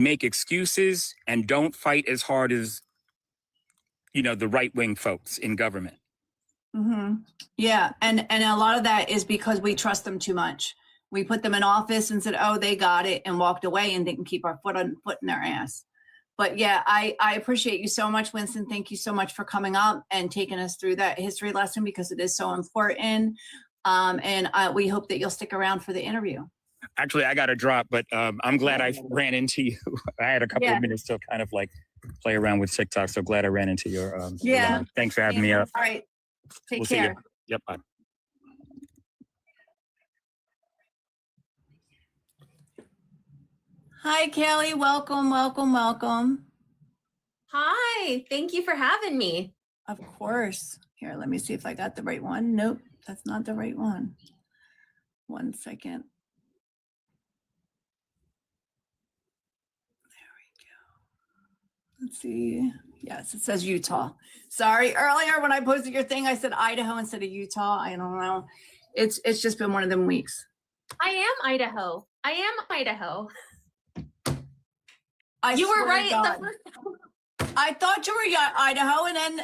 make excuses and don't fight as hard as, the right-wing folks in government. Mm-hmm. Yeah, and a lot of that is because we trust them too much. We put them in office and said, "Oh, they got it," and walked away and didn't keep our foot in their ass. But yeah, I appreciate you so much, Winston. Thank you so much for coming up and taking us through that history lesson, because it is so important. And we hope that you'll stick around for the interview. Actually, I got to drop, but I'm glad I ran into you. I had a couple of minutes to kind of like play around with TikTok, so glad I ran into your Thanks for having me up. All right. Take care. Yep. Bye. Hi, Kaylee. Welcome. Hi. Thank you for having me. Of course. Here, let me see if I got the right one. Nope, that's not the right one. 1 second. There we go. Let's see. Yes, it says Utah. Sorry, earlier when I posted your thing, I said Idaho instead of Utah. I don't know. It's just been one of them weeks. I am Idaho. You were right the first time. I thought you were Idaho, and then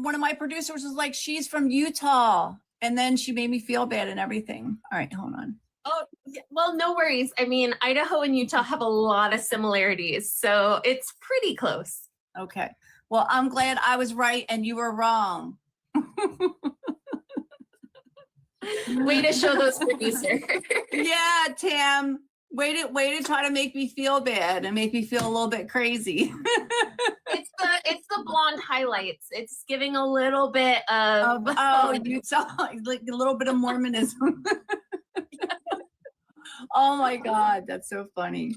one of my producers was like, "She's from Utah," and then she made me feel bad and everything. All right, hold on. Oh, well, no worries. I mean, Idaho and Utah have a lot of similarities, so it's pretty close. Okay. Well, I'm glad I was right and you were wrong. Way to show those producers. Yeah, Tam. Way to try to make me feel bad and make me feel a little bit crazy. It's the blonde highlights. It's giving a little bit of Utah, like a little bit of Mormonism. Oh my God, that's so funny.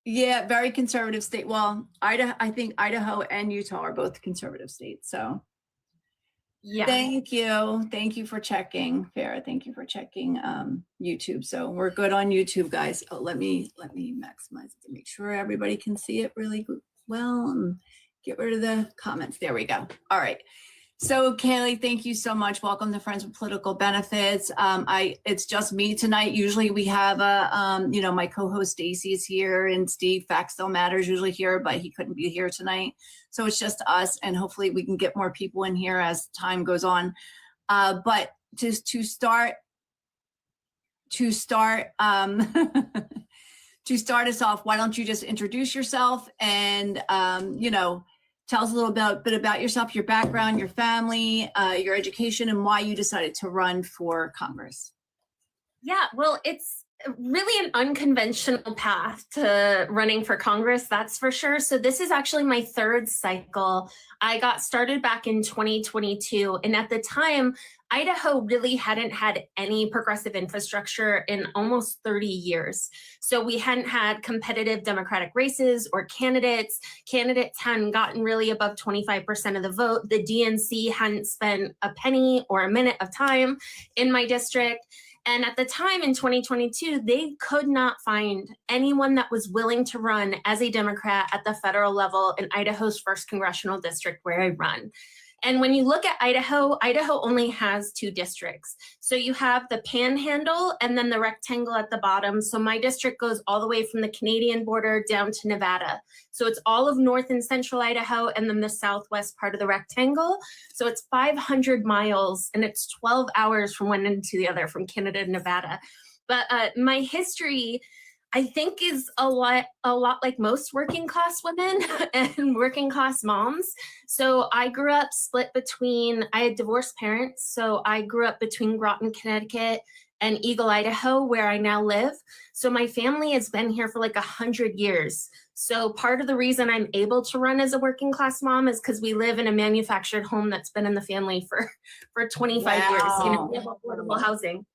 Yeah, very conservative state. Well, I think Idaho and Utah are both conservative states. So yeah. Thank you for checking, Farah. Thank you for checking YouTube. So we're good on YouTube, guys. Oh, let me maximize it to make sure everybody can see it really well and get rid of the comments. There we go. All right. So Kaylee, thank you so much. Welcome to Friends with Political Benefits. It's just me tonight. Usually we have my co-host Stacy is here and Steve Facts Still Matters usually here, but he couldn't be here tonight. So it's just us, and hopefully we can get more people in here as time goes on. But just to start to start us off, why don't you just introduce yourself and tell us a little bit about yourself, your background, your family, your education, and why you decided to run for Congress. Yeah, well, it's really an unconventional path to running for Congress, that's for sure. So this is actually my third cycle. I got started back in 2022, and at the time, Idaho really hadn't had any progressive infrastructure in almost 30 years. So we hadn't had competitive Democratic races or candidates. Candidates hadn't gotten really above 25% of the vote. The DNC hadn't spent a penny or a minute of time in my district. And at the time in 2022, they could not find anyone that was willing to run as a Democrat at the federal level in Idaho's 1st congressional district where I run. And when you look at Idaho, Idaho only has 2 districts. So you have the Panhandle and then the rectangle at the bottom. So my district goes all the way from the Canadian border down to Nevada. So it's all of North and Central Idaho and then the southwest part of the rectangle. So it's 500 miles and it's 12 hours from one end to the other, from Canada to Nevada. But my history, I think, is a lot like most working class women and working class moms. So I grew up split between, I had divorced parents. So I grew up between Groton, Connecticut and Eagle, Idaho, where I now live. So my family has been here for like 100 years. So part of the reason I'm able to run as a working class mom is because we live in a manufactured home that's been in the family for 25 years. We have affordable housing.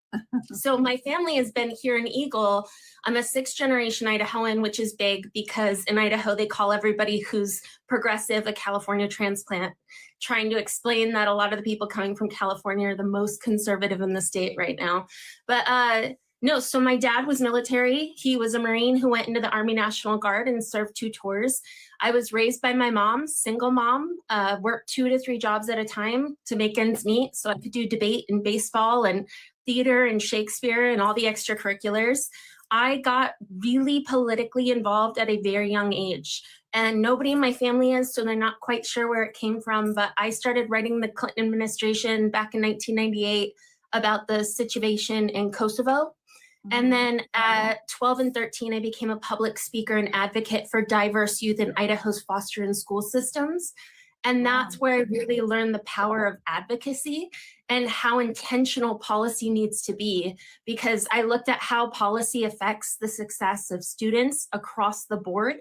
So my family has been here in Eagle. I'm a 6th generation Idahoan, which is big because in Idaho, they call everybody who's progressive a California transplant, trying to explain that a lot of the people coming from California are the most conservative in the state right now. But no, so my dad was military. He was a Marine who went into the Army National Guard and served 2 tours. I was raised by my mom, single mom, worked 2 to 3 jobs at a time to make ends meet. So I could do debate and baseball and theater and Shakespeare and all the extracurriculars. I got really politically involved at a very young age. And nobody in my family is, so they're not quite sure where it came from. But I started writing the Clinton administration back in 1998 about the situation in Kosovo. And then at 12 and 13, I became a public speaker and advocate for diverse youth in Idaho's foster and school systems. And that's where I really learned the power of advocacy and how intentional policy needs to be, because I looked at how policy affects the success of students across the board.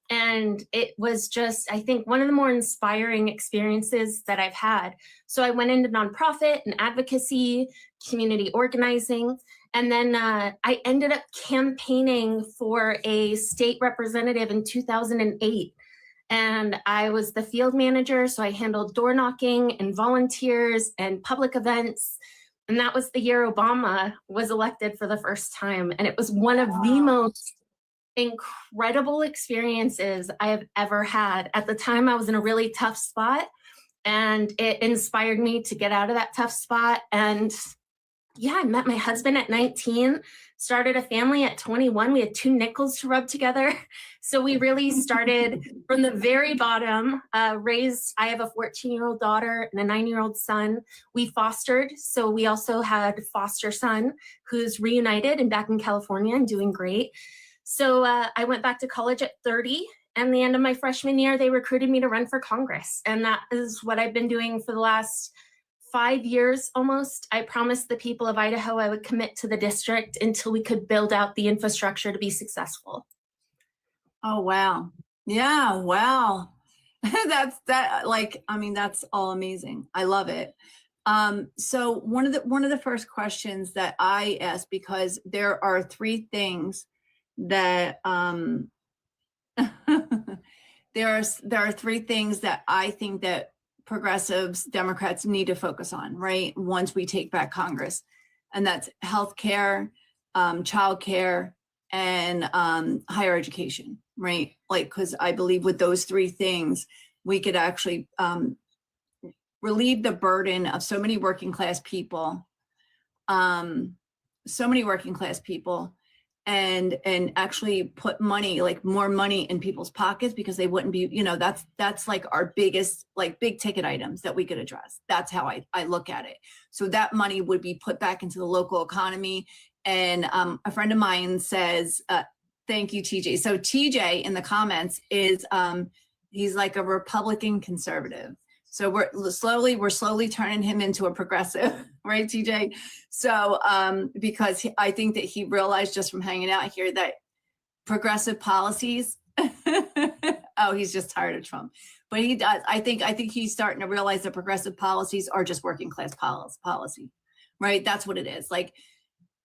And it was just, I think, one of the more inspiring experiences that I've had. So I went into nonprofit and advocacy, community organizing, and then I ended up campaigning for a state representative in 2008. And I was the field manager, so I handled door knocking and volunteers and public events. And that was the year Obama was elected for the first time. And it was one of the most incredible experiences I have ever had. At the time, I was in a really tough spot, and it inspired me to get out of that tough spot. And yeah, I met my husband at 19, started a family at 21. We had 2 nickels to rub together. So we really started from the very bottom, I have a 14-year-old daughter and a 9-year-old son. We fostered, so we also had foster son who's reunited and back in California and doing great. So I went back to college at 30, and the end of my freshman year, they recruited me to run for Congress. And that is what I've been doing for the last 5 years almost. I promised the people of Idaho I would commit to the district until we could build out the infrastructure to be successful. Oh, wow. Yeah, wow. That's all amazing. I love it. So one of the first questions that I asked, because there are 3 things that there are 3 things that I think that progressives, Democrats need to focus on, right? Once we take back Congress, and that's healthcare, childcare, and higher education, right? Like, because I believe with those 3 things, we could actually relieve the burden of so many working class people, and actually put money, like more money in people's pockets, because they wouldn't be, that's like our biggest, like big ticket items that we could address. That's how I look at it. So that money would be put back into the local economy. And a friend of mine says, thank you, TJ. So TJ in the comments is, he's like a Republican conservative. So we're slowly turning him into a progressive, right, TJ? So because I think that he realized just from hanging out here that progressive policies, oh, he's just tired of Trump. But he does. I think he's starting to realize that progressive policies are just working class policy, right? That's what it is. Like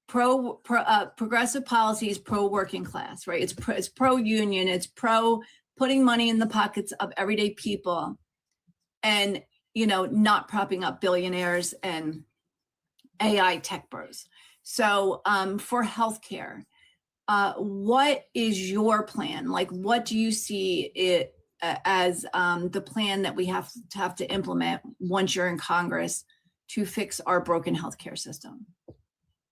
progressive policy is pro working class, right? It's pro union. It's pro putting money in the pockets of everyday people. And, not propping up billionaires and AI tech bros. So for healthcare, what is your plan? Like, what do you see it as the plan that we have to implement once you're in Congress to fix our broken healthcare system?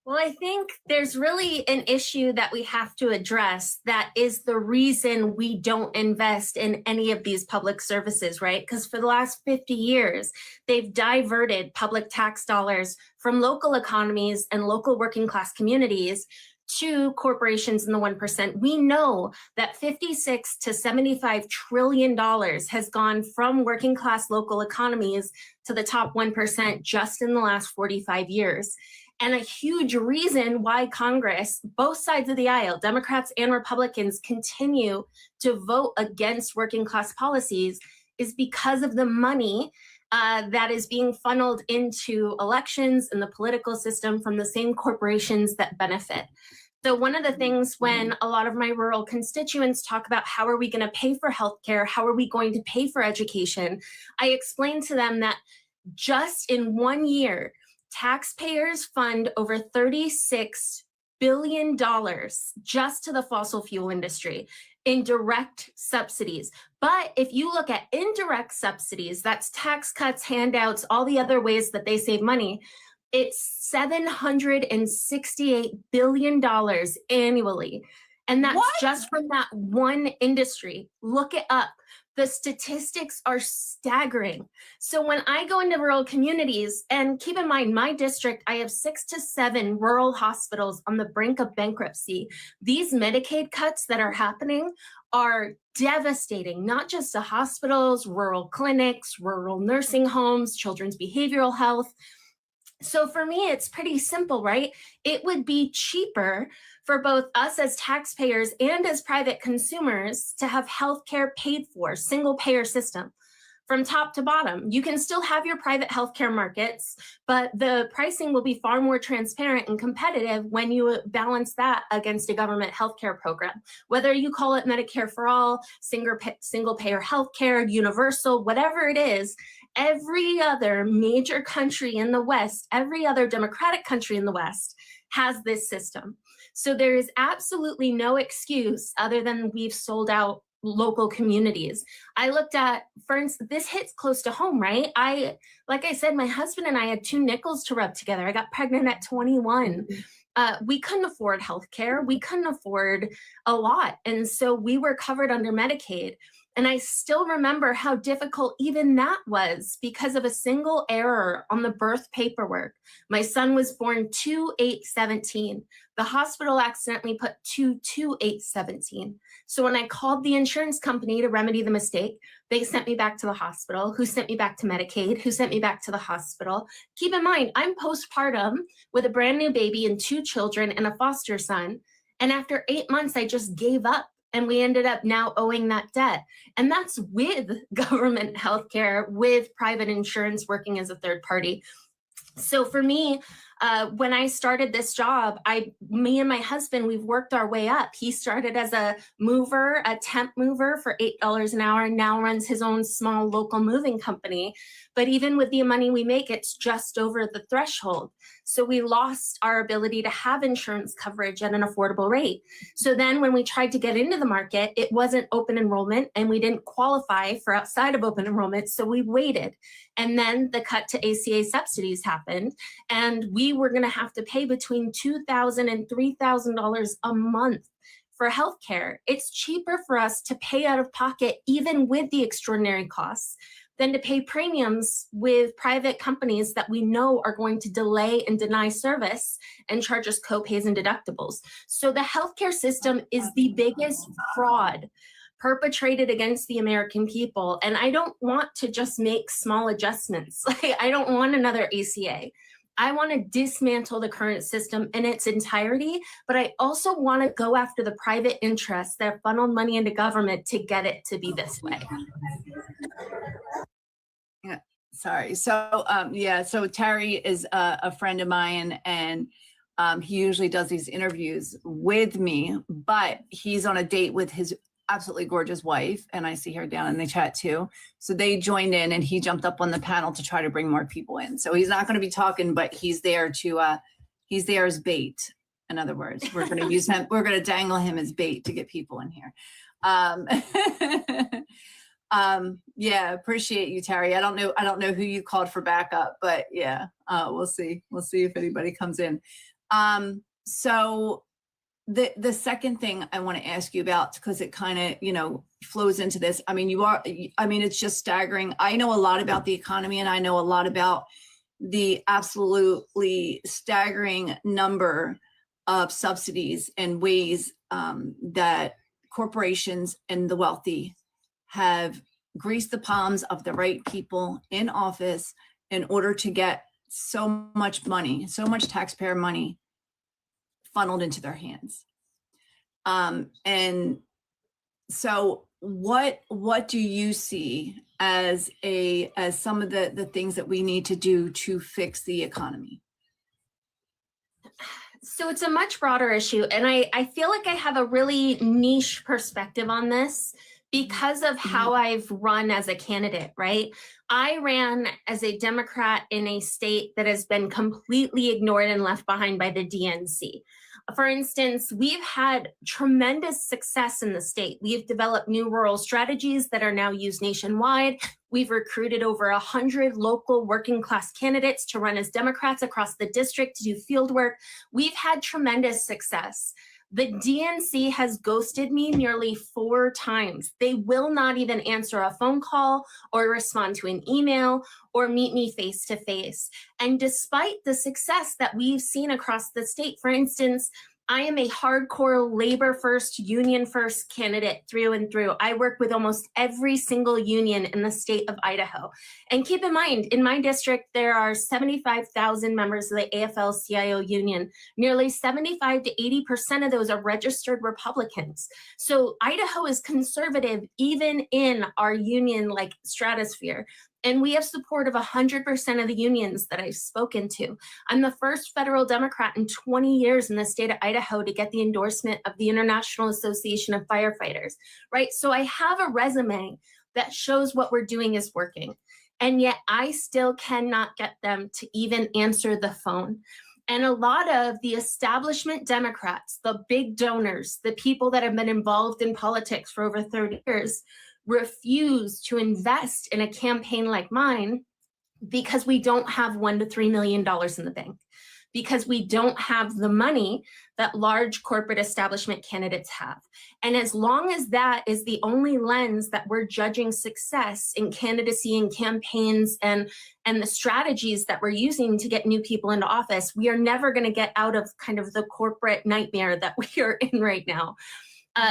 Well, I think there's really an issue that we have to address that is the reason we don't invest in any of these public services, right? Because for the last 50 years, they've diverted public tax dollars from local economies and local working class communities to corporations in the 1%. We know that $56 to $75 trillion has gone from working class local economies to the top 1% just in the last 45 years. And a huge reason why Congress, both sides of the aisle, Democrats and Republicans, continue to vote against working class policies is because of the money that is being funneled into elections and the political system from the same corporations that benefit. So one of the things when a lot of my rural constituents talk about how are we going to pay for healthcare, how are we going to pay for education, I explain to them that just in 1 year, taxpayers fund over $36 billion just to the fossil fuel industry in direct subsidies. But if you look at indirect subsidies, that's tax cuts, handouts, all the other ways that they save money, It's $768 billion annually. And that's just from that one industry. Look it up. The statistics are staggering. So when I go into rural communities, and keep in mind, my district, I have 6 to 7 rural hospitals on the brink of bankruptcy. These Medicaid cuts that are happening are devastating, not just to hospitals, rural clinics, rural nursing homes, children's behavioral health. So for me, it's pretty simple, right? It would be cheaper for both us as taxpayers and as private consumers to have healthcare paid for, single payer system from top to bottom. You can still have your private healthcare markets, but the pricing will be far more transparent and competitive when you balance that against a government healthcare program. Whether you call it Medicare for all, single payer healthcare, universal, whatever it is, every other major country in the West, every other democratic country in the West has this system. So there is absolutely no excuse other than we've sold out local communities. I looked at, for instance, this hits close to home, right? Like I said, my husband and I had 2 nickels to rub together. I got pregnant at 21. We couldn't afford healthcare. We couldn't afford a lot. And so we were covered under Medicaid. And I still remember how difficult even that was because of a single error on the birth paperwork. My son was born 2/8/17. The hospital accidentally put 2/8/17. So when I called the insurance company to remedy the mistake, they sent me back to the hospital, who sent me back to Medicaid, who sent me back to the hospital. Keep in mind, I'm postpartum with a brand new baby and 2 children and a foster son. And after 8 months, I just gave up. And we ended up now owing that debt. And that's with government healthcare, with private insurance working as a third party. So for me, when I started this job, me and my husband, we've worked our way up. He started as a mover, a temp mover for $8 an hour, and now runs his own small local moving company. But even with the money we make, it's just over the threshold. So we lost our ability to have insurance coverage at an affordable rate. So then when we tried to get into the market, it wasn't open enrollment and we didn't qualify for outside of open enrollment. So we waited. And then the cut to ACA subsidies happened. And we were going to have to pay between $2,000 and $3,000 a month for healthcare. It's cheaper for us to pay out of pocket, even with the extraordinary costs, than to pay premiums with private companies that we know are going to delay and deny service and charge us copays and deductibles. So the healthcare system is the biggest fraud perpetrated against the American people. And I don't want to just make small adjustments. I don't want another ACA. I want to dismantle the current system in its entirety, but I also want to go after the private interests that funnel money into government to get it to be this way. Yeah, sorry. So, so Terry is a friend of mine, and he usually does these interviews with me, but he's on a date with his absolutely gorgeous wife, and I see her down in the chat too. So they joined in, and he jumped up on the panel to try to bring more people in. So he's not going to be talking, but he's there to he's there as bait. In other words, we're going to use him. We're going to dangle him as bait to get people in here. Yeah, appreciate you, Terry. I don't know who you called for backup, but yeah, we'll see. We'll see if anybody comes in. So the second thing I want to ask you about, because it kind of, flows into this. I mean, it's just staggering. I know a lot about the economy, and I know a lot about the absolutely staggering number of subsidies and ways that corporations and the wealthy have greased the palms of the right people in office in order to get so much money, so much taxpayer money funneled into their hands. And so what do you see as some of the things that we need to do to fix the economy? So it's a much broader issue. And I feel like I have a really niche perspective on this because of how I've run as a candidate, right? I ran as a Democrat in a state that has been completely ignored and left behind by the DNC. For instance, we've had tremendous success in the state. We've developed new rural strategies that are now used nationwide. We've recruited over 100 local working class candidates to run as Democrats across the district to do field work. We've had tremendous success. The DNC has ghosted me nearly 4 times. They will not even answer a phone call or respond to an email or meet me face to face. And despite the success that we've seen across the state, for instance, I am a hardcore labor first, union first candidate through and through. I work with almost every single union in the state of Idaho. And keep in mind, in my district, there are 75,000 members of the AFL-CIO union. Nearly 75 to 80% of those are registered Republicans. So Idaho is conservative even in our union stratosphere. And we have support of 100% of the unions that I've spoken to. I'm the first federal Democrat in 20 years in the state of Idaho to get the endorsement of the International Association of Firefighters, right? So I have a resume that shows what we're doing is working. And yet I still cannot get them to even answer the phone. And a lot of the establishment Democrats, the big donors, the people that have been involved in politics for over 30 years, refuse to invest in a campaign like mine because we don't have $1 to $3 million in the bank, because we don't have the money that large corporate establishment candidates have. And as long as that is the only lens that we're judging success in candidacy and campaigns and the strategies that we're using to get new people into office, we are never going to get out of kind of the corporate nightmare that we are in right now.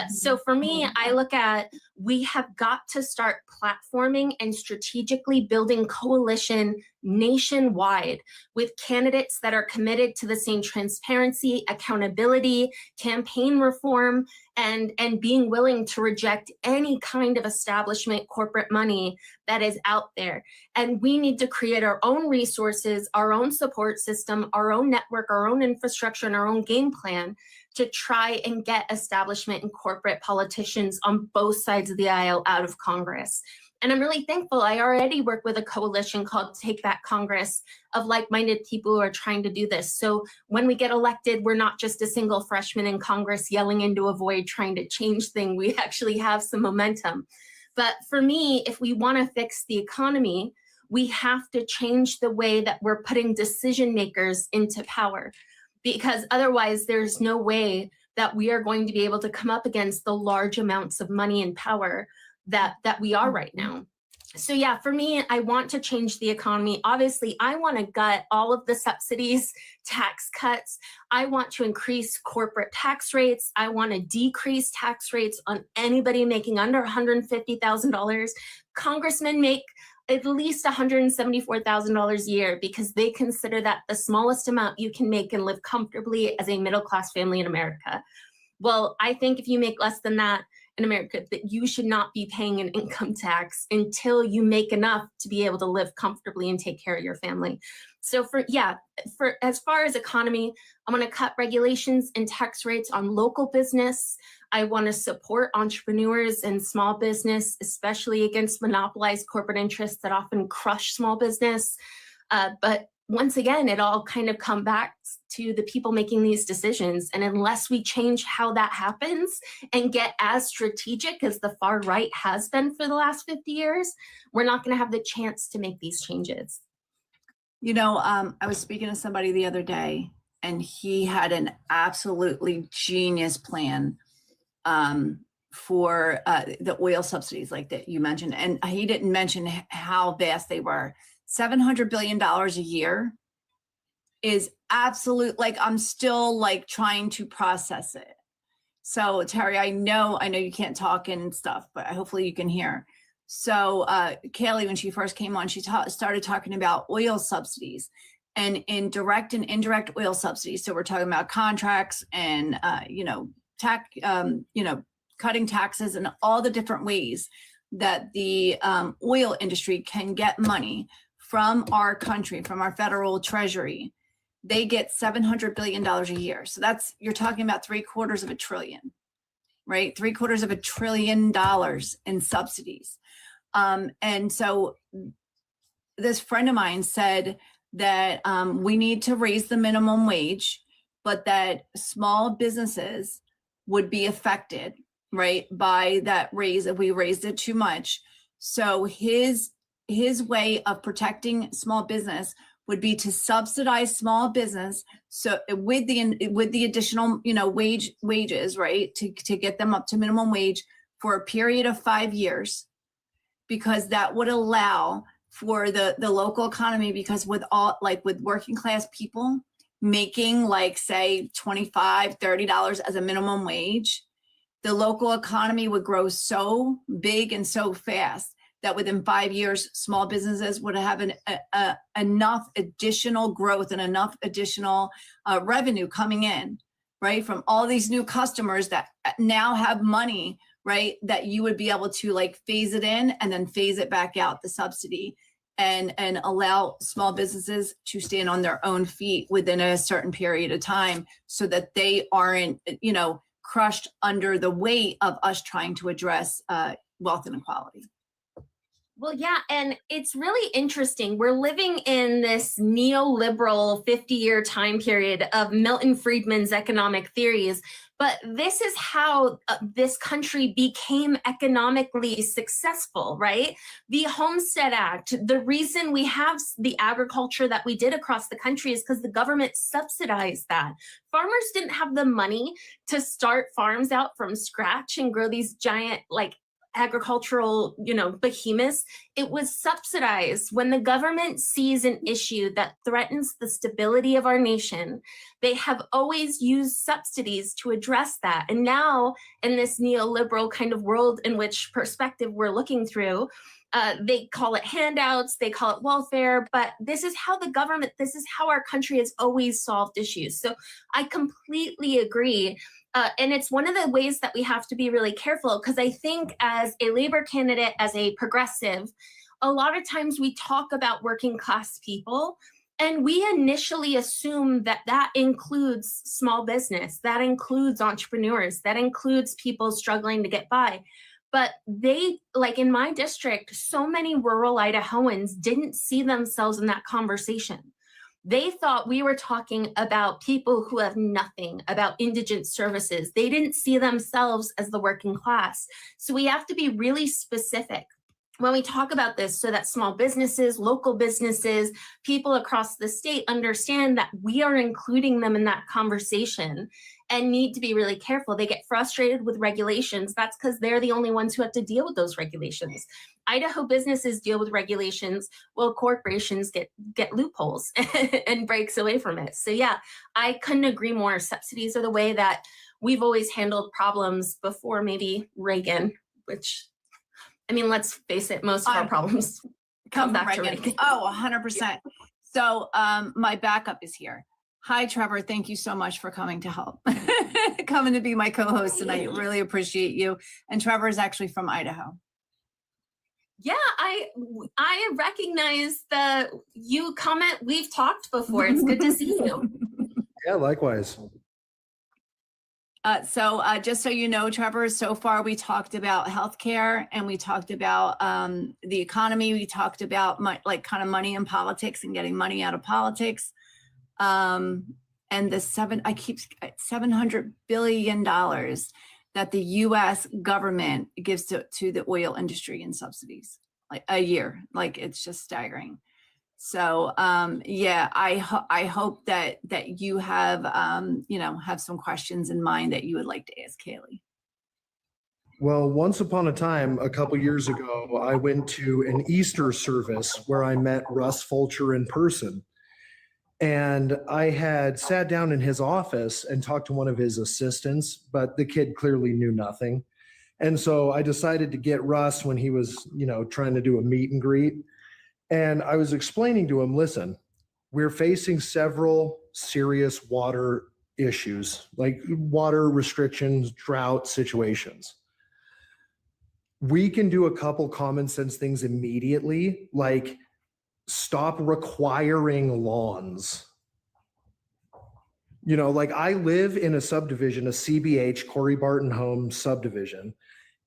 So for me, I look at, we have got to start platforming and strategically building coalition nationwide with candidates that are committed to the same transparency, accountability, campaign reform, and being willing to reject any kind of establishment corporate money that is out there. And we need to create our own resources, our own support system, our own network, our own infrastructure, and our own game plan to try and get establishment and corporate politicians on both sides of the aisle out of Congress. And I'm really thankful. I already work with a coalition called Take Back Congress of like-minded people who are trying to do this. So when we get elected, we're not just a single freshman in Congress yelling into a void trying to change things. We actually have some momentum. But for me, if we want to fix the economy, we have to change the way that we're putting decision makers into power, because otherwise there's no way that we are going to be able to come up against the large amounts of money and power that we are right now. So yeah, for me, I want to change the economy. Obviously, I want to gut all of the subsidies, tax cuts. I want to increase corporate tax rates. I want to decrease tax rates on anybody making under $150,000. Congressmen make at least $174,000 a year because they consider that the smallest amount you can make and live comfortably as a middle-class family in America. Well, I think if you make less than that in America, that you should not be paying an income tax until you make enough to be able to live comfortably and take care of your family. So for as far as economy, I want to cut regulations and tax rates on local business. I want to support entrepreneurs and small business, especially against monopolized corporate interests that often crush small business. But once again, it all kind of comes back to the people making these decisions. And unless we change how that happens and get as strategic as the far right has been for the last 50 years, we're not going to have the chance to make these changes. You know, I was speaking to somebody the other day, and he had an absolutely genius plan for the oil subsidies like that you mentioned. And he didn't mention how vast they were. $700 billion a year is absolute, like, I'm still like trying to process it. So Terry, I know you can't talk and stuff, but hopefully you can hear. So Kaylee, when she first came on, she started talking about oil subsidies and in direct and indirect oil subsidies. So we're talking about contracts and, cutting taxes and all the different ways that the oil industry can get money from our country, from our federal treasury. They get $700 billion a year. So you're talking about $750 billion, right? $750 billion in subsidies. And so this friend of mine said that we need to raise the minimum wage but that small businesses would be affected, right, by that raise if we raised it too much. So his way of protecting small business would be to subsidize small business. So with the additional, wages, right, to get them up to minimum wage for a period of 5 years, because that would allow for the local economy, because with working class people making say $25, $30 as a minimum wage, the local economy would grow so big and so fast that within 5 years, small businesses would have enough additional growth and enough additional revenue coming in, right, from all these new customers that now have money, right, that you would be able to phase it in and then phase it back out, the subsidy, and allow small businesses to stand on their own feet within a certain period of time, so that they aren't, crushed under the weight of us trying to address wealth inequality. Well, yeah, and it's really interesting. We're living in this neoliberal 50-year time period of Milton Friedman's economic theories, but this is how this country became economically successful, right? The Homestead Act, the reason we have the agriculture that we did across the country is because the government subsidized that. Farmers didn't have the money to start farms out from scratch and grow these giant, agricultural, behemoths. It was subsidized. When the government sees an issue that threatens the stability of our nation, they have always used subsidies to address that. And now, in this neoliberal kind of world in which perspective we're looking through, they call it handouts, they call it welfare, but this is how our country has always solved issues. So I completely agree. And it's one of the ways that we have to be really careful, because I think as a labor candidate, as a progressive, a lot of times we talk about working class people, and we initially assume that that includes small business, that includes entrepreneurs, that includes people struggling to get by. But they, in my district, so many rural Idahoans didn't see themselves in that conversation. They thought we were talking about people who have nothing, about indigent services. They didn't see themselves as the working class. So we have to be really specific when we talk about this, so that small businesses, local businesses, people across the state understand that we are including them in that conversation and need to be really careful. They get frustrated with regulations. That's because they're the only ones who have to deal with those regulations. Idaho businesses deal with regulations, while corporations get loopholes and breaks away from it. So yeah, I couldn't agree more. Subsidies are the way that we've always handled problems before maybe Reagan, which, let's face it, most of our problems come back to Reagan. Oh, 100%. So my backup is here. Hi, Trevor. Thank you so much for coming to help, coming to be my co-host tonight. Really appreciate you. And Trevor is actually from Idaho. Yeah, I recognize you comment. We've talked before. It's good to see you. Yeah, likewise. So just so you know, Trevor, so far we talked about healthcare, and we talked about the economy. We talked about kind of money in politics and getting money out of politics. And the $700 billion that the U.S. government gives to the oil industry in subsidies, a year. It's just staggering. So yeah, I hope that you have have some questions in mind that you would like to ask Kaylee. Well, once upon a time, a couple years ago, I went to an Easter service where I met Russ Fulcher in person. And I had sat down in his office and talked to one of his assistants, but the kid clearly knew nothing. And so I decided to get Russ when he was, trying to do a meet and greet. And I was explaining to him, listen, we're facing several serious water issues, like water restrictions, drought situations. We can do a couple common sense things immediately, like stop requiring lawns. I live in a subdivision, a CBH, Corey Barton Home subdivision,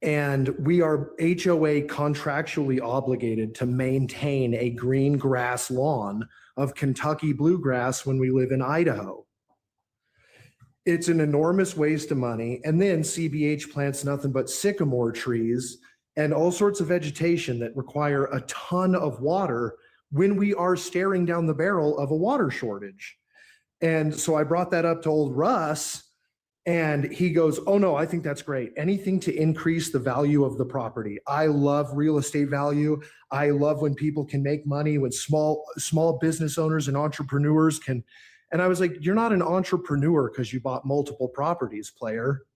and we are HOA contractually obligated to maintain a green grass lawn of Kentucky bluegrass when we live in Idaho. It's an enormous waste of money. And then CBH plants nothing but sycamore trees and all sorts of vegetation that require a ton of water when we are staring down the barrel of a water shortage. And so I brought that up to old Russ, and he goes, oh no, I think that's great. Anything to increase the value of the property. I love real estate value. I love when people can make money, when small business owners and entrepreneurs can. And I was like, you're not an entrepreneur because you bought multiple properties, player.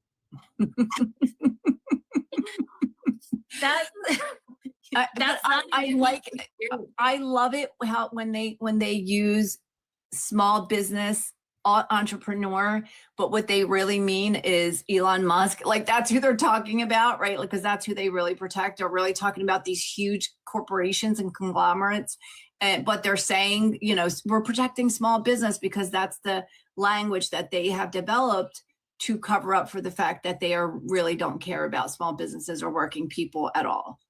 I love it how when they use small business entrepreneur, but what they really mean is Elon Musk. Like that's who they're talking about, right? Like, because that's who they really protect. They're really talking about these huge corporations and conglomerates. But they're saying, you know, we're protecting small business because that's the language that they have developed to cover up for the fact that they really don't care about small businesses or working people at all.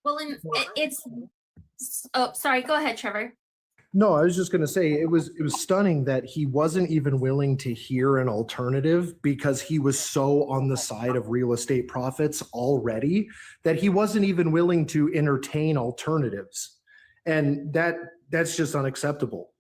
Well, and oh, sorry, go ahead, Trevor. No, I was just going to say it was stunning that he wasn't even willing to hear an alternative because he was so on the side of real estate profits already that he wasn't even willing to entertain alternatives. And that's just unacceptable.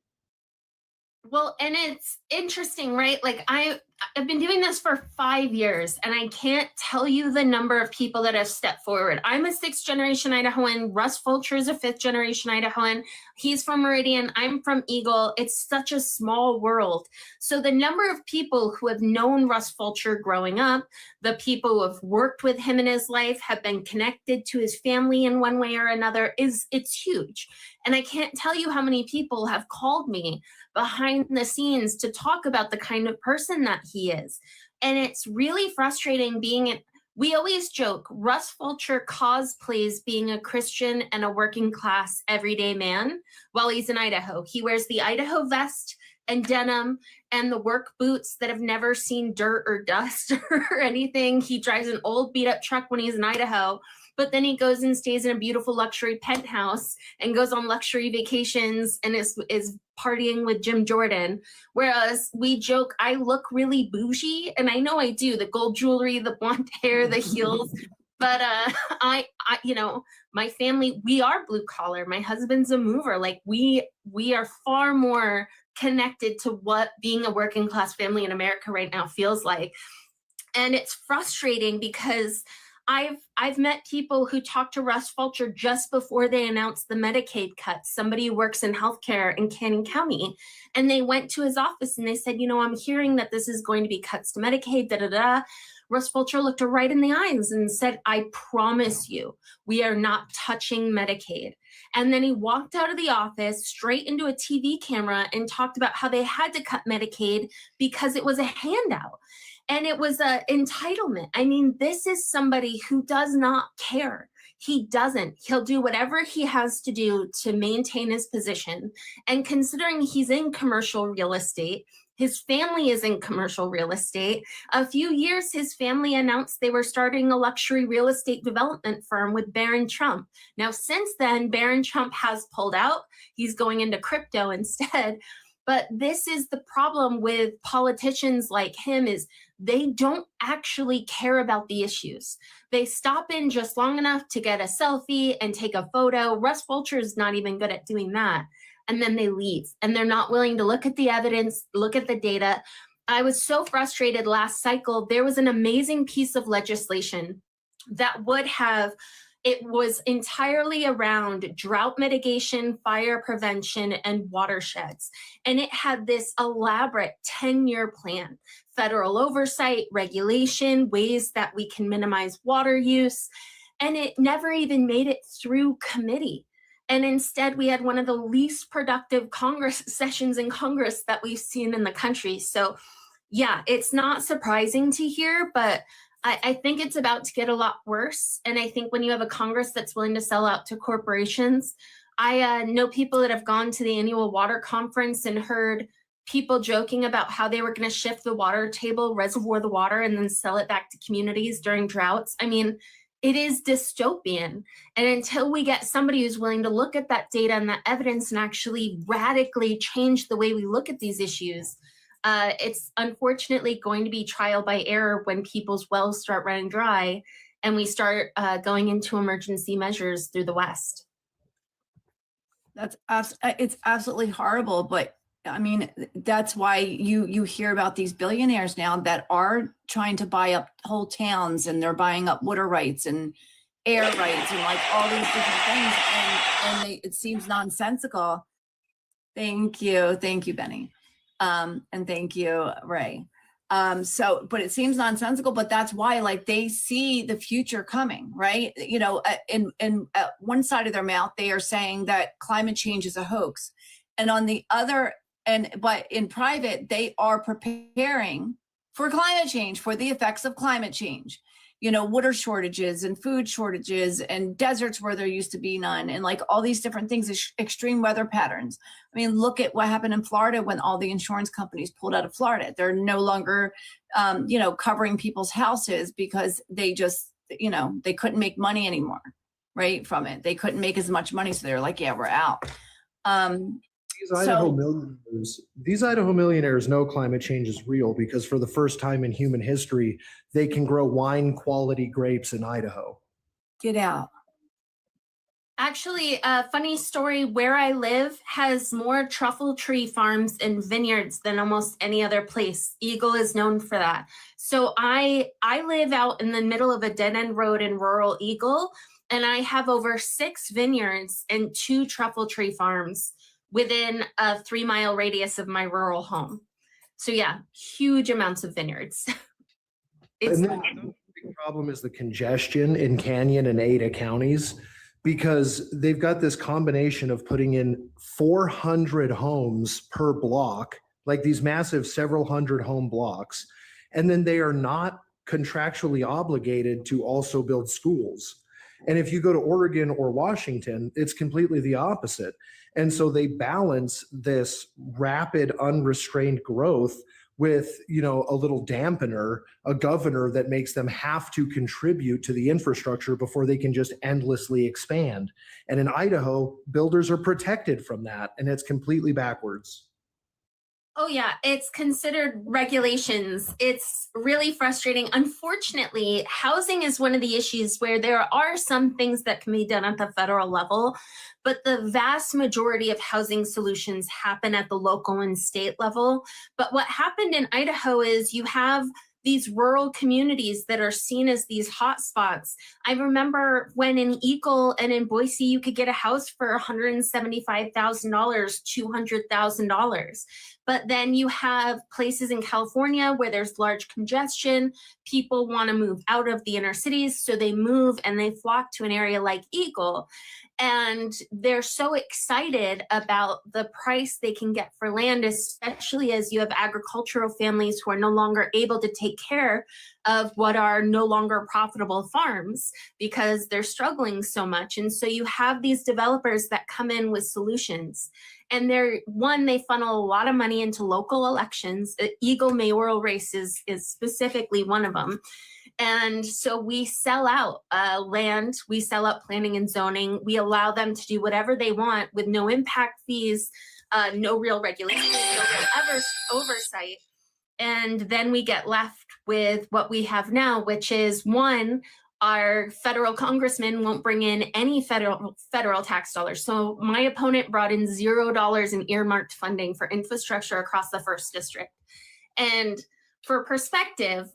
Well, and it's interesting, right? Like I've been doing this for 5 years and I can't tell you the number of people that have stepped forward. I'm a 6th generation Idahoan. Russ Fulcher is a 5th generation Idahoan. He's from Meridian. I'm from Eagle. It's such a small world. So the number of people who have known Russ Fulcher growing up, the people who have worked with him in his life, have been connected to his family in one way or another, it's huge. And I can't tell you how many people have called me behind the scenes to talk about the kind of person that he is. And it's really frustrating we always joke, Russ Fulcher cosplays being a Christian and a working class everyday man while he's in Idaho. He wears the Idaho vest and denim and the work boots that have never seen dirt or dust or anything. He drives an old beat up truck when he's in Idaho, but then he goes and stays in a beautiful luxury penthouse and goes on luxury vacations and is partying with Jim Jordan. Whereas we joke, I look really bougie, and I know I do, the gold jewelry, the blonde hair, the heels. But I, you know, my family, we are blue collar. My husband's a mover. Like we are far more connected to what being a working class family in America right now feels like. And it's frustrating because I've met people who talked to Russ Fulcher just before they announced the Medicaid cuts. Somebody who works in healthcare in Canyon County, and they went to his office and they said, you know, I'm hearing that this is going to be cuts to Medicaid, da da da. Russ Fulcher looked her right in the eyes and said, I promise you, we are not touching Medicaid. And then he walked out of the office straight into a TV camera and talked about how they had to cut Medicaid because it was a handout. And it was an entitlement. I mean, this is somebody who does not care. He doesn't. He'll do whatever he has to do to maintain his position. And considering he's in commercial real estate, his family is in commercial real estate. A few years, his family announced they were starting a luxury real estate development firm with Barron Trump. Now, since then, Barron Trump has pulled out. He's going into crypto instead. But this is the problem with politicians like him, is they don't actually care about the issues. They stop in just long enough to get a selfie and take a photo. Russ Fulcher is not even good at doing that. And then they leave, and they're not willing to look at the evidence, look at the data. I was so frustrated last cycle. There was an amazing piece of legislation that would have, it was entirely around drought mitigation, fire prevention, and watersheds. And it had this elaborate 10-year plan, federal oversight, regulation, ways that we can minimize water use. And it never even made it through committee. And instead, we had one of the least productive Congress sessions in Congress that we've seen in the country. So yeah, it's not surprising to hear, but I think it's about to get a lot worse. And I think when you have a Congress that's willing to sell out to corporations, I know people that have gone to the annual water conference and heard people joking about how they were going to shift the water table, reservoir the water, and then sell it back to communities during droughts. I mean, it is dystopian. And until we get somebody who's willing to look at that data and that evidence and actually radically change the way we look at these issues, It's unfortunately going to be trial by error when people's wells start running dry and we start going into emergency measures through the West. It's absolutely horrible, but I mean, that's why you hear about these billionaires now that are trying to buy up whole towns, and they're buying up water rights and air rights and like all these different things, and it seems nonsensical. Thank you, Benny, and thank you, Ray. But it seems nonsensical, but that's why, like, they see the future coming, right? You know, in one side of their mouth, they are saying that climate change is a hoax. And on the other, but in private, they are preparing for climate change, for the effects of climate change. You know, water shortages and food shortages and deserts where there used to be none, and like all these different things, extreme weather patterns. I mean, look at what happened in Florida when all the insurance companies pulled out of Florida. They're no longer, covering people's houses because they just, they couldn't make money anymore, right, from it. They couldn't make as much money. So they're like, yeah, we're out. These Idaho millionaires know climate change is real because for the first time in human history, they can grow wine quality grapes in Idaho. Get out. Actually, a funny story, where I live has more truffle tree farms and vineyards than almost any other place. Eagle is known for that. So I live out in the middle of a dead end road in rural Eagle, and I have over 6 vineyards and 2 truffle tree farms within a 3-mile radius of my rural home. So yeah, huge amounts of vineyards. And then the big problem is the congestion in Canyon and Ada counties, because they've got this combination of putting in 400 homes per block, like these massive several hundred home blocks, and then they are not contractually obligated to also build schools. And if you go to Oregon or Washington, it's completely the opposite. And so they balance this rapid, unrestrained growth with, a little dampener, a governor that makes them have to contribute to the infrastructure before they can just endlessly expand. And in Idaho, builders are protected from that, and it's completely backwards. Oh yeah, it's considered regulations. It's really frustrating. Unfortunately, housing is one of the issues where there are some things that can be done at the federal level, but the vast majority of housing solutions happen at the local and state level. But what happened in Idaho is you have these rural communities that are seen as these hot spots. I remember when in Eagle and in Boise, you could get a house for $175,000, $200,000. But then you have places in California where there's large congestion. People want to move out of the inner cities, so they move and they flock to an area like Eagle. And they're so excited about the price they can get for land, especially as you have agricultural families who are no longer able to take care of what are no longer profitable farms because they're struggling so much. And so you have these developers that come in with solutions. And they funnel a lot of money into local elections. The Eagle mayoral race is specifically one of them. And so we sell out land, we sell out planning and zoning, we allow them to do whatever they want with no impact fees, no real regulation, no real oversight. And then we get left with what we have now, which is one, our federal congressman won't bring in any federal tax dollars. So my opponent brought in $0 in earmarked funding for infrastructure across the 1st district. And for perspective,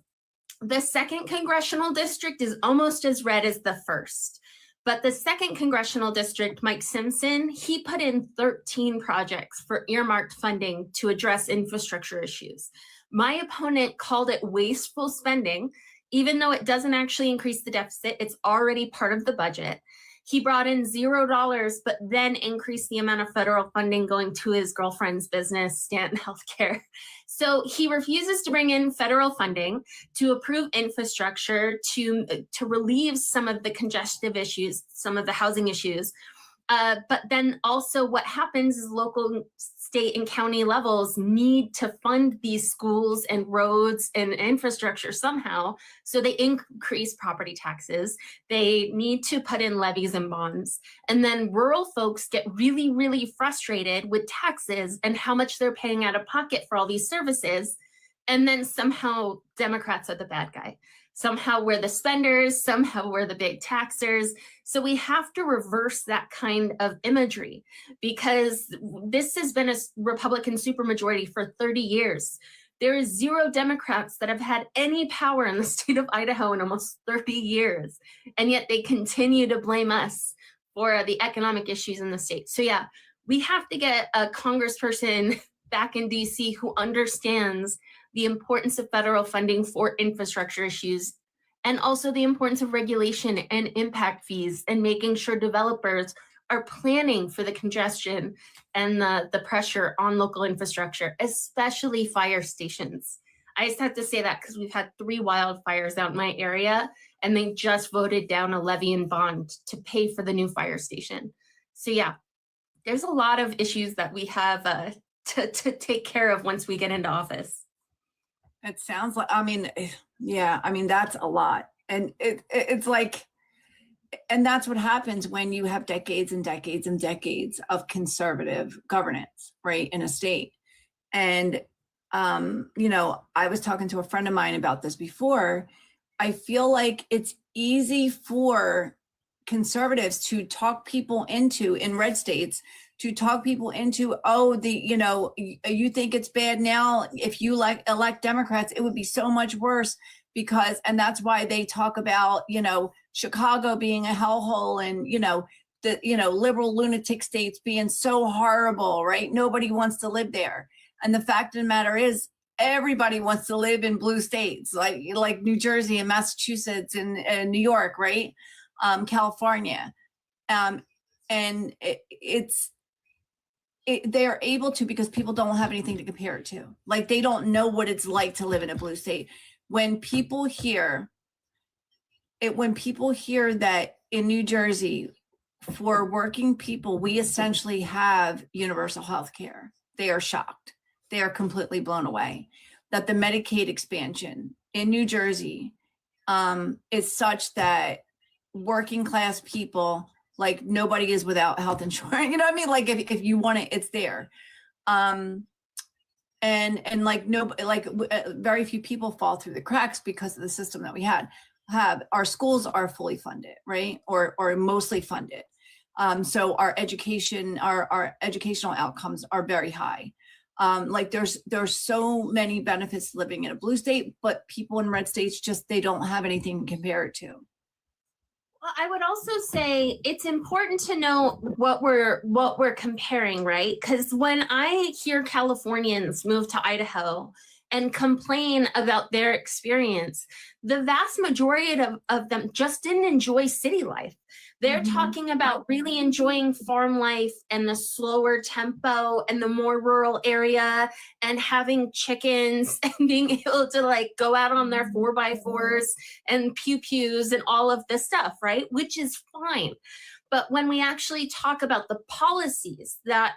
the 2nd congressional district is almost as red as the 1st. But the 2nd congressional district, Mike Simpson, he put in 13 projects for earmarked funding to address infrastructure issues. My opponent called it wasteful spending, even though it doesn't actually increase the deficit. It's already part of the budget. He brought in $0, but then increased the amount of federal funding going to his girlfriend's business, Stanton Healthcare. So he refuses to bring in federal funding to approve infrastructure, to relieve some of the congestive issues, some of the housing issues. But then also what happens is local, state, and county levels need to fund these schools and roads and infrastructure somehow. So they increase property taxes. They need to put in levies and bonds. And then rural folks get really, really frustrated with taxes and how much they're paying out of pocket for all these services. And then somehow Democrats are the bad guy. Somehow we're the spenders, somehow we're the big taxers. So we have to reverse that kind of imagery, because this has been a Republican supermajority for 30 years. There is 0 Democrats that have had any power in the state of Idaho in almost 30 years. And yet they continue to blame us for the economic issues in the state. So yeah, we have to get a congressperson back in DC who understands the importance of federal funding for infrastructure issues, and also the importance of regulation and impact fees, and making sure developers are planning for the congestion and the pressure on local infrastructure, especially fire stations. I just have to say that because we've had 3 wildfires out in my area, and they just voted down a levy and bond to pay for the new fire station. So yeah, there's a lot of issues that we have to take care of once we get into office. It sounds like, I mean, yeah, I mean, that's a lot. And it's like, and that's what happens when you have decades and decades and decades of conservative governance, right, in a state. And, you know, I was talking to a friend of mine about this before. I feel like it's easy for conservatives to talk people into, in red states, to talk people into, oh, you know, you think it's bad now. If you elect Democrats, it would be so much worse, because, and that's why they talk about, you know, Chicago being a hellhole, and, you know, the, you know, liberal lunatic states being so horrible, right? Nobody wants to live there. And the fact of the matter is, everybody wants to live in blue states, like New Jersey and Massachusetts and New York, right? California. And they're able to, because people don't have anything to compare it to. Like, they don't know what it's like to live in a blue state. When people hear that in New Jersey, for working people, we essentially have universal health care, they are shocked. They are completely blown away. That the Medicaid expansion in New Jersey is such that working class people, like, nobody is without health insurance. You know what I mean? Like, if you want it, it's there. And like, very few people fall through the cracks because of the system that we have. Our schools are fully funded, right? Or mostly funded. So our education, our educational outcomes are very high. Like, there's so many benefits living in a blue state, but people in red states they don't have anything to compare it to. Well, I would also say it's important to know what we're comparing, right? Because when I hear Californians move to Idaho and complain about their experience, the vast majority of them just didn't enjoy city life. They're talking about really enjoying farm life and the slower tempo and the more rural area, and having chickens and being able to, like, go out on their 4x4s and pew-pews and all of this stuff, right? Which is fine. But when we actually talk about the policies that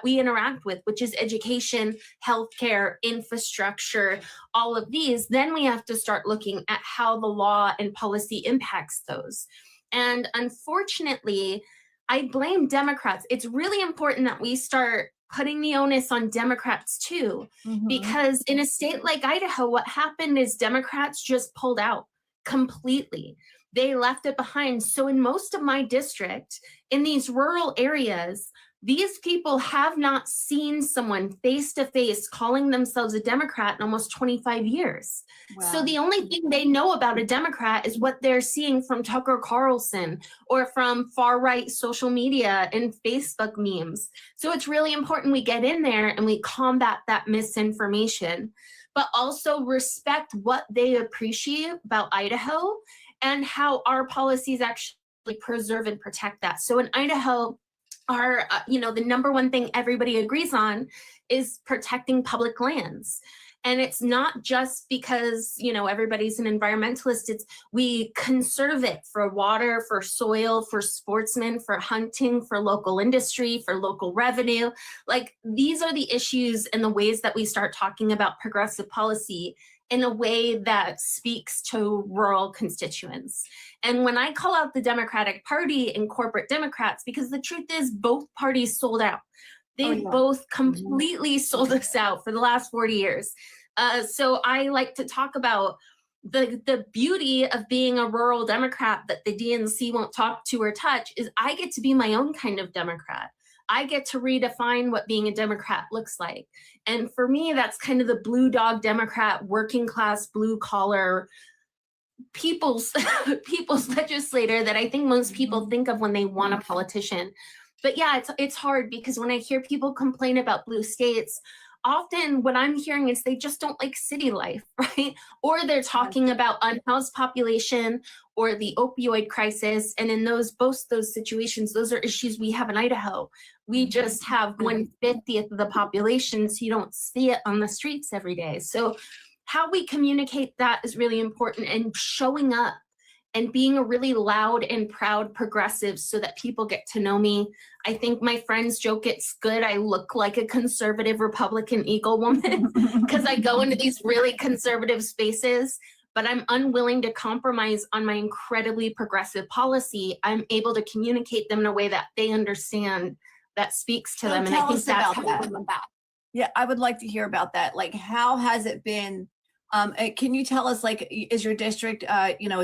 we interact with, which is education, healthcare, infrastructure, all of these, then we have to start looking at how the law and policy impacts those. And unfortunately, I blame Democrats. It's really important that we start putting the onus on Democrats too, because in a state like Idaho, what happened is Democrats just pulled out completely. They left it behind. So in most of my district, in these rural areas, these people have not seen someone face to face calling themselves a Democrat in almost 25 years. Wow. So the only thing they know about a Democrat is what they're seeing from Tucker Carlson or from far right social media and Facebook memes. So it's really important we get in there and we combat that misinformation, but also respect what they appreciate about Idaho and how our policies actually preserve and protect that. So in Idaho, the number one thing everybody agrees on is protecting public lands. And it's not just because, you know, everybody's an environmentalist. It's we conserve it for water, for soil, for sportsmen, for hunting, for local industry, for local revenue. Like, these are the issues and the ways that we start talking about progressive policy in a way that speaks to rural constituents. And when I call out the Democratic Party and corporate Democrats, because the truth is both parties sold out. They've both completely sold us out for the last 40 years. So I like to talk about the beauty of being a rural Democrat that the DNC won't talk to or touch is I get to be my own kind of Democrat. I get to redefine what being a Democrat looks like. And for me, that's kind of the blue dog Democrat, working class, blue collar, people's legislator that I think most people think of when they want a politician. But yeah, it's hard because when I hear people complain about blue states, often what I'm hearing is they just don't like city life, right? Or they're talking about unhoused population or the opioid crisis. And in both those situations, those are issues we have in Idaho. We just have 1/50th of the population, so you don't see it on the streets every day. So how we communicate that is really important, and showing up and being a really loud and proud progressive so that people get to know me. I think my friends joke it's good I look like a conservative Republican Eagle woman because I go into these really conservative spaces, but I'm unwilling to compromise on my incredibly progressive policy. I'm able to communicate them in a way that they understand, that speaks to them. And I think that's how I'm about. Yeah, I would like to hear about that. Like, how has it been? Can you tell us, like, is your district, is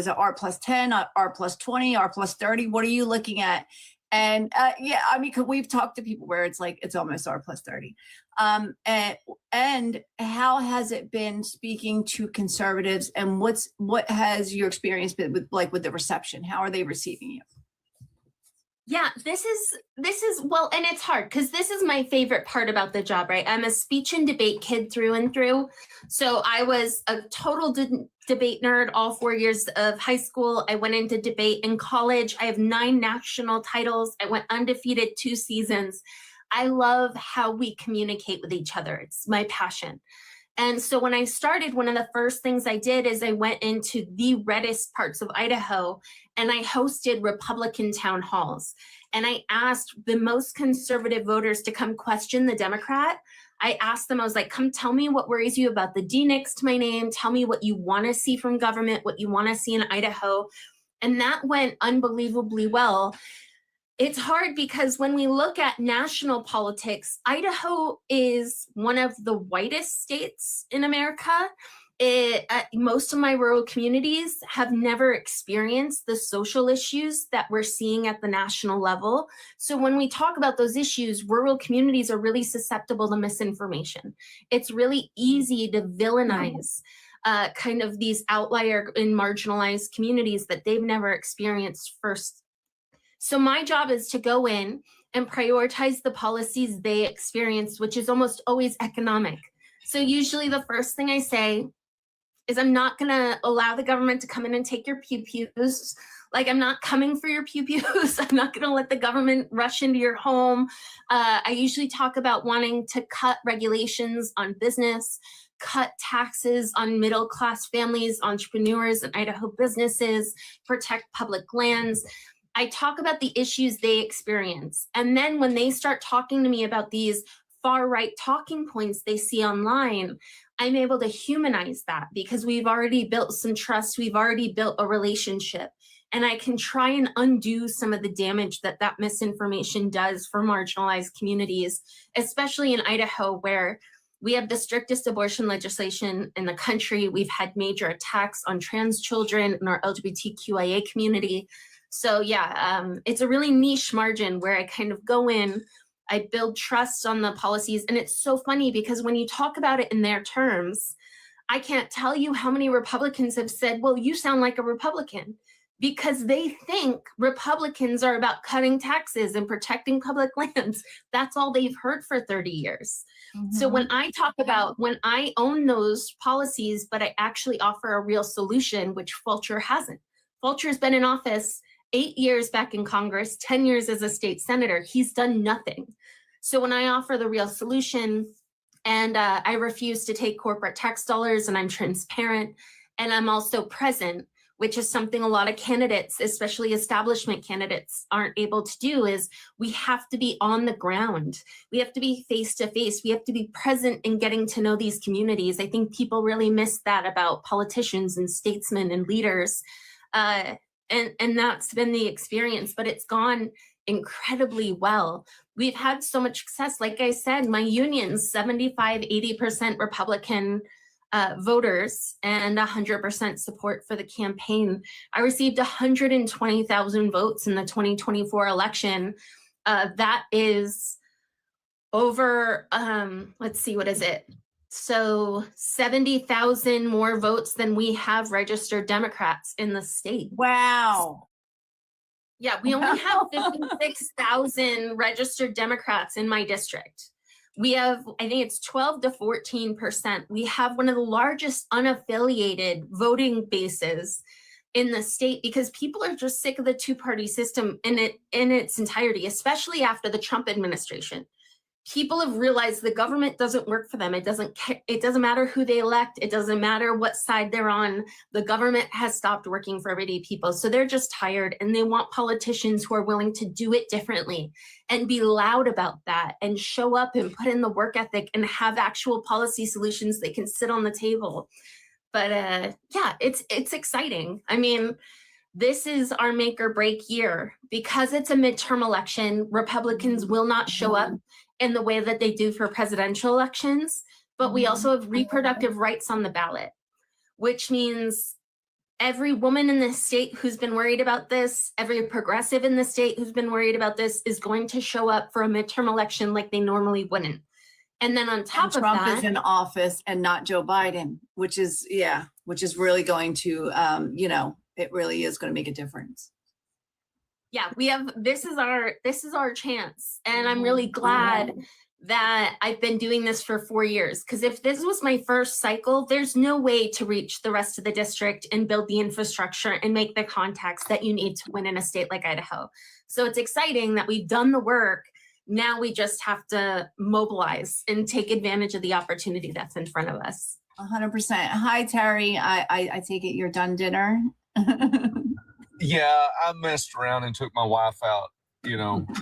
it R+10, R+20, R+30? What are you looking at? And yeah, I mean, 'cause we've talked to people where it's like, it's almost R+30. And how has it been speaking to conservatives, and what has your experience been with the reception? How are they receiving you? Yeah, this is well, and it's hard because this is my favorite part about the job, right? I'm a speech and debate kid through and through. So I was a total debate nerd all 4 years of high school. I went into debate in college. I have 9 national titles. I went undefeated 2 seasons. I love how we communicate with each other. It's my passion. And so when I started, one of the first things I did is I went into the reddest parts of Idaho and I hosted Republican town halls. And I asked the most conservative voters to come question the Democrat. I asked them, I was like, come tell me what worries you about the D next to my name. Tell me what you want to see from government, what you want to see in Idaho. And that went unbelievably well. It's hard because when we look at national politics, Idaho is one of the whitest states in America. Most of my rural communities have never experienced the social issues that we're seeing at the national level. So when we talk about those issues, rural communities are really susceptible to misinformation. It's really easy to villainize kind of these outlier and marginalized communities that they've never experienced first. So my job is to go in and prioritize the policies they experience, which is almost always economic. So usually the first thing I say is I'm not going to allow the government to come in and take your pew-pews. Like, I'm not coming for your pew-pews. I'm not going to let the government rush into your home. I usually talk about wanting to cut regulations on business, cut taxes on middle-class families, entrepreneurs, and Idaho businesses, protect public lands. I talk about the issues they experience. And then when they start talking to me about these far-right talking points they see online, I'm able to humanize that because we've already built some trust. We've already built a relationship. And I can try and undo some of the damage that that misinformation does for marginalized communities, especially in Idaho, where we have the strictest abortion legislation in the country. We've had major attacks on trans children in our LGBTQIA community. So yeah, it's a really niche margin where I kind of go in, I build trust on the policies. And it's so funny because when you talk about it in their terms, I can't tell you how many Republicans have said, well, you sound like a Republican, because they think Republicans are about cutting taxes and protecting public lands. That's all they've heard for 30 years. Mm-hmm. So when I talk about when I own those policies, but I actually offer a real solution, which Fulcher hasn't. Fulcher's been in office 8 years back in Congress, 10 years as a state senator. He's done nothing. So when I offer the real solution, And I refuse to take corporate tax dollars, and I'm transparent. And I'm also present, which is something a lot of candidates, especially establishment candidates, aren't able to do. Is we have to be on the ground. We have to be face to face. We have to be present in getting to know these communities. I think people really miss that about politicians and statesmen and leaders. And that's been the experience, but it's gone incredibly well. We've had so much success. Like I said, my union's 75-80% Republican voters and 100% support for the campaign. I received 120,000 votes in the 2024 election. That is over, let's see, what is it? So 70,000 more votes than we have registered Democrats in the state. Wow. Yeah, we only have 56,000 registered Democrats in my district. We have, I think it's 12 to 14%. We have one of the largest unaffiliated voting bases in the state because people are just sick of the two-party system in its entirety, especially after the Trump administration. People have realized the government doesn't work for them. It doesn't matter who they elect. It doesn't matter what side they're on. The government has stopped working for everyday people. So they're just tired, and they want politicians who are willing to do it differently and be loud about that and show up and put in the work ethic and have actual policy solutions they can sit on the table. But yeah, it's exciting. I mean, this is our make or break year. Because it's a midterm election, Republicans will not show up in the way that they do for presidential elections, but we also have reproductive rights on the ballot, which means every woman in this state who's been worried about this, every progressive in the state who's been worried about this is going to show up for a midterm election like they normally wouldn't. And then on top of that, Trump is in office and not Joe Biden, which is really going to, it really is going to make a difference. Yeah, we have, this is our chance. And I'm really glad that I've been doing this for 4 years, because if this was my first cycle, there's no way to reach the rest of the district and build the infrastructure and make the contacts that you need to win in a state like Idaho. So it's exciting that we've done the work. Now we just have to mobilize and take advantage of the opportunity that's in front of us. 100%. Hi, Terry. I take it you're done dinner. Yeah, I messed around and took my wife out,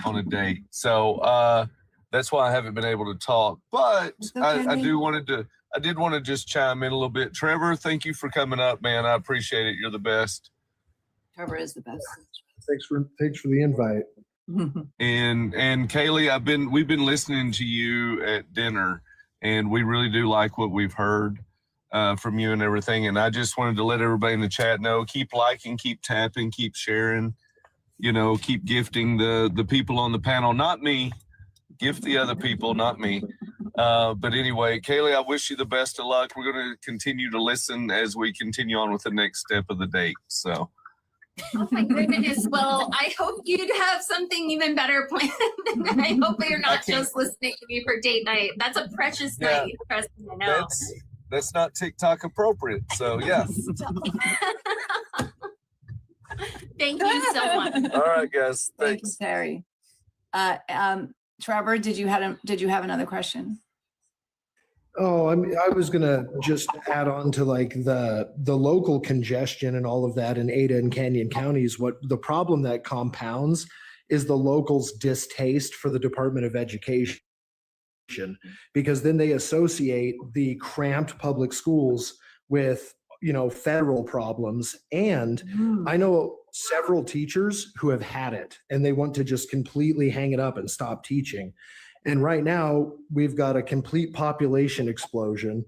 on a date. So that's why I haven't been able to talk. But okay. I did want to just chime in a little bit. Trevor, thank you for coming up, man. I appreciate it. You're the best. Trevor is the best. Thanks for the invite. And Kaylee, we've been listening to you at dinner, and we really do like what we've heard from you and everything. And I just wanted to let everybody in the chat know, keep liking, keep tapping, keep sharing, keep gifting the people on the panel, not me, gift the other people, not me. But anyway, Kaylee, I wish you the best of luck. We're going to continue to listen as we continue on with the next step of the date. So. Oh my goodness. Well, I hope you'd have something even better planned. I hope you're not just listening to me for date night. That's a precious night. Trust me, I know. That's not TikTok appropriate. So yeah. Thank you so much. All right, guys. Thanks, Thanks. Terry. Trevor, did you have another question? Oh, I was gonna just add on to like the local congestion and all of that in Ada and Canyon counties. What the problem that compounds is the locals' distaste for the Department of Education, because then they associate the cramped public schools with federal problems. And I know several teachers who have had it and they want to just completely hang it up and stop teaching. And right now we've got a complete population explosion,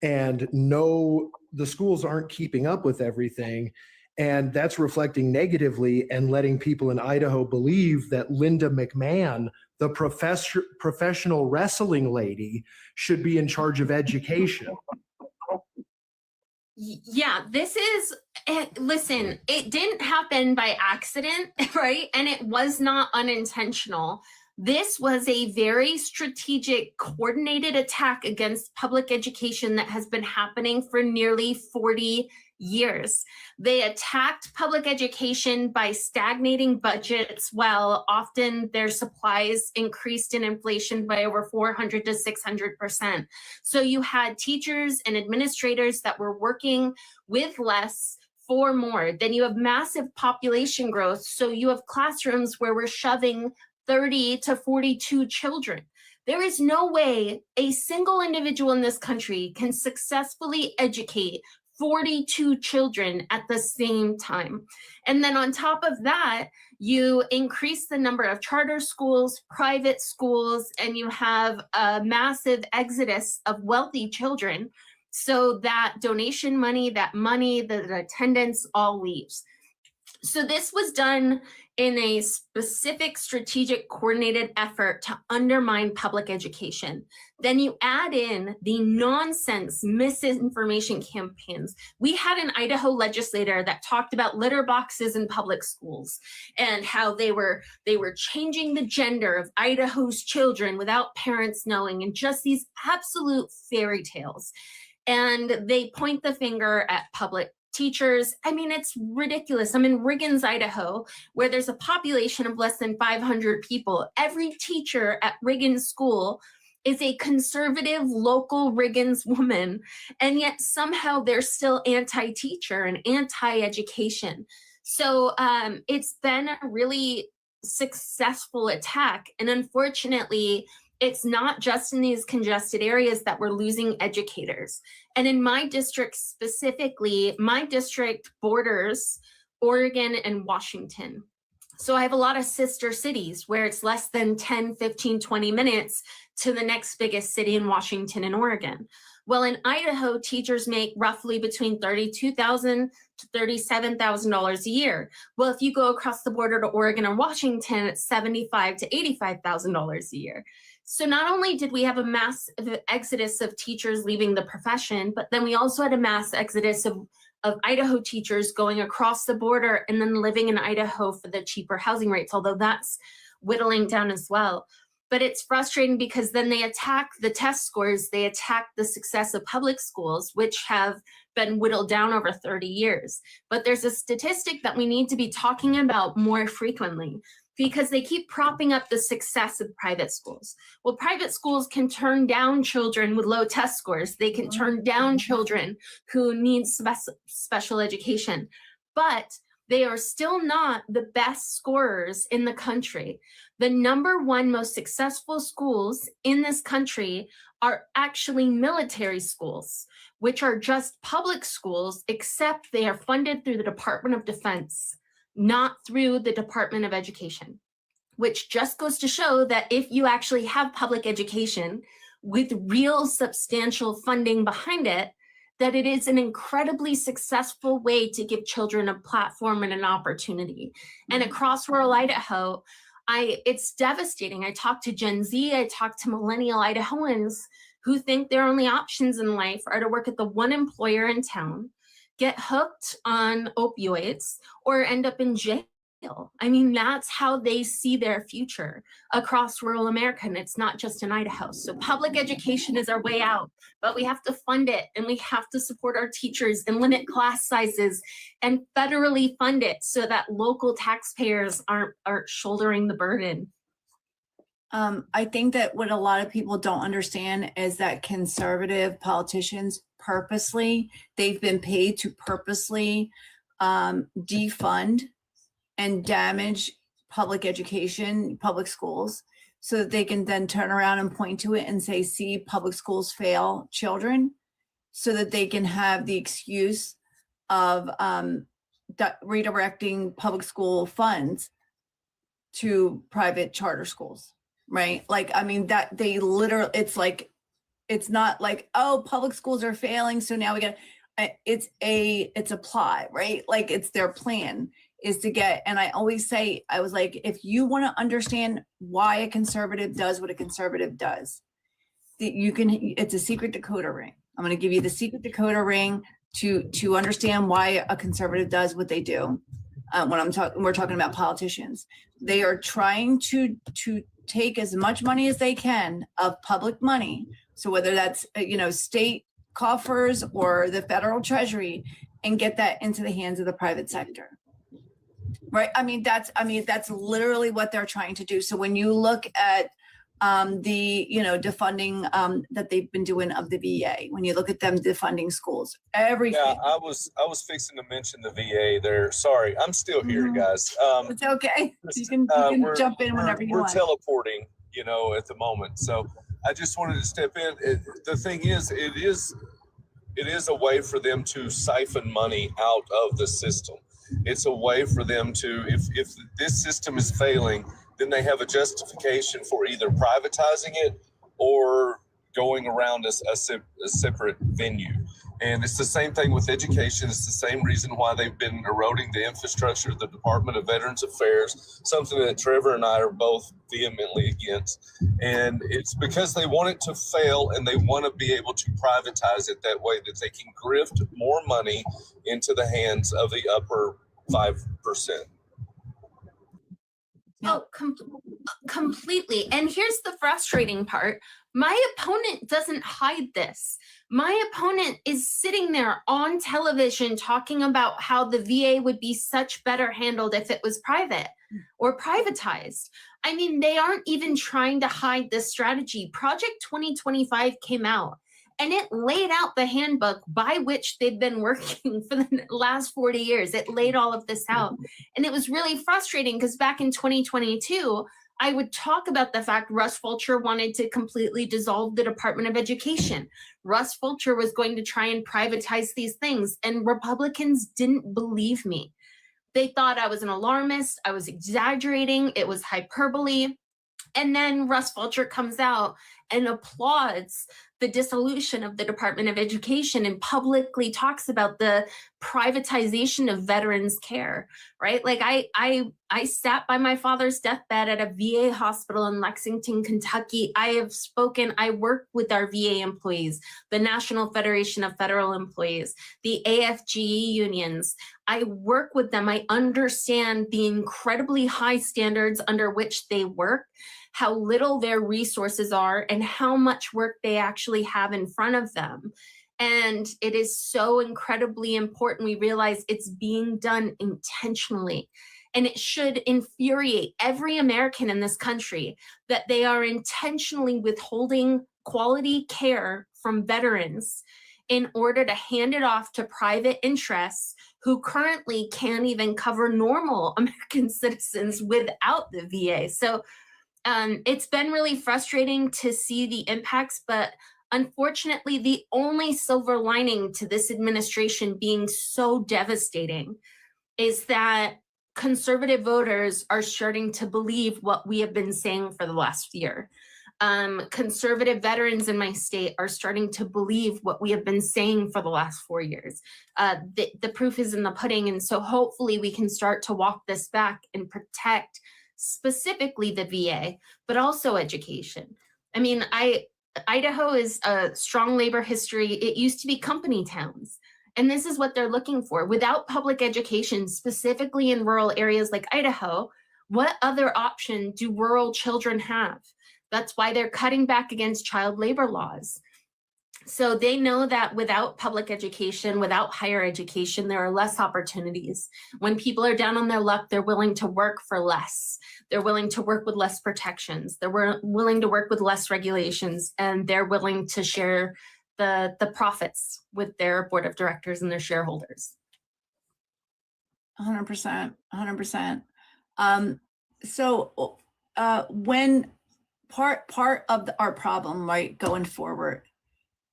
and the schools aren't keeping up with everything. And that's reflecting negatively and letting people in Idaho believe that Linda McMahon, the professional wrestling lady, should be in charge of education. Yeah, listen, it didn't happen by accident, right? And it was not unintentional. This was a very strategic, coordinated attack against public education that has been happening for nearly 40 years. They attacked public education by stagnating budgets while often their supplies increased in inflation by over 400 to 600%. So you had teachers and administrators that were working with less for more. Then you have massive population growth. So you have classrooms where we're shoving 30 to 42 children. There is no way a single individual in this country can successfully educate 42 children at the same time. And then on top of that, you increase the number of charter schools, private schools, and you have a massive exodus of wealthy children. So that donation money, the attendance all leaves. So this was done in a specific strategic coordinated effort to undermine public education. Then you add in the nonsense misinformation campaigns. We had an Idaho legislator that talked about litter boxes in public schools and how they were changing the gender of Idaho's children without parents knowing, and just these absolute fairy tales. And they point the finger at public teachers. I mean, it's ridiculous. I'm in Riggins, Idaho, where there's a population of less than 500 people. Every teacher at Riggins School is a conservative local Riggins woman, and yet somehow they're still anti-teacher and anti-education. So it's been a really successful attack. And unfortunately, it's not just in these congested areas that we're losing educators. And in my district specifically, my district borders Oregon and Washington. So I have a lot of sister cities where it's less than 10, 15, 20 minutes to the next biggest city in Washington and Oregon. Well, in Idaho, teachers make roughly between $32,000 to $37,000 a year. Well, if you go across the border to Oregon or Washington, it's $75,000 to $85,000 a year. So not only did we have a mass exodus of teachers leaving the profession, but then we also had a mass exodus of Idaho teachers going across the border and then living in Idaho for the cheaper housing rates, although that's whittling down as well. But it's frustrating because then they attack the test scores, they attack the success of public schools, which have been whittled down over 30 years. But there's a statistic that we need to be talking about more frequently, because they keep propping up the success of private schools. Well, private schools can turn down children with low test scores. They can turn down children who need special education, but they are still not the best scorers in the country. The #1 most successful schools in this country are actually military schools, which are just public schools, except they are funded through the Department of Defense, not through the Department of Education, which just goes to show that if you actually have public education with real substantial funding behind it, that it is an incredibly successful way to give children a platform and an opportunity. And across rural Idaho, it's devastating. I talk to Gen Z, I talk to millennial Idahoans who think their only options in life are to work at the one employer in town, get hooked on opioids, or end up in jail. I mean, that's how they see their future across rural America, and it's not just in Idaho. So public education is our way out, but we have to fund it, and we have to support our teachers and limit class sizes and federally fund it so that local taxpayers aren't shouldering the burden. I think that what a lot of people don't understand is that conservative politicians they've been paid to purposely defund and damage public education, public schools, so that they can then turn around and point to it and say, see, public schools fail children, so that they can have the excuse of redirecting public school funds to private charter schools, right? Like, I mean, that they literally, it's not like, oh, public schools are failing, so now we got, it's a plot, right? Like, it's their plan is to get, and I always say, I was like, if you want to understand why a conservative does what a conservative does, it's a secret decoder ring. I'm going to give you the secret decoder ring to understand why a conservative does what they do. When we're talking about politicians, they are trying to take as much money as they can of public money. So whether that's, state coffers or the federal treasury, and get that into the hands of the private sector. Right. I mean, that's literally what they're trying to do. So when you look at the, defunding that they've been doing of the VA, when you look at them defunding schools, everything. Yeah, I was fixing to mention the VA there. Sorry, I'm still here, guys. It's okay. You can jump in whenever you want. We're teleporting, at the moment. So I just wanted to step in. The thing is, it is a way for them to siphon money out of the system. It's a way for them to, if this system is failing, then they have a justification for either privatizing it or going around a separate venue. And it's the same thing with education. It's the same reason why they've been eroding the infrastructure of the Department of Veterans Affairs, something that Trevor and I are both vehemently against. And it's because they want it to fail and they want to be able to privatize it that way that they can grift more money into the hands of the upper 5%. Oh, completely. And here's the frustrating part. My opponent doesn't hide this. My opponent is sitting there on television talking about how the VA would be such better handled if it was private or privatized. I mean, they aren't even trying to hide this strategy. Project 2025 came out and it laid out the handbook by which they've been working for the last 40 years. It laid all of this out. And it was really frustrating because back in 2022, I would talk about the fact Russ Fulcher wanted to completely dissolve the Department of Education. Russ Fulcher was going to try and privatize these things, and Republicans didn't believe me. They thought I was an alarmist, I was exaggerating, it was hyperbole. And then Russ Fulcher comes out and applauds the dissolution of the Department of Education and publicly talks about the privatization of veterans care, right? Like I sat by my father's deathbed at a VA hospital in Lexington, Kentucky. I work with our VA employees, the National Federation of Federal Employees, the AFGE unions. I work with them. I understand the incredibly high standards under which they work, how little their resources are, and how much work they actually have in front of them. And it is so incredibly important we realize it's being done intentionally. And it should infuriate every American in this country that they are intentionally withholding quality care from veterans in order to hand it off to private interests who currently can't even cover normal American citizens without the VA. So it's been really frustrating to see the impacts, but unfortunately, the only silver lining to this administration being so devastating is that conservative voters are starting to believe what we have been saying for the last year. Conservative veterans in my state are starting to believe what we have been saying for the last 4 years. The proof is in the pudding, and so hopefully we can start to walk this back and protect specifically the VA, but also education. I mean, Idaho is a strong labor history. It used to be company towns, and this is what they're looking for. Without public education, specifically in rural areas like Idaho, what other option do rural children have? That's why they're cutting back against child labor laws. So they know that without public education, without higher education, there are less opportunities. When people are down on their luck, they're willing to work for less. They're willing to work with less protections. They're willing to work with less regulations, and they're willing to share the profits with their board of directors and their shareholders. 100%, 100%. So when part of our problem, right, going forward,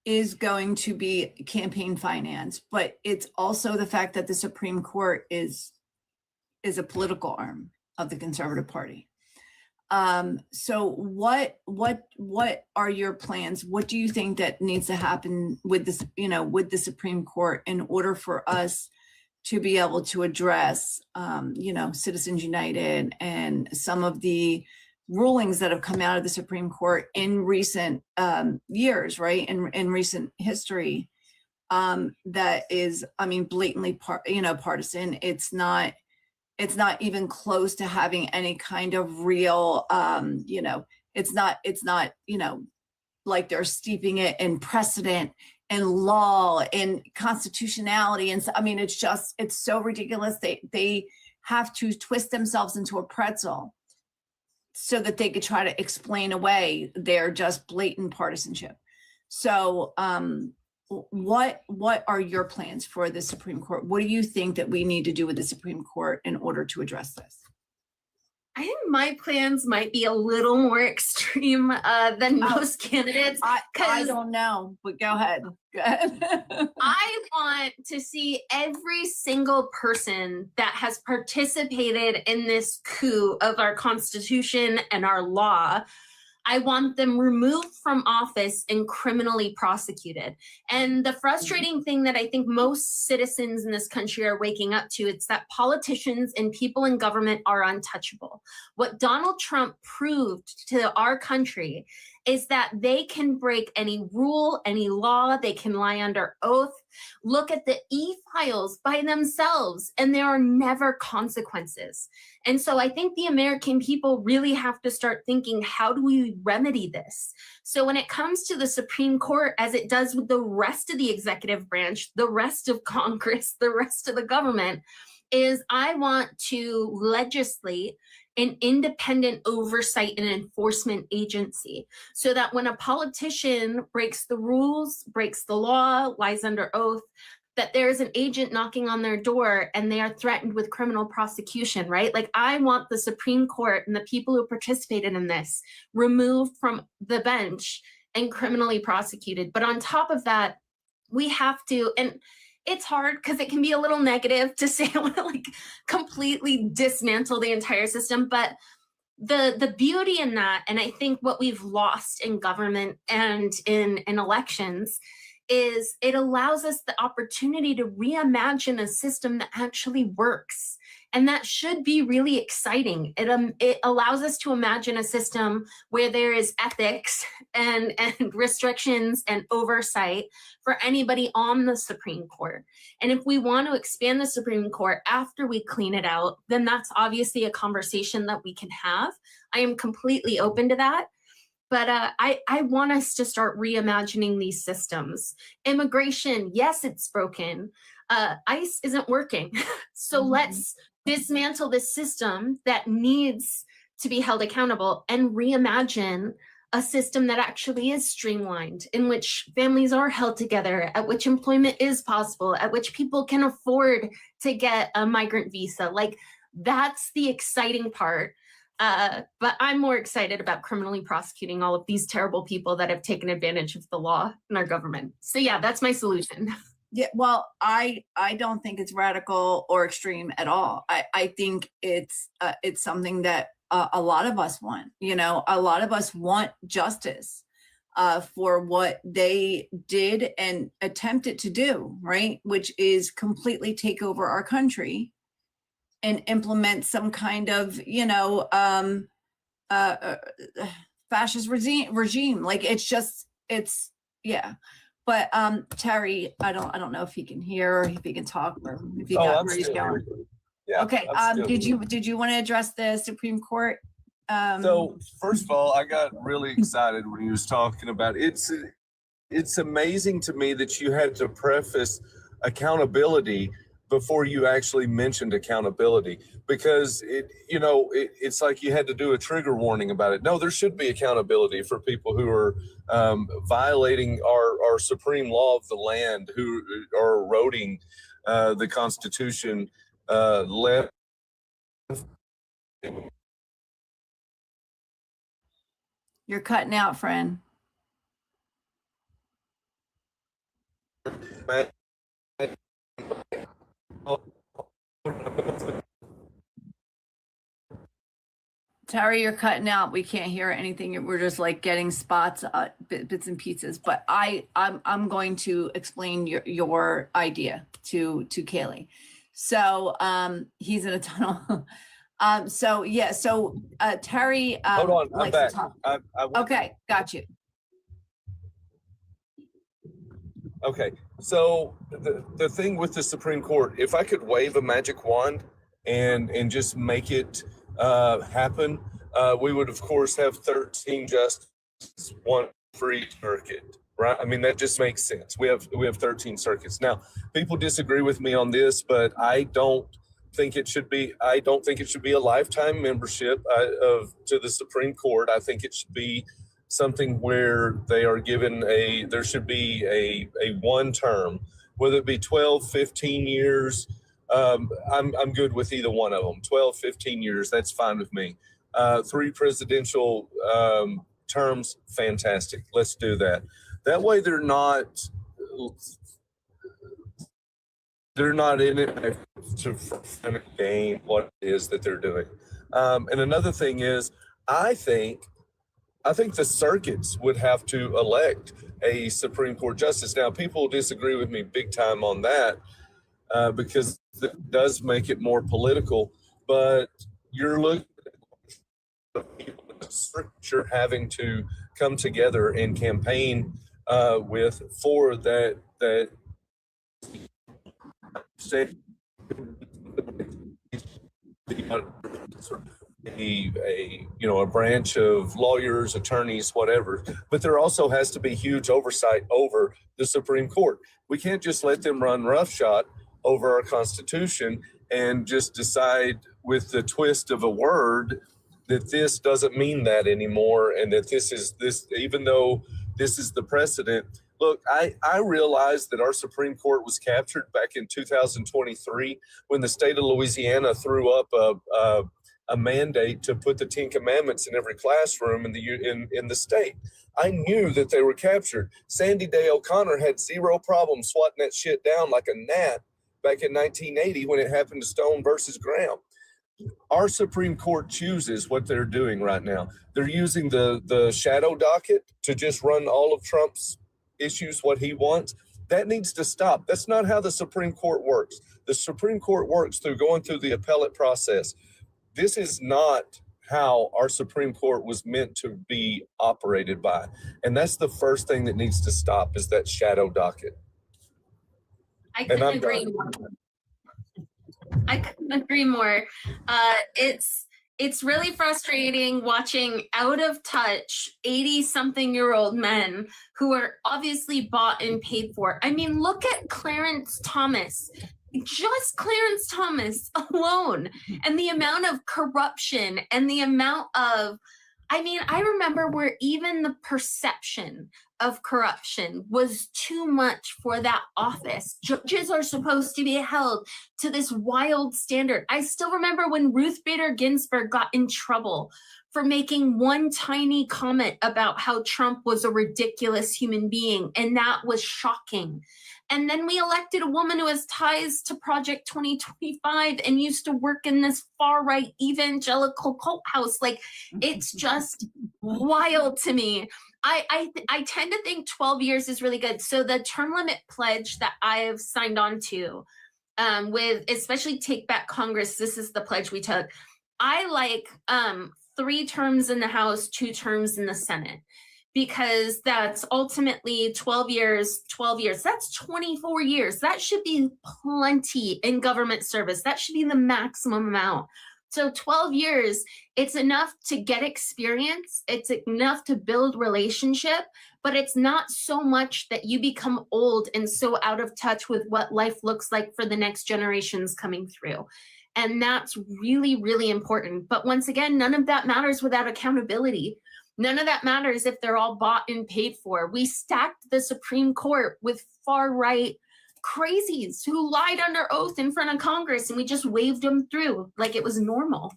is going to be campaign finance, but it's also the fact that the Supreme Court is a political arm of the Conservative Party. So what are your plans? What do you think that needs to happen with this, with the Supreme Court in order for us to be able to address, Citizens United and some of the rulings that have come out of the Supreme Court in recent years, right? In recent history, that is, blatantly partisan. It's not even close to having any kind of real, it's not like they're steeping it in precedent law and constitutionality. And so, I mean, it's so ridiculous. They have to twist themselves into a pretzel so that they could try to explain away their just blatant partisanship. So what are your plans for the Supreme Court? What do you think that we need to do with the Supreme Court in order to address this? I think my plans might be a little more extreme than most candidates. I don't know, but go ahead. Go ahead. I want to see every single person that has participated in this coup of our Constitution and our law. I want them removed from office and criminally prosecuted. And the frustrating thing that I think most citizens in this country are waking up to, it's that politicians and people in government are untouchable. What Donald Trump proved to our country is that they can break any rule, any law, they can lie under oath, look at the e-files by themselves, and there are never consequences. And so I think the American people really have to start thinking, how do we remedy this? So when it comes to the Supreme Court, as it does with the rest of the executive branch, the rest of Congress, the rest of the government, is I want to legislate an independent oversight and enforcement agency so that when a politician breaks the rules, breaks the law, lies under oath, that there's an agent knocking on their door and they are threatened with criminal prosecution, right? Like, I want the Supreme Court and the people who participated in this removed from the bench and criminally prosecuted. But on top of that, we have to, and it's hard because it can be a little negative to say I want to like completely dismantle the entire system, but the beauty in that, and I think what we've lost in government and in elections, is it allows us the opportunity to reimagine a system that actually works. And that should be really exciting. It allows us to imagine a system where there is ethics and restrictions and oversight for anybody on the Supreme Court. And if we want to expand the Supreme Court after we clean it out, then that's obviously a conversation that we can have. I am completely open to that. But I want us to start reimagining these systems. Immigration, yes, it's broken. ICE isn't working. So let's dismantle this system that needs to be held accountable and reimagine a system that actually is streamlined, in which families are held together, at which employment is possible, at which people can afford to get a migrant visa. Like, that's the exciting part. But I'm more excited about criminally prosecuting all of these terrible people that have taken advantage of the law in our government. So yeah, that's my solution. Yeah, well, I don't think it's radical or extreme at all. I think it's something that a lot of us want. You know, a lot of us want justice for what they did and attempted to do, right? Which is completely take over our country and implement some kind of, you know, fascist regime. Like, it's yeah. But Terry, I don't know if he can hear or if he can talk or if he got where he's going. Yeah, okay. Did you want to address the Supreme Court? So first of all, I got really excited when he was talking about it. It's amazing to me that you had to preface accountability before you actually mentioned accountability, because it's like you had to do a trigger warning about it. No, there should be accountability for people who are violating our supreme law of the land, who are eroding the Constitution. You're cutting out, friend. Terry, you're cutting out. We can't hear anything. We're just like getting spots, bits and pieces. But I'm going to explain your idea to Kaylee. So he's in a tunnel. So Terry. Hold on, I'm back. Okay, got you. Okay, so the thing with the Supreme Court, if I could wave a magic wand and just make it happen, we would of course have 13 justices, one for each circuit. right? I mean, that just makes sense. We have 13 circuits. Now, people disagree with me on this, but I don't think it should be a lifetime membership to the Supreme Court. I think it should be something where they are given there should be a one term, whether it be 12, 15 years. I'm good with either one of them. 12, 15 years, that's fine with me. 3 presidential terms, fantastic. Let's do that. That way they're not in it to gain what it is that they're doing. And another thing is, I think the circuits would have to elect a Supreme Court justice. Now, people disagree with me big time on that because it does make it more political, but you're looking at you're having to come together and campaign for that state a branch of lawyers, attorneys, whatever, but there also has to be huge oversight over the Supreme Court. We can't just let them run roughshod over our Constitution and just decide with the twist of a word that this doesn't mean that anymore, and that this even though this is the precedent. Look, I realized that our Supreme Court was captured back in 2023 when the state of Louisiana threw up a mandate to put the 10 Commandments in every classroom in the state. I knew that they were captured. Sandy Day O'Connor had zero problem swatting that shit down like a gnat back in 1980 when it happened to Stone versus Graham. Our Supreme Court chooses what they're doing right now. They're using the shadow docket to just run all of Trump's issues what he wants. That needs to stop. That's not how the Supreme Court works. The Supreme Court works through going through the appellate process. This is not how our Supreme Court was meant to be operated by. And that's the first thing that needs to stop, is that shadow docket. I couldn't agree more. I couldn't agree more. It's really frustrating watching out of touch 80-something-year-old men who are obviously bought and paid for. I mean, look at Clarence Thomas. Just Clarence Thomas alone, and the amount of corruption and the amount of, I remember where even the perception of corruption was too much for that office. Judges are supposed to be held to this wild standard. I still remember when Ruth Bader Ginsburg got in trouble for making one tiny comment about how Trump was a ridiculous human being, and that was shocking. And then we elected a woman who has ties to Project 2025 and used to work in this far-right evangelical cult house. Like, it's just wild to me. I tend to think 12 years is really good. So the term limit pledge that I have signed on to, with especially Take Back Congress, this is the pledge we took. I like 3 terms in the House, 2 terms in the Senate, because that's ultimately 12 years. That's 24 years. That should be plenty in government service. That should be the maximum amount. So 12 years, it's enough to get experience. It's enough to build relationship, but it's not so much that you become old and so out of touch with what life looks like for the next generations coming through. And that's really, really important. But once again, none of that matters without accountability. None of that matters if they're all bought and paid for. We stacked the Supreme Court with far-right crazies who lied under oath in front of Congress, and we just waved them through like it was normal.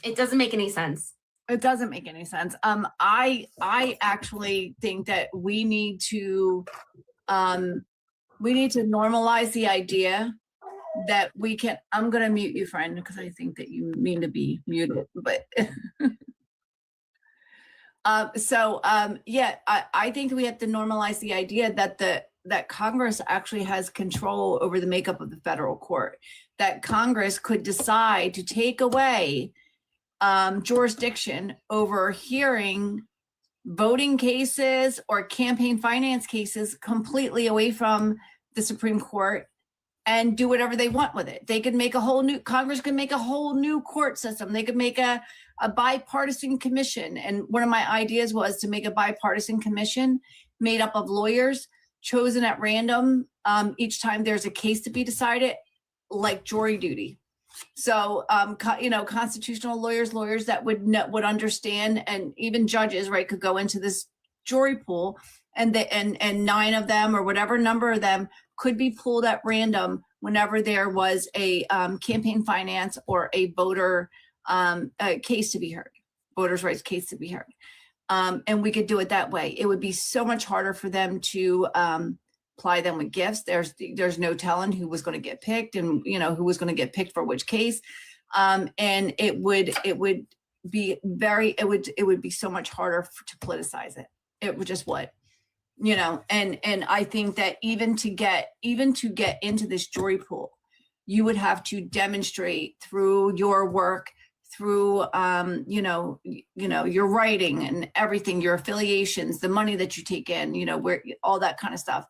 It doesn't make any sense. It doesn't make any sense. I actually think that we need to normalize the idea that we can. I'm going to mute you, friend, because I think that you mean to be muted, but. I think we have to normalize the idea that Congress actually has control over the makeup of the federal court, that Congress could decide to take away jurisdiction over hearing voting cases or campaign finance cases completely away from the Supreme Court and do whatever they want with it. They could make Congress could make a whole new court system. They could make a bipartisan commission. And one of my ideas was to make a bipartisan commission made up of lawyers chosen at random each time there's a case to be decided, like jury duty. So, constitutional lawyers that would understand, and even judges, right, could go into this jury pool, and 9 of them or whatever number of them could be pulled at random whenever there was a campaign finance or a voter case to be heard, voters' rights case to be heard. And we could do it that way. It would be so much harder for them to apply them with gifts. There's no telling who was going to get picked, and who was going to get picked for which case. And it would be so much harder to politicize it. It would just would. And I think that even to get into this jury pool, you would have to demonstrate through your work, through your writing and everything, your affiliations, the money that you take in, where all that kind of stuff,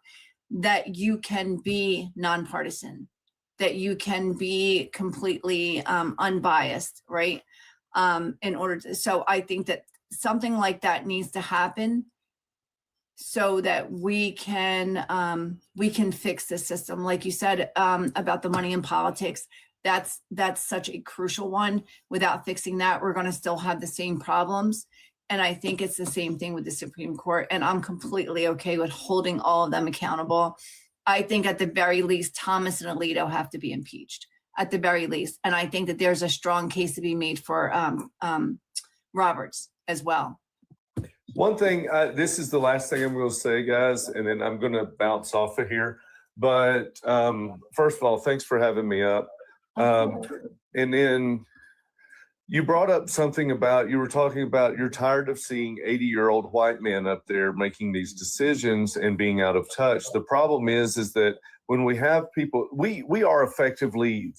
that you can be nonpartisan, that you can be completely unbiased, right? So I think that something like that needs to happen, so that we can fix the system. Like you said, about the money in politics, that's such a crucial one. Without fixing that, we're going to still have the same problems. And I think it's the same thing with the Supreme Court. And I'm completely okay with holding all of them accountable. I think at the very least, Thomas and Alito have to be impeached, at the very least. And I think that there's a strong case to be made for Roberts as well. One thing, this is the last thing I'm going to say, guys, and then I'm going to bounce off of here. But first of all, thanks for having me up. And then you brought up something about, you were talking about you're tired of seeing 80-year-old white men up there making these decisions and being out of touch. The problem is that when we have people, we are effectively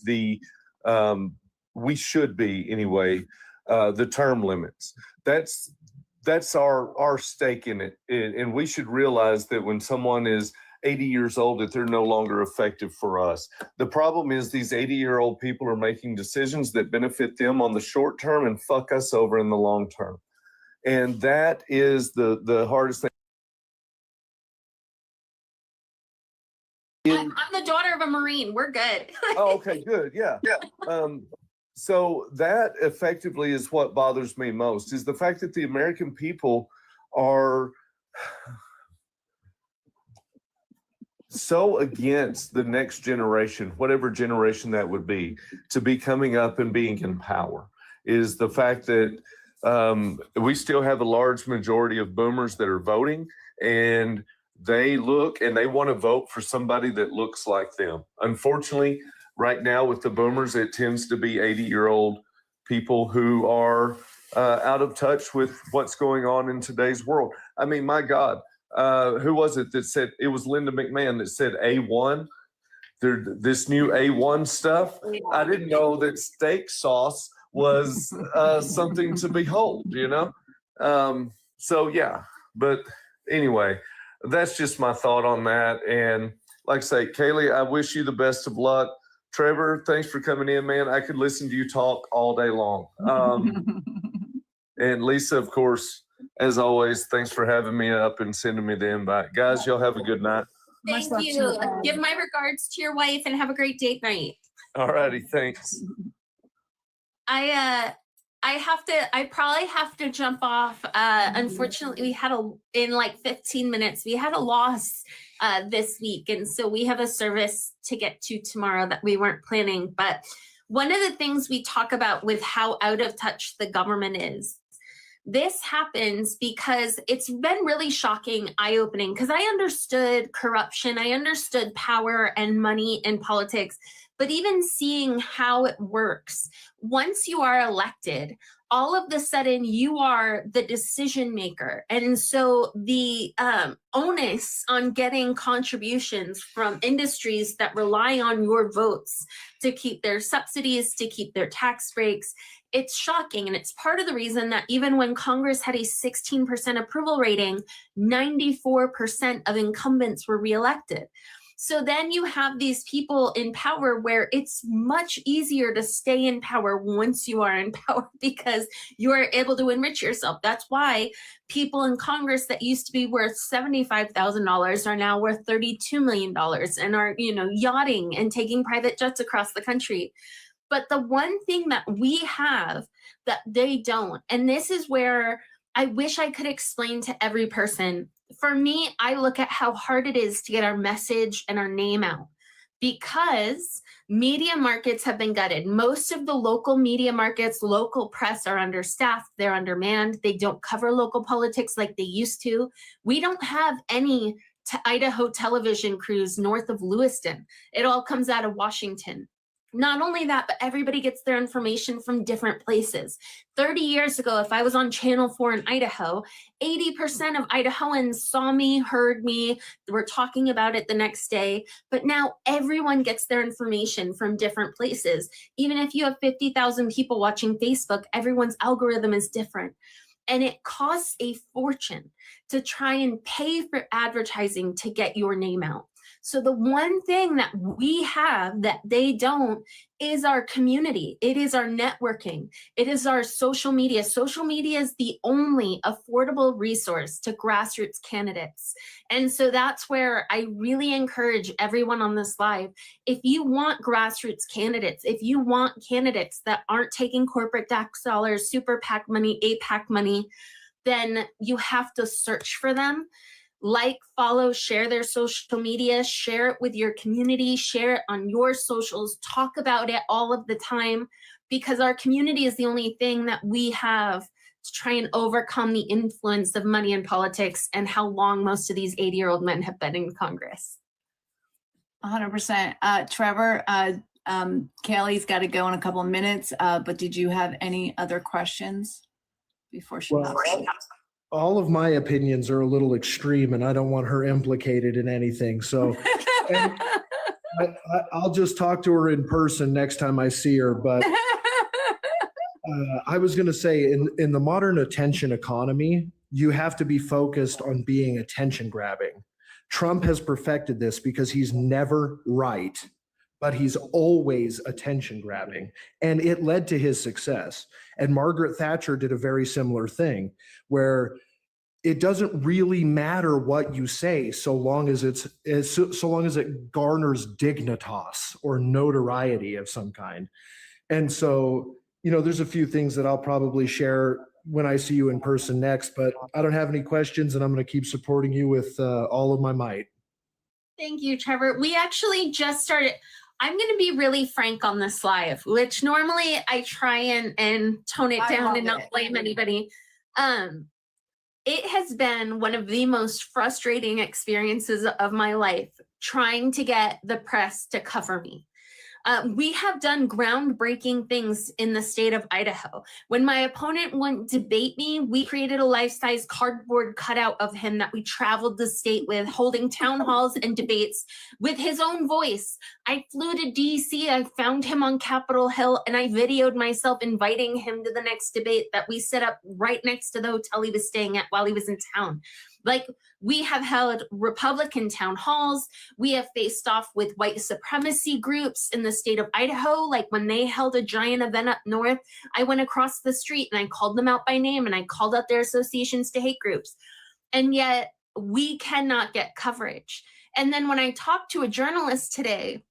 we should be anyway, the term limits. That's our stake in it. And we should realize that when someone is 80 years old, that they're no longer effective for us. The problem is these 80-year-old people are making decisions that benefit them on the short term and fuck us over in the long term. And that is the hardest thing. I'm the daughter of a Marine. We're good. Oh, okay, good. Yeah. So that effectively is what bothers me most, is the fact that the American people are so against the next generation, whatever generation that would be, to be coming up and being in power, is the fact that we still have a large majority of boomers that are voting, and they look and they want to vote for somebody that looks like them. Unfortunately, right now with the boomers, it tends to be 80-year-old people who are out of touch with what's going on in today's world. I mean, my God, who was it that said, it was Linda McMahon that said A1, this new A1 stuff. I didn't know that steak sauce was something to behold, So yeah, but anyway, that's just my thought on that. And like I say, Kaylee, I wish you the best of luck. Trevor, thanks for coming in, man. I could listen to you talk all day long. And Lisa, of course, as always, thanks for having me up and sending me the invite. Guys, y'all have a good night. Thank you. Give my regards to your wife and have a great date night. All righty, thanks. I probably have to jump off. Unfortunately, we had in like 15 minutes, we had a loss this week. And so we have a service to get to tomorrow that we weren't planning. But one of the things we talk about with how out of touch the government is, this happens because it's been really shocking, eye-opening, because I understood corruption, I understood power and money in politics, but even seeing how it works, once you are elected, all of the sudden you are the decision maker. And so the onus on getting contributions from industries that rely on your votes to keep their subsidies, to keep their tax breaks, it's shocking. And it's part of the reason that even when Congress had a 16% approval rating, 94% of incumbents were reelected. So then you have these people in power where it's much easier to stay in power once you are in power because you are able to enrich yourself. That's why people in Congress that used to be worth $75,000 are now worth $32 million and are, yachting and taking private jets across the country. But the one thing that we have that they don't, and this is where I wish I could explain to every person. For me, I look at how hard it is to get our message and our name out because media markets have been gutted. Most of the local media markets, local press are understaffed, they're undermanned, they don't cover local politics like they used to. We don't have any Idaho television crews north of Lewiston. It all comes out of Washington. Not only that, but everybody gets their information from different places. 30 years ago, if I was on Channel 4 in Idaho, 80% of Idahoans saw me, heard me, were talking about it the next day. But now everyone gets their information from different places. Even if you have 50,000 people watching Facebook, everyone's algorithm is different. And it costs a fortune to try and pay for advertising to get your name out. So the one thing that we have that they don't is our community. It is our networking. It is our social media. Social media is the only affordable resource to grassroots candidates. And so that's where I really encourage everyone on this live. If you want grassroots candidates, if you want candidates that aren't taking corporate tax dollars, super PAC money, APAC money, then you have to search for them. Like, follow, share their social media, share it with your community, share it on your socials, talk about it all of the time, because our community is the only thing that we have to try and overcome the influence of money in politics and how long most of these 80-year-old men have been in Congress. 100%. Trevor, Kaylee's got to go in a couple of minutes, but did you have any other questions before she hops in? All of my opinions are a little extreme and I don't want her implicated in anything. So I'll just talk to her in person next time I see her. But I was going to say in the modern attention economy, you have to be focused on being attention grabbing. Trump has perfected this because he's never right, but he's always attention grabbing. And it led to his success. And Margaret Thatcher did a very similar thing where it doesn't really matter what you say so long as it garners dignitas or notoriety of some kind. And so, there's a few things that I'll probably share when I see you in person next, but I don't have any questions and I'm going to keep supporting you with all of my might. Thank you, Trevor. We actually just started. I'm going to be really frank on this live, which normally I try and tone it down and not blame anybody. It has been one of the most frustrating experiences of my life trying to get the press to cover me. We have done groundbreaking things in the state of Idaho. When my opponent wouldn't debate me, we created a life-size cardboard cutout of him that we traveled the state with, holding town halls and debates with his own voice. I flew to DC, I found him on Capitol Hill, and I videoed myself inviting him to the next debate that we set up right next to the hotel he was staying at while he was in town. Like, we have held Republican town halls. We have faced off with white supremacy groups in the state of Idaho. Like, when they held a giant event up north, I went across the street and I called them out by name and I called out their associations to hate groups. And yet we cannot get coverage. And then when I talked to a journalist today,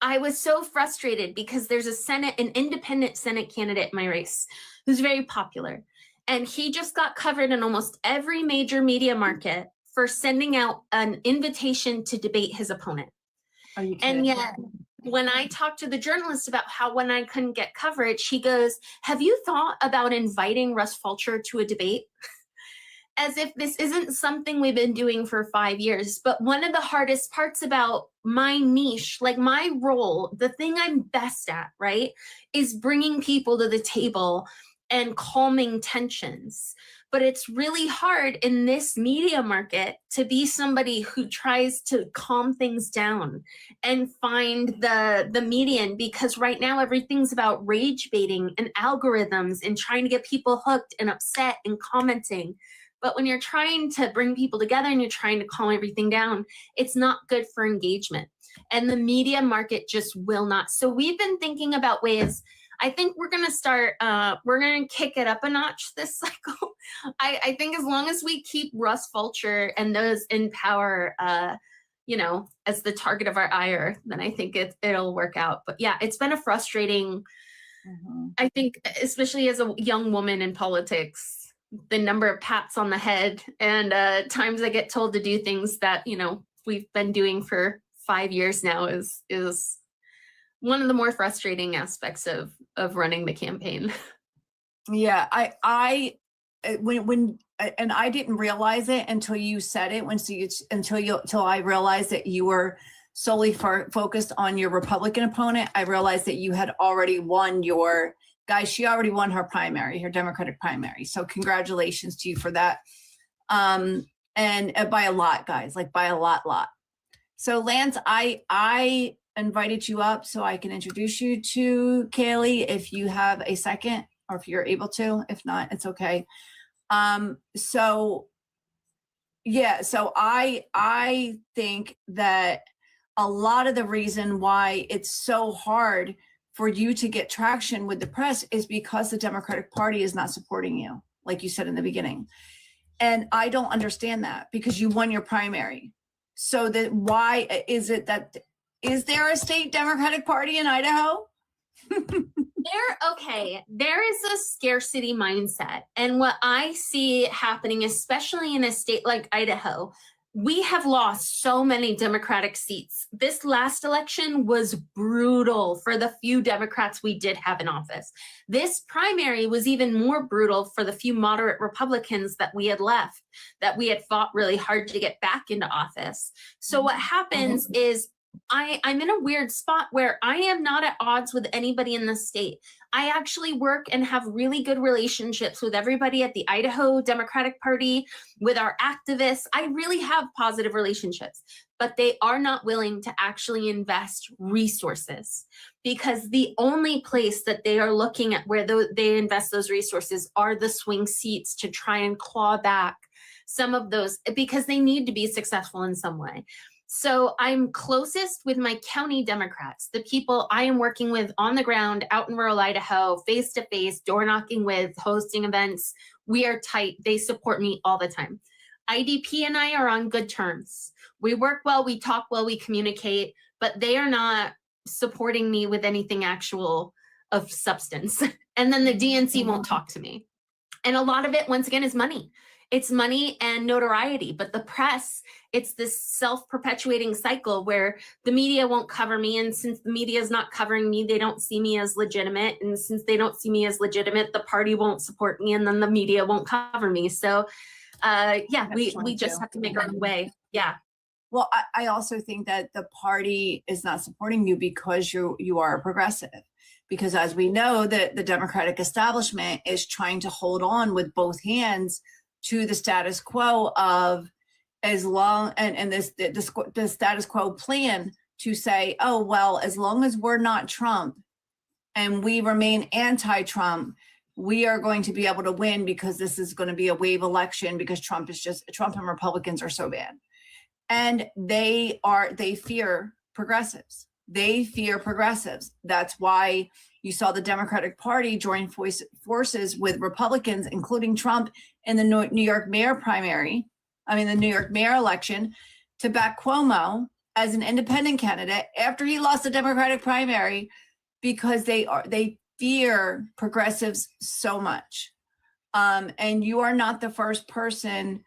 I was so frustrated because there's an independent Senate candidate in my race who's very popular. And he just got covered in almost every major media market for sending out an invitation to debate his opponent. Are you kidding? And yet, when I talked to the journalist about how when I couldn't get coverage, he goes, "Have you thought about inviting Russ Fulcher to a debate?" As if this isn't something we've been doing for 5 years. But one of the hardest parts about my niche, like my role, the thing I'm best at, right, is bringing people to the table and calming tensions. But it's really hard in this media market to be somebody who tries to calm things down and find the median, because right now everything's about rage baiting and algorithms and trying to get people hooked and upset and commenting. But when you're trying to bring people together and you're trying to calm everything down, it's not good for engagement. And the media market just will not. So we've been thinking about ways. I think we're going to start, we're going to kick it up a notch this cycle. I think as long as we keep Russ Fulcher and those in power, you know, as the target of our ire, then I think it'll work out. But yeah, it's been a frustrating, I think, especially as a young woman in politics, the number of pats on the head and times I get told to do things that, you know, we've been doing for 5 years now is one of the more frustrating aspects of running the campaign. Yeah, when I didn't realize it until you said it, until I realized that you were solely focused on your Republican opponent. I realized that you had already won your guys. She already won her primary, her Democratic primary. So congratulations to you for that. And by a lot, guys, like by a lot. So Lance, I invited you up so I can introduce you to Kaylee if you have a second or if you're able to. If not, it's okay. So I think that a lot of the reason why it's so hard for you to get traction with the press is because the Democratic Party is not supporting you, like you said in the beginning. And I don't understand that because you won your primary. So that why is it that, is there a state Democratic Party in Idaho? There is a scarcity mindset. And what I see happening, especially in a state like Idaho, we have lost so many Democratic seats. This last election was brutal for the few Democrats we did have in office. This primary was even more brutal for the few moderate Republicans that we had left, that we had fought really hard to get back into office. So what happens is I'm in a weird spot where I am not at odds with anybody in the state. I actually work and have really good relationships with everybody at the Idaho Democratic Party, with our activists. I really have positive relationships, but they are not willing to actually invest resources because the only place that they are looking at where they invest those resources are the swing seats to try and claw back some of those because they need to be successful in some way. So I'm closest with my county Democrats, the people I am working with on the ground, out in rural Idaho, face-to-face, door knocking with, hosting events. We are tight. They support me all the time. IDP and I are on good terms. We work well, we talk well, we communicate, but they are not supporting me with anything actual of substance. And then the DNC won't talk to me. And a lot of it, once again, is money. It's money and notoriety, but the press, it's this self-perpetuating cycle where the media won't cover me. And since the media is not covering me, they don't see me as legitimate. And since they don't see me as legitimate, the party won't support me and then the media won't cover me. So we just have to make our own way. Yeah. Well, I also think that the party is not supporting you because you are a progressive. Because as we know, that the Democratic establishment is trying to hold on with both hands to the status quo of as long and the status quo plan to say, oh, well, as long as we're not Trump and we remain anti-Trump, we are going to be able to win because this is going to be a wave election because Trump and Republicans are so bad. And they fear progressives. They fear progressives. That's why you saw the Democratic Party join forces with Republicans, including Trump, in the New York mayor the New York mayor election to back Cuomo as an independent candidate after he lost the Democratic primary because they fear progressives so much. And you are not the first person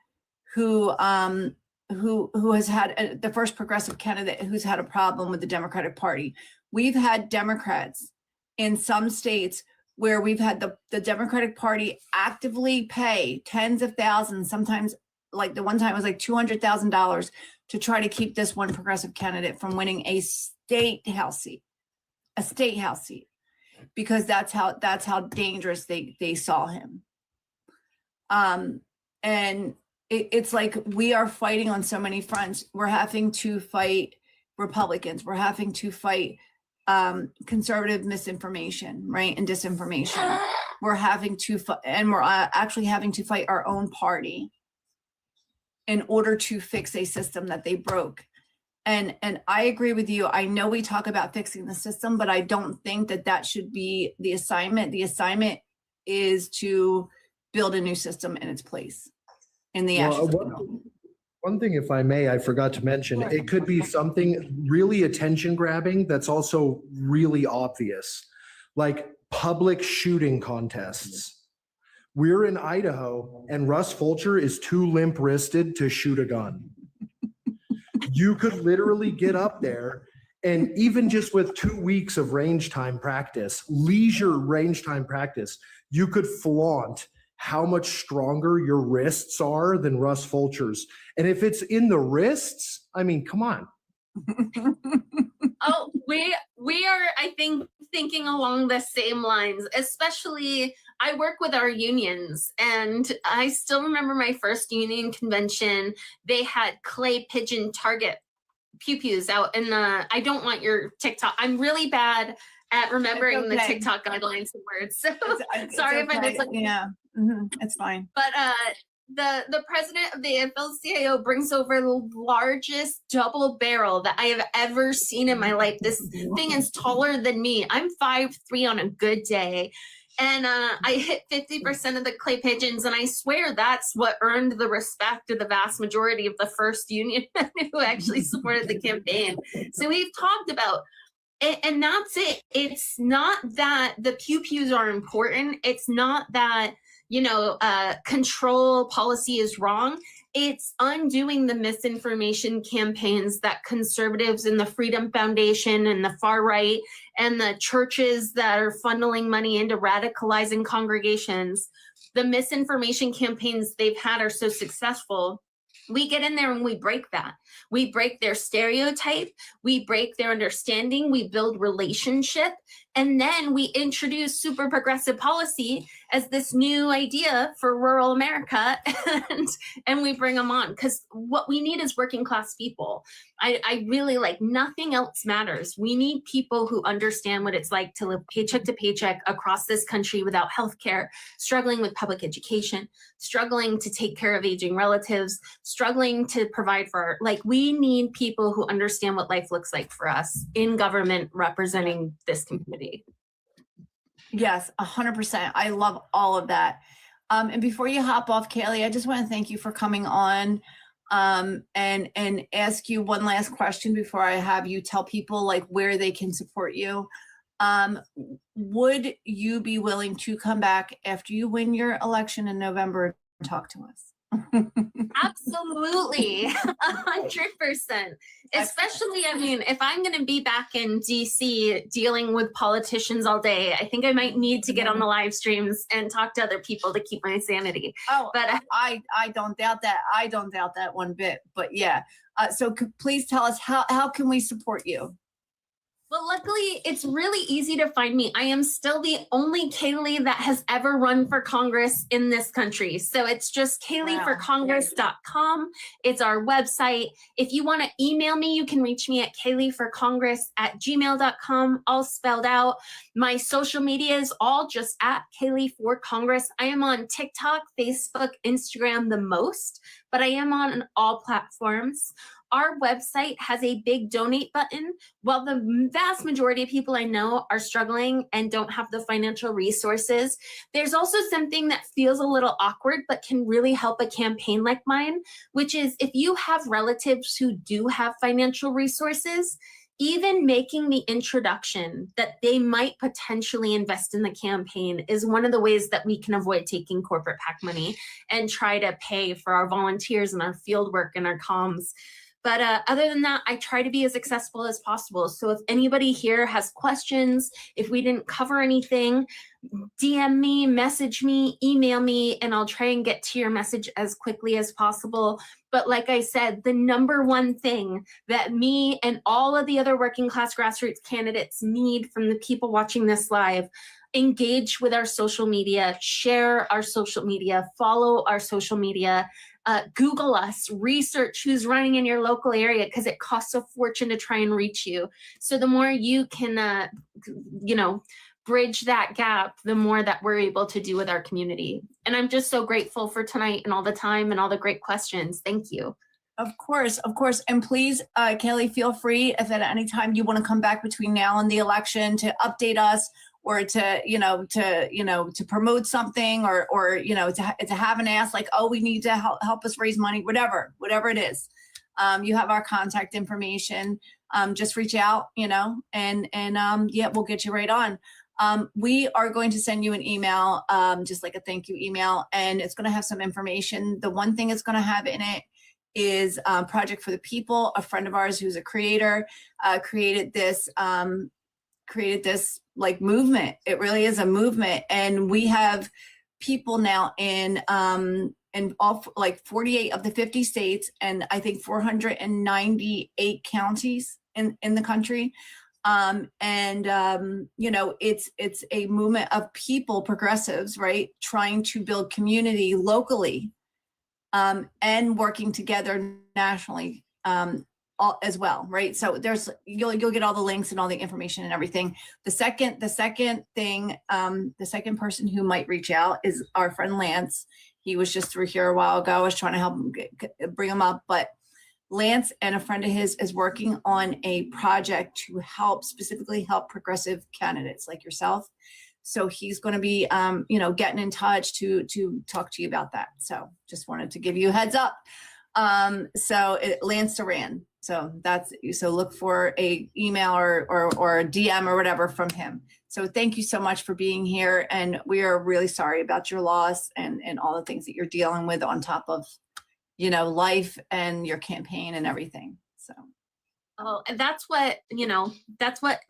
who has had the first progressive candidate who's had a problem with the Democratic Party. We've had Democrats in some states where we've had the Democratic Party actively pay tens of thousands, sometimes like the one time it was like $200,000 to try to keep this one progressive candidate from winning a state house seat, because that's how dangerous they saw him. And it's like we are fighting on so many fronts. We're having to fight Republicans. We're having to fight conservative misinformation, right, and disinformation. We're having to and we're actually having to fight our own party in order to fix a system that they broke. And I agree with you. I know we talk about fixing the system, but I don't think that that should be the assignment. The assignment is to build a new system in its place in the actual. One thing, if I may, I forgot to mention, it could be something really attention grabbing that's also really obvious, like public shooting contests. We're in Idaho and Russ Fulcher is too limp wristed to shoot a gun. You could literally get up there and even just with 2 weeks of range time practice, leisure range time practice, you could flaunt how much stronger your wrists are than Russ Fulcher's. And if it's in the wrists, I mean, come on. Oh, we are, I think, thinking along the same lines, especially I work with our unions, and I still remember my first union convention. They had clay pigeon target pew-pews out in the, I don't want your TikTok. I'm really bad at remembering the TikTok guidelines and words. So sorry if I missed something. Yeah, it's fine. But the president of the AFL-CIO brings over the largest double barrel that I have ever seen in my life. This thing is taller than me. I'm 5'3" on a good day. And I hit 50% of the clay pigeons, and I swear that's what earned the respect of the vast majority of the first union men who actually supported the campaign. So we've talked about it, and that's it. It's not that the pew-pews are important. It's not that, you know, control policy is wrong. It's undoing the misinformation campaigns that conservatives in the Freedom Foundation and the far right and the churches that are funneling money into radicalizing congregations, the misinformation campaigns they've had are so successful. We get in there and we break that. We break their stereotype, we break their understanding, we build relationship, and then we introduce super progressive policy as this new idea for rural America, and we bring them on, because what we need is working class people. I really, like, nothing else matters. We need people who understand what it's like to live paycheck to paycheck across this country without healthcare, struggling with public education, struggling to take care of aging relatives, struggling to provide for, like, we need people who understand what life looks like for us in government representing this community. Yes, 100%. I love all of that. And before you hop off, Kaylee, I just want to thank you for coming on and ask you one last question before I have you tell people, like, where they can support you. Would you be willing to come back after you win your election in November and talk to us? Absolutely, 100%. Especially, I mean, if I'm going to be back in DC dealing with politicians all day, I think I might need to get on the live streams and talk to other people to keep my sanity. Oh, but I don't doubt that. I don't doubt that one bit. But yeah, so please tell us, how can we support you? Well, luckily, it's really easy to find me. I am still the only Kaylee that has ever run for Congress in this country. So it's just KayleeForCongress.com. It's our website. If you want to email me, you can reach me at KayleeForCongress@gmail.com, all spelled out. My social media is all just at KayleeForCongress. I am on TikTok, Facebook, Instagram the most, but I am on all platforms. Our website has a big donate button. While the vast majority of people I know are struggling and don't have the financial resources, there's also something that feels a little awkward but can really help a campaign like mine, which is if you have relatives who do have financial resources, even making the introduction that they might potentially invest in the campaign is one of the ways that we can avoid taking corporate PAC money and try to pay for our volunteers and our field work and our comms. But other than that, I try to be as accessible as possible. So if anybody here has questions, if we didn't cover anything, DM me, message me, email me, and I'll try and get to your message as quickly as possible. But like I said, the number one thing that me and all of the other working class grassroots candidates need from the people watching this live: engage with our social media, share our social media, follow our social media, Google us, research who's running in your local area, because it costs a fortune to try and reach you. So the more you can, bridge that gap, the more that we're able to do with our community. And I'm just so grateful for tonight and all the time and all the great questions. Thank you. Of course, of course. And please, Kaylee, feel free if at any time you want to come back between now and the election to update us, or to promote something, or to have an ask like, oh, we need to help us raise money, whatever it is. You have our contact information. Just reach out, and yeah, we'll get you right on. We are going to send you an email, just like a thank you email, and it's going to have some information. The one thing it's going to have in it is Project for the People. A friend of ours who's a creator created this like movement. It really is a movement, and we have people now in all like 48 of the 50 states, and I think 498 counties in the country. It's a movement of people, progressives, right, trying to build community locally, and working together nationally as well, right? So you'll get all the links and all the information and everything. The second person who might reach out is our friend Lance. He was just through here a while ago. I was trying to help him bring him up, but Lance and a friend of his is working on a project to specifically help progressive candidates like yourself. So he's going to be, getting in touch to talk to you about that. So just wanted to give you a heads up. Lance Duran. So look for a email or a DM or whatever from him. So thank you so much for being here. And we are really sorry about your loss and all the things that you're dealing with on top of, life and your campaign and everything. So. Oh, and that's what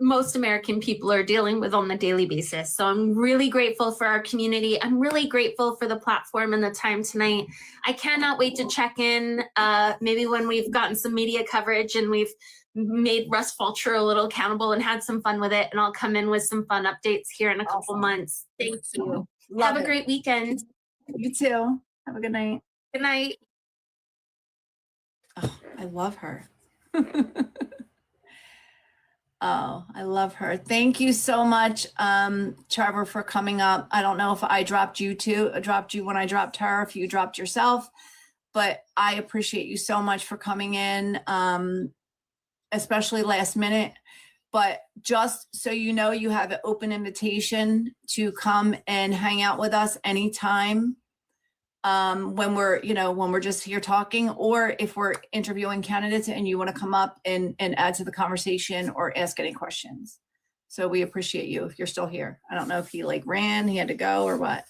most American people are dealing with on a daily basis. So I'm really grateful for our community. I'm really grateful for the platform and the time tonight. I cannot wait to check in maybe when we've gotten some media coverage and we've made Russ Fulcher a little accountable and had some fun with it. And I'll come in with some fun updates here in a couple months. Thank you. Have a great weekend. You too. Have a good night. Good night. Oh, I love her. Oh, I love her. Thank you so much, Trevor, for coming up. I don't know if I dropped you when I dropped her, if you dropped yourself, but I appreciate you so much for coming in, especially last minute. But just so you know, you have an open invitation to come and hang out with us anytime. When we're just here talking, or if we're interviewing candidates and you want to come up and add to the conversation or ask any questions. So we appreciate you if you're still here. I don't know if he ran, he had to go or what.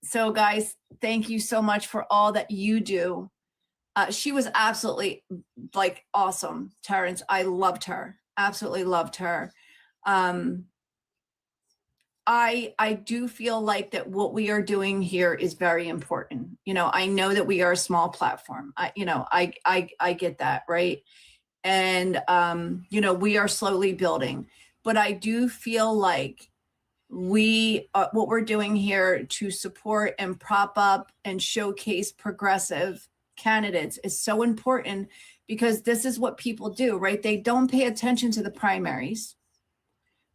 So guys, thank you so much for all that you do. She was absolutely awesome, Terrence. I loved her, absolutely loved her. I do feel like that what we are doing here is very important. I know that we are a small platform. I get that, right? And, we are slowly building, but I do feel like what we're doing here to support and prop up and showcase progressive candidates is so important, because this is what people do, right? They don't pay attention to the primaries.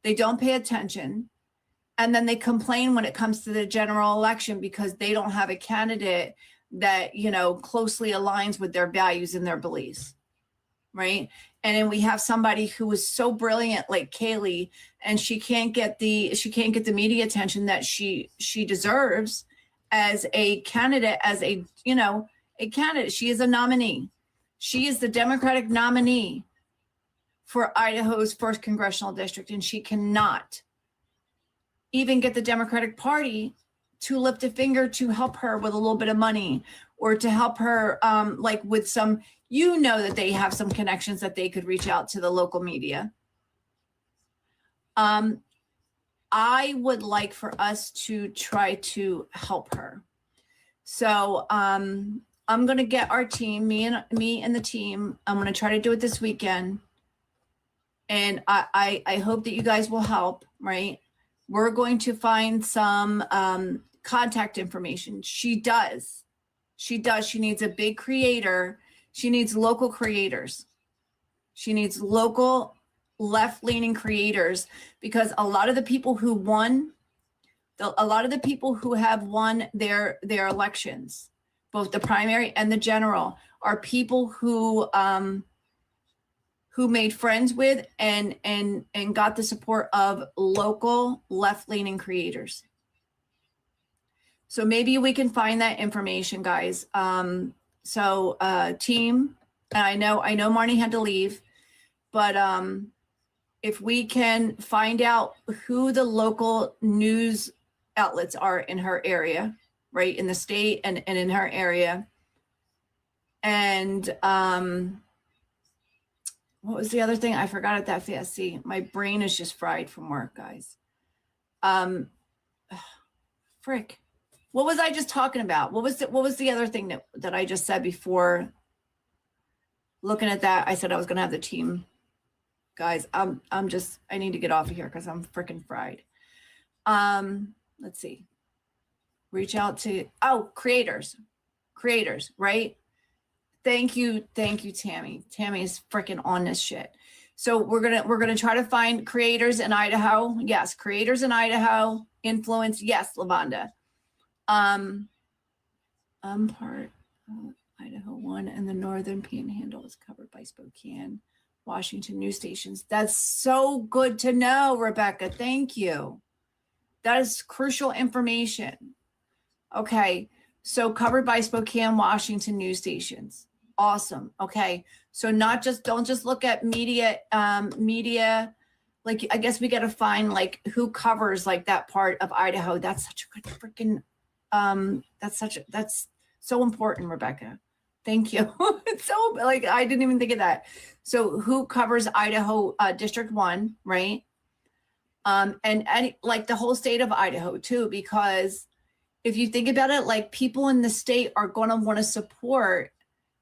They don't pay attention. And then they complain when it comes to the general election because they don't have a candidate that, closely aligns with their values and their beliefs, right? And then we have somebody who is so brilliant like Kaylee, and she can't get the media attention that she deserves as a candidate, a candidate. She is a nominee. She is the Democratic nominee for Idaho's 1st congressional district, and she cannot even get the Democratic Party to lift a finger to help her with a little bit of money, or to help her with some, that they have some connections that they could reach out to the local media. I would like for us to try to help her. So I'm going to get our team, me and the team, I'm going to try to do it this weekend. And I hope that you guys will help, right? We're going to find some contact information. She does. She needs a big creator. She needs local creators. She needs local left-leaning creators, because a lot of the people who won, a lot of the people who have won their elections, both the primary and the general, are people who made friends with and got the support of local left-leaning creators. So maybe we can find that information, guys. Team, and I know Marnie had to leave, but if we can find out who the local news outlets are in her area, right, in the state and in her area. And what was the other thing? I forgot it that fast. See, my brain is just fried from work, guys. Frick. What was I just talking about? What was the other thing that I just said before? Looking at that, I said I was gonna have the team. Guys, I need to get off of here because I'm freaking fried. Let's see. Reach out to, creators, right? Thank you, Tammy. Tammy is freaking on this shit. So we're gonna try to find creators in Idaho. Yes, creators in Idaho. Influence, yes, Lavonda. I'm part of Idaho 1, and the Northern Panhandle is covered by Spokane, Washington news stations. That's so good to know, Rebecca. Thank you. That is crucial information. Okay, so covered by Spokane, Washington news stations. Awesome. Okay, so don't just look at media. Like, I guess we got to find like who covers like that part of Idaho. That's such a good freaking. That's so important, Rebecca. Thank you. It's so like I didn't even think of that. So who covers Idaho District 1, right? And like the whole state of Idaho too, because if you think about it, like people in the state are going to want to support,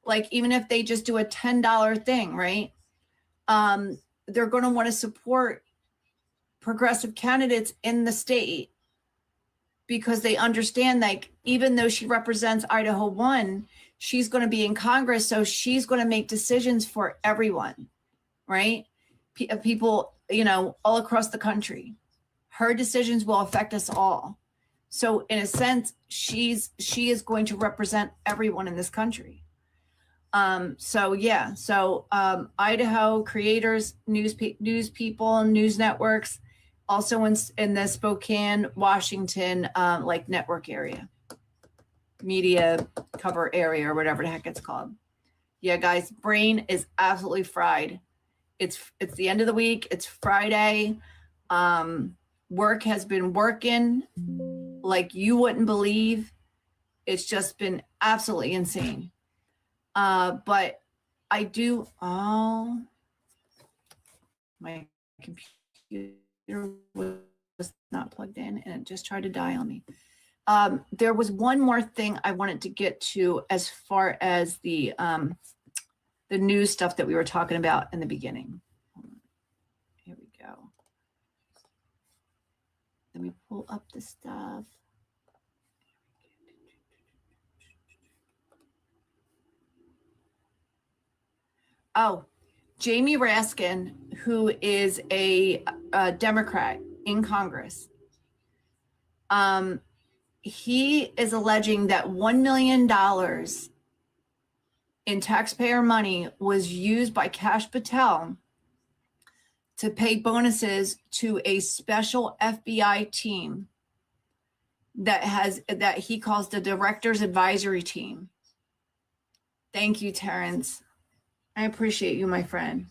like even if they just do a $10 thing, right? They're going to want to support progressive candidates in the state because they understand, like, even though she represents Idaho 1, she's going to be in Congress. So she's going to make decisions for everyone, right? People, all across the country. Her decisions will affect us all. So in a sense, she is going to represent everyone in this country. Idaho creators, news people, news networks, also in the Spokane, Washington, like network area, media cover area, or whatever the heck it's called. Yeah, guys, brain is absolutely fried. It's the end of the week. It's Friday. Work has been working like you wouldn't believe. It's just been absolutely insane. But I do, my computer was not plugged in and it just tried to die on me. There was one more thing I wanted to get to as far as the news stuff that we were talking about in the beginning. Here we go. Let me pull up the stuff. Oh, Jamie Raskin, who is a Democrat in Congress, he is alleging that $1 million in taxpayer money was used by Kash Patel to pay bonuses to a special FBI team that he calls the Director's Advisory Team. Thank you, Terrence. I appreciate you, my friend.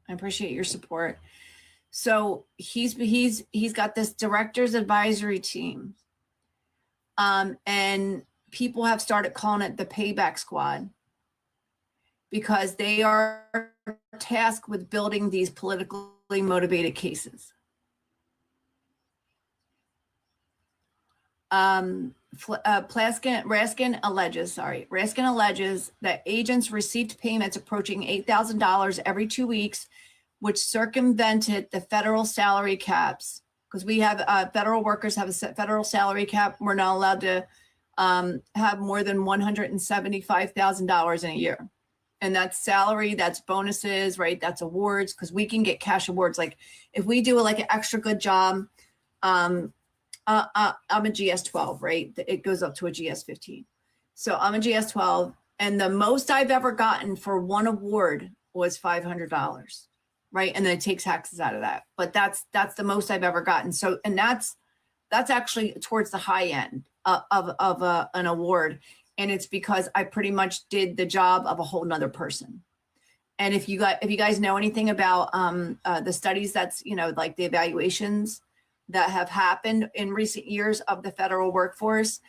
I appreciate your support. So he's got this Director's Advisory Team. And people have started calling it the Payback Squad because they are tasked with building these politically motivated cases. Raskin alleges that agents received payments approaching $8,000 every 2 weeks, which circumvented the federal salary caps. Because we have federal workers have a federal salary cap. We're not allowed to have more than $175,000 in a year. And that's salary, that's bonuses, right? That's awards, because we can get cash awards. Like if we do like an extra good job, I'm a GS 12, right? It goes up to a GS 15. So I'm a GS 12, and the most I've ever gotten for one award was $500, right? And then it takes taxes out of that. But that's the most I've ever gotten. So, and that's actually towards the high end of an award. And it's because I pretty much did the job of a whole nother person. And if you guys know anything about the studies, that's, you know, like the evaluations that have happened in recent years of the federal workforce,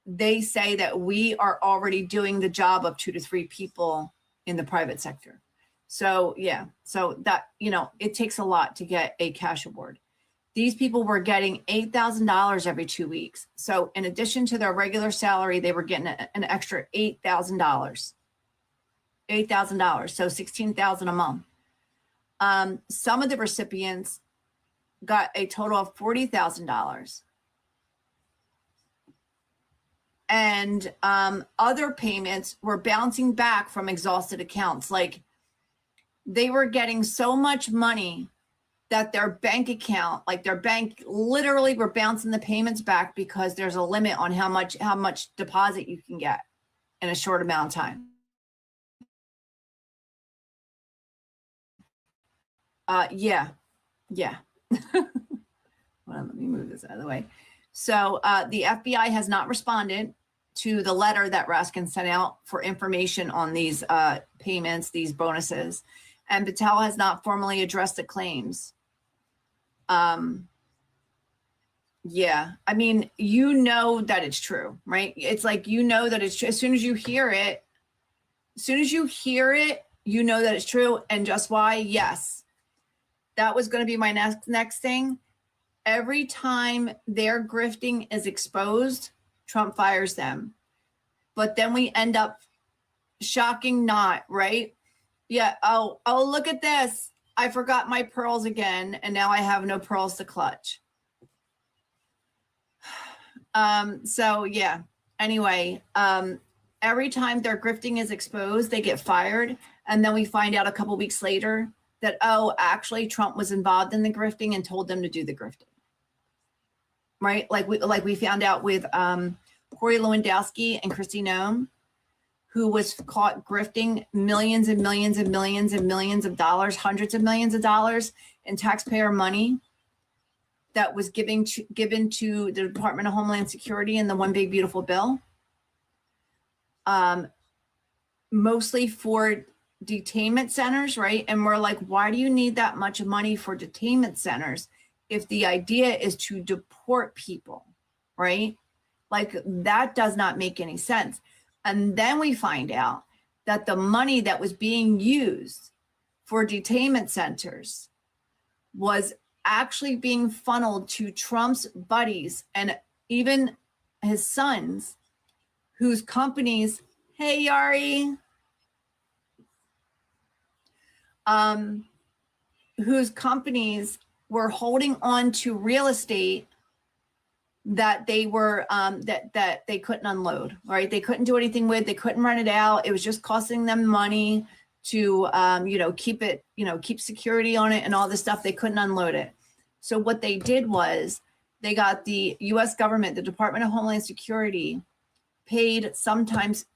they say that we are already doing the job of 2 to 3 people in the private sector. So yeah, so that, you know, it takes a lot to get a cash award. These people were getting $8,000 every 2 weeks. So in addition to their regular salary, they were getting an extra $8,000. $8,000, so $16,000 a month. Some of the recipients got a total of $40,000. And other payments were bouncing back from exhausted accounts. Like they were getting so much money that their bank account, like their bank literally were bouncing the payments back because there's a limit on how much deposit you can get in a short amount of time. Yeah. Hold on, let me move this out of the way. So the FBI has not responded to the letter that Raskin sent out for information on these payments, these bonuses, and Patel has not formally addressed the claims. Yeah, I mean, you know that it's true, right? It's like, you know that it's true. As soon as you hear it, you know that it's true. And just why? Yes. That was going to be my next thing. Every time their grifting is exposed, Trump fires them. But then we end up shocking not, right? Yeah. Oh, look at this. I forgot my pearls again, and now I have no pearls to clutch. So yeah, anyway, every time their grifting is exposed, they get fired. And then we find out a couple weeks later that, oh, actually Trump was involved in the grifting and told them to do the grifting. Right? Like we found out with Corey Lewandowski and Kristi Noem, who was caught grifting millions and millions and millions and millions of dollars, hundreds of millions of dollars in taxpayer money that was given to the Department of Homeland Security in the One Big Beautiful Bill, mostly for detainment centers, right? And we're like, why do you need that much money for detainment centers if the idea is to deport people, right? Like that does not make any sense. And then we find out that the money that was being used for detainment centers was actually being funneled to Trump's buddies and even his sons, whose companies, hey, Yari, whose companies were holding on to real estate that they were that they couldn't unload, right? They couldn't do anything with, they couldn't rent it out. It was just costing them money to keep security on it and all this stuff. They couldn't unload it. So what they did was they got the US government, the Department of Homeland Security, paid sometimes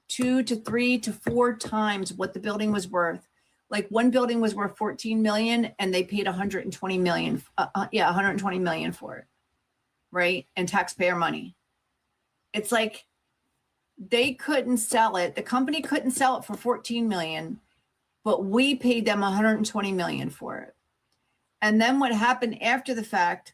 2 to 3 to 4 times what the building was worth. Like one building was worth 14 million and they paid 120 million. 120 million for it. Right? And taxpayer money. It's like they couldn't sell it. The company couldn't sell it for 14 million, but we paid them 120 million for it. And then what happened after the fact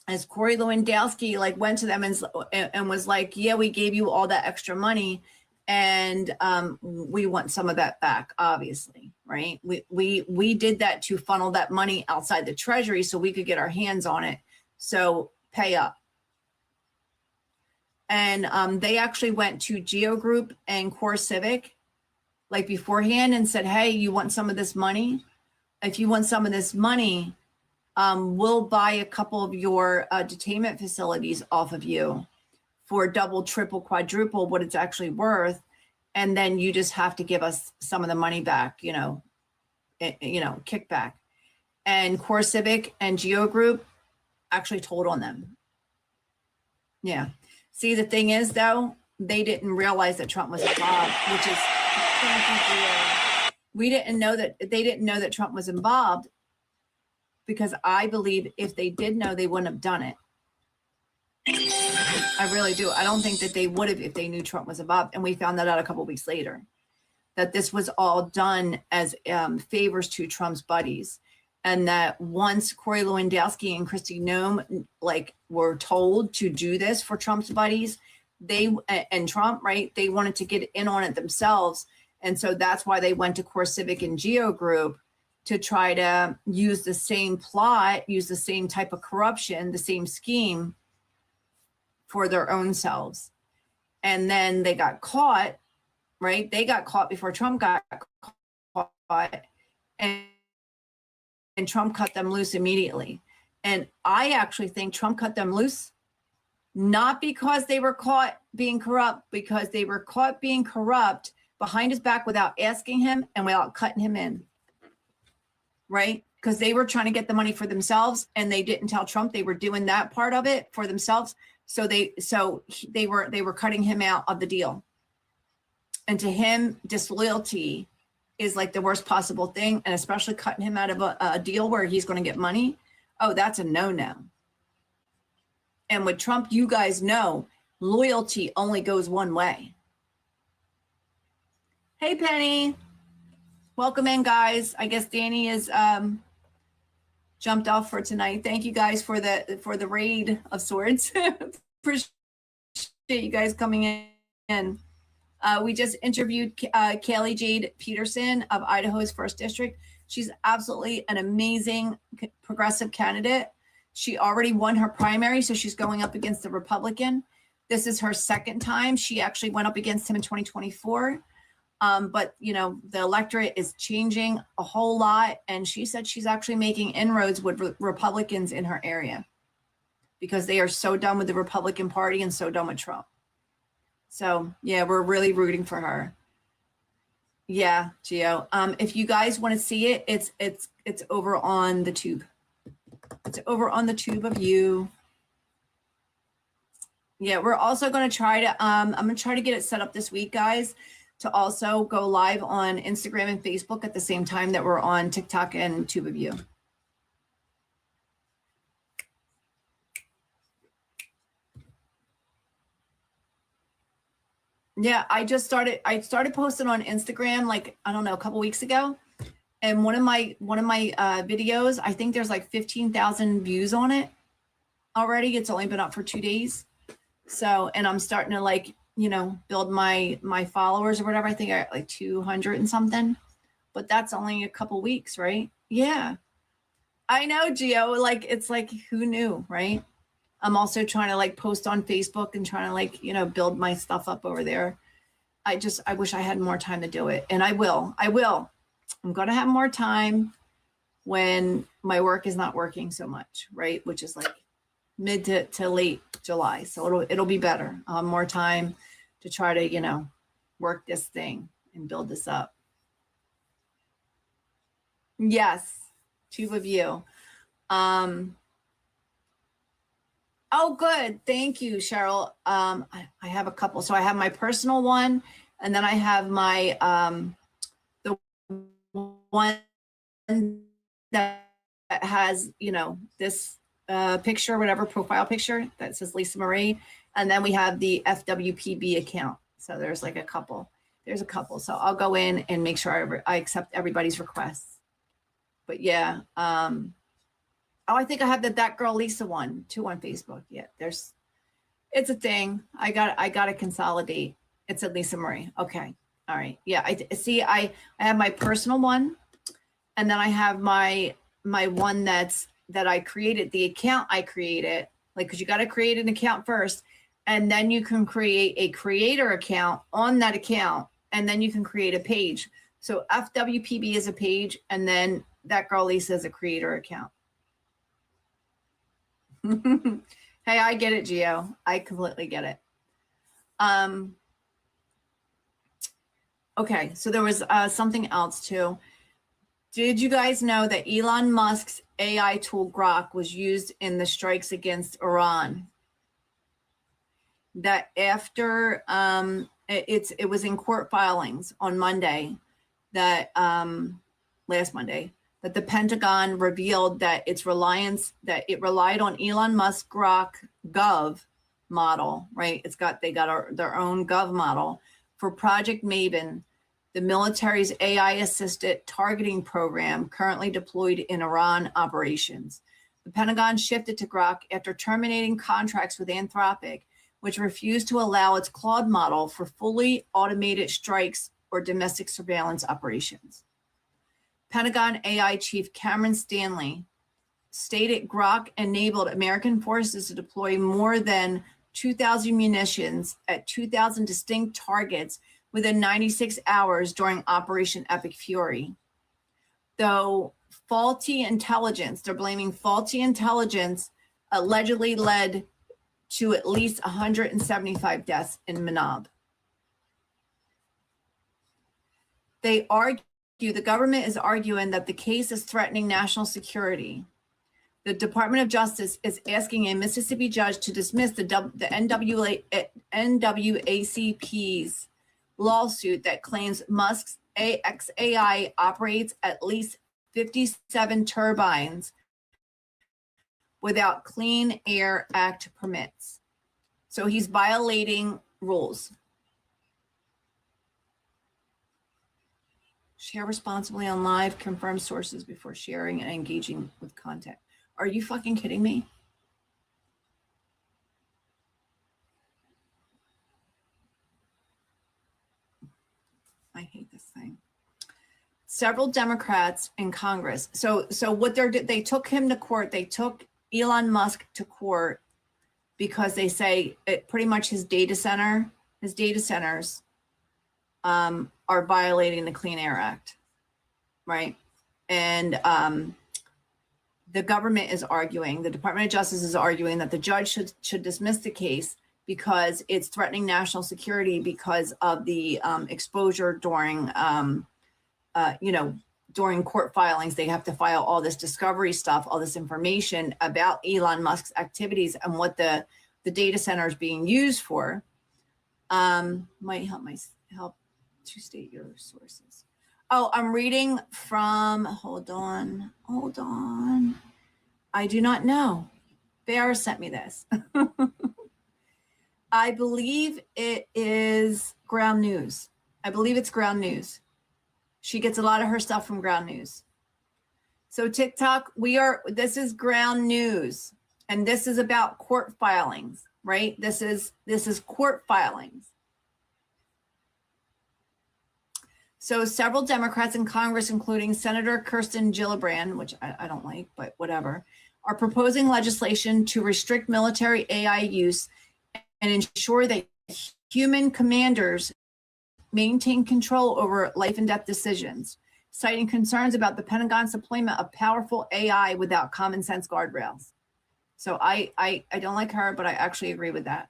is Corey Lewandowski went to them and was like, yeah, we gave you all that extra money and we want some of that back, obviously, right? We did that to funnel that money outside the treasury so we could get our hands on it. So pay up. And they actually went to Geo Group and Core Civic beforehand and said, hey, you want some of this money? If you want some of this money, we'll buy a couple of your detainment facilities off of you for double, triple, quadruple what it's actually worth. and then you just have to give us some of the money back, kickback. And Core Civic and Geo Group actually told on them. Yeah. See, the thing is, though, they didn't realize that Trump was involved, which is, we didn't know that, they didn't know that Trump was involved, because I believe if they did know, they wouldn't have done it. I really do. I don't think that they would have if they knew Trump was involved. And we found that out a couple of weeks later, that this was all done as favors to Trump's buddies. And that once Corey Lewandowski and Kristi Noem were told to do this for Trump's buddies, and Trump, right, they wanted to get in on it themselves. And so that's why they went to Core Civic and Geo Group to try to use the same plot, use the same type of corruption, the same scheme for their own selves. And then they got caught, right? They got caught before Trump got caught, and Trump cut them loose immediately. And I actually think Trump cut them loose, not because they were caught being corrupt, because they were caught being corrupt behind his back without asking him and without cutting him in, right? Because they were trying to get the money for themselves, and they didn't tell Trump they were doing that part of it for themselves. So they were cutting him out of the deal. And to him, disloyalty is like the worst possible thing, and especially cutting him out of a deal where he's going to get money. Oh, that's a no-no. And with Trump, you guys know, loyalty only goes one way. Hey, Penny. Welcome in, guys. I guess Danny is jumped off for tonight. Thank you guys for the raid of sorts. Appreciate you guys coming in. We just interviewed Kaylee Jade Peterson of Idaho's 1st District. She's absolutely an amazing progressive candidate. She already won her primary, so she's going up against the Republican. This is her 2nd time. She actually went up against him in 2024. But, the electorate is changing a whole lot. And she said she's actually making inroads with Republicans in her area, because they are so done with the Republican Party and so done with Trump. So, yeah, we're really rooting for her. Yeah, Gio. If you guys want to see it, it's over on the tube. It's over on the tube of you. Yeah, we're also going to try to, I'm going to try to get it set up this week, guys, to also go live on Instagram and Facebook at the same time that we're on TikTok and Tube of You. Yeah, I started posting on Instagram, like, I don't know, a couple weeks ago. And one of my videos, I think there's like 15,000 views on it already. It's only been up for 2 days. So, and I'm starting to build my followers or whatever. I think I got like 200 and something, but that's only a couple weeks, right? Yeah, I know, Gio, it's like, who knew, right? I'm also trying to post on Facebook and trying to build my stuff up over there. I wish I had more time to do it. And I will. I'm going to have more time when my work is not working so much, right? Which is like mid to late July. So it'll be better. I'll have more time to try to, work this thing and build this up. Yes. Tube of You. Oh, good. Thank you, Cheryl. I have a couple. So I have my personal one, and then I have my the one that has, this picture, whatever profile picture that says Lisa Marie. And then we have the FWPB account. So there's a couple. There's a couple. So I'll go in and make sure I accept everybody's requests. But yeah. Oh, I think I have the That Girl Lisa one too on Facebook. Yeah, it's a thing. I got to consolidate. It's at Lisa Marie. Okay. All right. Yeah. I have my personal one, and then I have my one that I created, the account I created, cause you got to create an account first, and then you can create a creator account on that account, and then you can create a page. So FWPB is a page, and then That Girl Lisa is a creator account. Hey, I get it, Gio. I completely get it. Okay, so there was something else too. Did you guys know that Elon Musk's AI tool Grok was used in the strikes against Iran? That after it was in court filings on Monday, that last Monday, that the Pentagon revealed that it relied on Elon Musk Grok Gov model, right? They got their own Gov model for Project Maven, the military's AI-assisted targeting program currently deployed in Iran operations. The Pentagon shifted to Grok after terminating contracts with Anthropic, which refused to allow its Claude model for fully automated strikes or domestic surveillance operations. Pentagon AI Chief Cameron Stanley stated Grok enabled American forces to deploy more than 2,000 munitions at 2,000 distinct targets within 96 hours during Operation Epic Fury. Though faulty intelligence, they're blaming faulty intelligence, allegedly led to at least 175 deaths in Manab. The government is arguing that the case is threatening national security. The Department of Justice is asking a Mississippi judge to dismiss the NWACP's lawsuit that claims Musk's XAI operates at least 57 turbines without Clean Air Act permits. So he's violating rules. Share responsibly on live, confirm sources before sharing and engaging with content. Are you fucking kidding me? I hate this thing. Several Democrats in Congress. So what they took him to court. They took Elon Musk to court because they say it pretty much his data centers are violating the Clean Air Act, right? And the government is arguing, the Department of Justice is arguing that the judge should dismiss the case because it's threatening national security because of the exposure during, during court filings. They have to file all this discovery stuff, all this information about Elon Musk's activities and what the data center is being used for. Might help to state your sources. Oh, I'm reading from, hold on. I do not know. Bear sent me this. I believe it is Ground News. I believe it's Ground News. She gets a lot of her stuff from Ground News. So TikTok, this is Ground News, and this is about court filings, right? This is court filings. So several Democrats in Congress, including Senator Kirsten Gillibrand, which I don't like, but whatever, are proposing legislation to restrict military AI use and ensure that human commanders maintain control over life and death decisions, citing concerns about the Pentagon's deployment of powerful AI without common sense guardrails. So I don't like her, but I actually agree with that.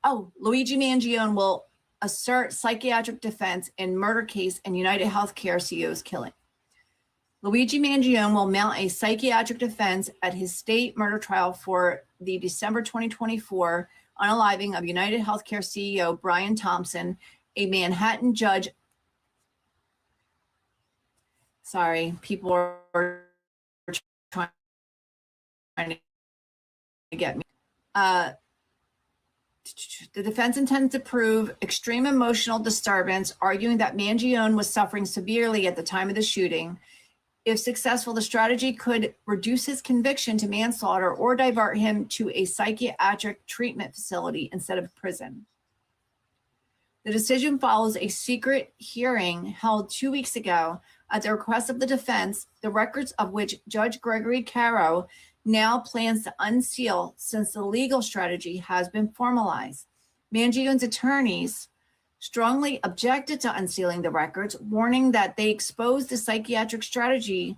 Oh, Luigi Mangione will assert psychiatric defense in murder case in United Healthcare CEO's killing. Luigi Mangione will mount a psychiatric defense at his state murder trial for the December 2024 unaliving of United Healthcare CEO Brian Thompson, a Manhattan judge. Sorry, people are trying to get me. The defense intends to prove extreme emotional disturbance, arguing that Mangione was suffering severely at the time of the shooting. If successful, the strategy could reduce his conviction to manslaughter or divert him to a psychiatric treatment facility instead of prison. The decision follows a secret hearing held 2 weeks ago at the request of the defense, the records of which Judge Gregory Caro now plans to unseal since the legal strategy has been formalized. Mangione's attorneys strongly objected to unsealing the records, warning that they exposing the psychiatric strategy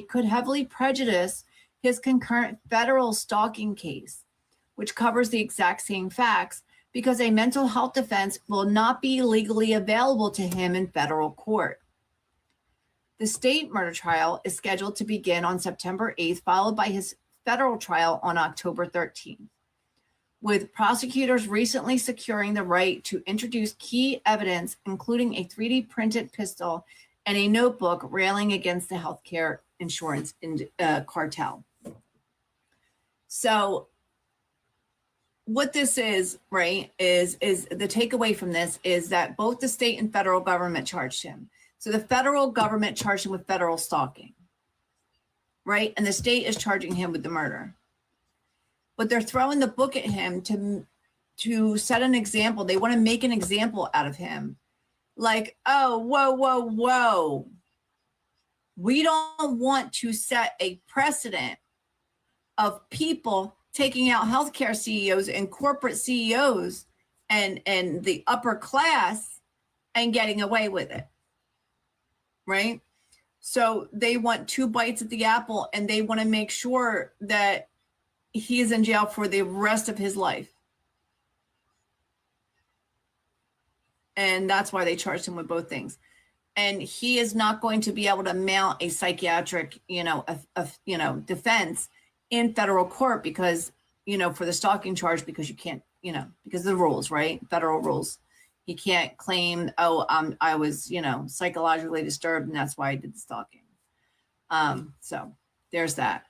could heavily prejudice his concurrent federal stalking case, which covers the exact same facts, because a mental health defense will not be legally available to him in federal court. The state murder trial is scheduled to begin on September 8th, followed by his federal trial on October 13th, with prosecutors recently securing the right to introduce key evidence, including a 3D printed pistol and a notebook railing against the healthcare insurance cartel. So what this is, right, is the takeaway from this is that both the state and federal government charged him. So the federal government charged him with federal stalking, right? And the state is charging him with the murder. But they're throwing the book at him to set an example. They want to make an example out of him. Like, oh, whoa, whoa, whoa. We don't want to set a precedent of people taking out healthcare CEOs and corporate CEOs and the upper class and getting away with it, right? So they want 2 bites at the apple, and they want to make sure that he is in jail for the rest of his life. And that's why they charged him with both things. And he is not going to be able to mount a psychiatric, defense in federal court because, for the stalking charge, because you can't, because of the rules, right? Federal rules. He can't claim, I was, psychologically disturbed and that's why I did the stalking. So there's that.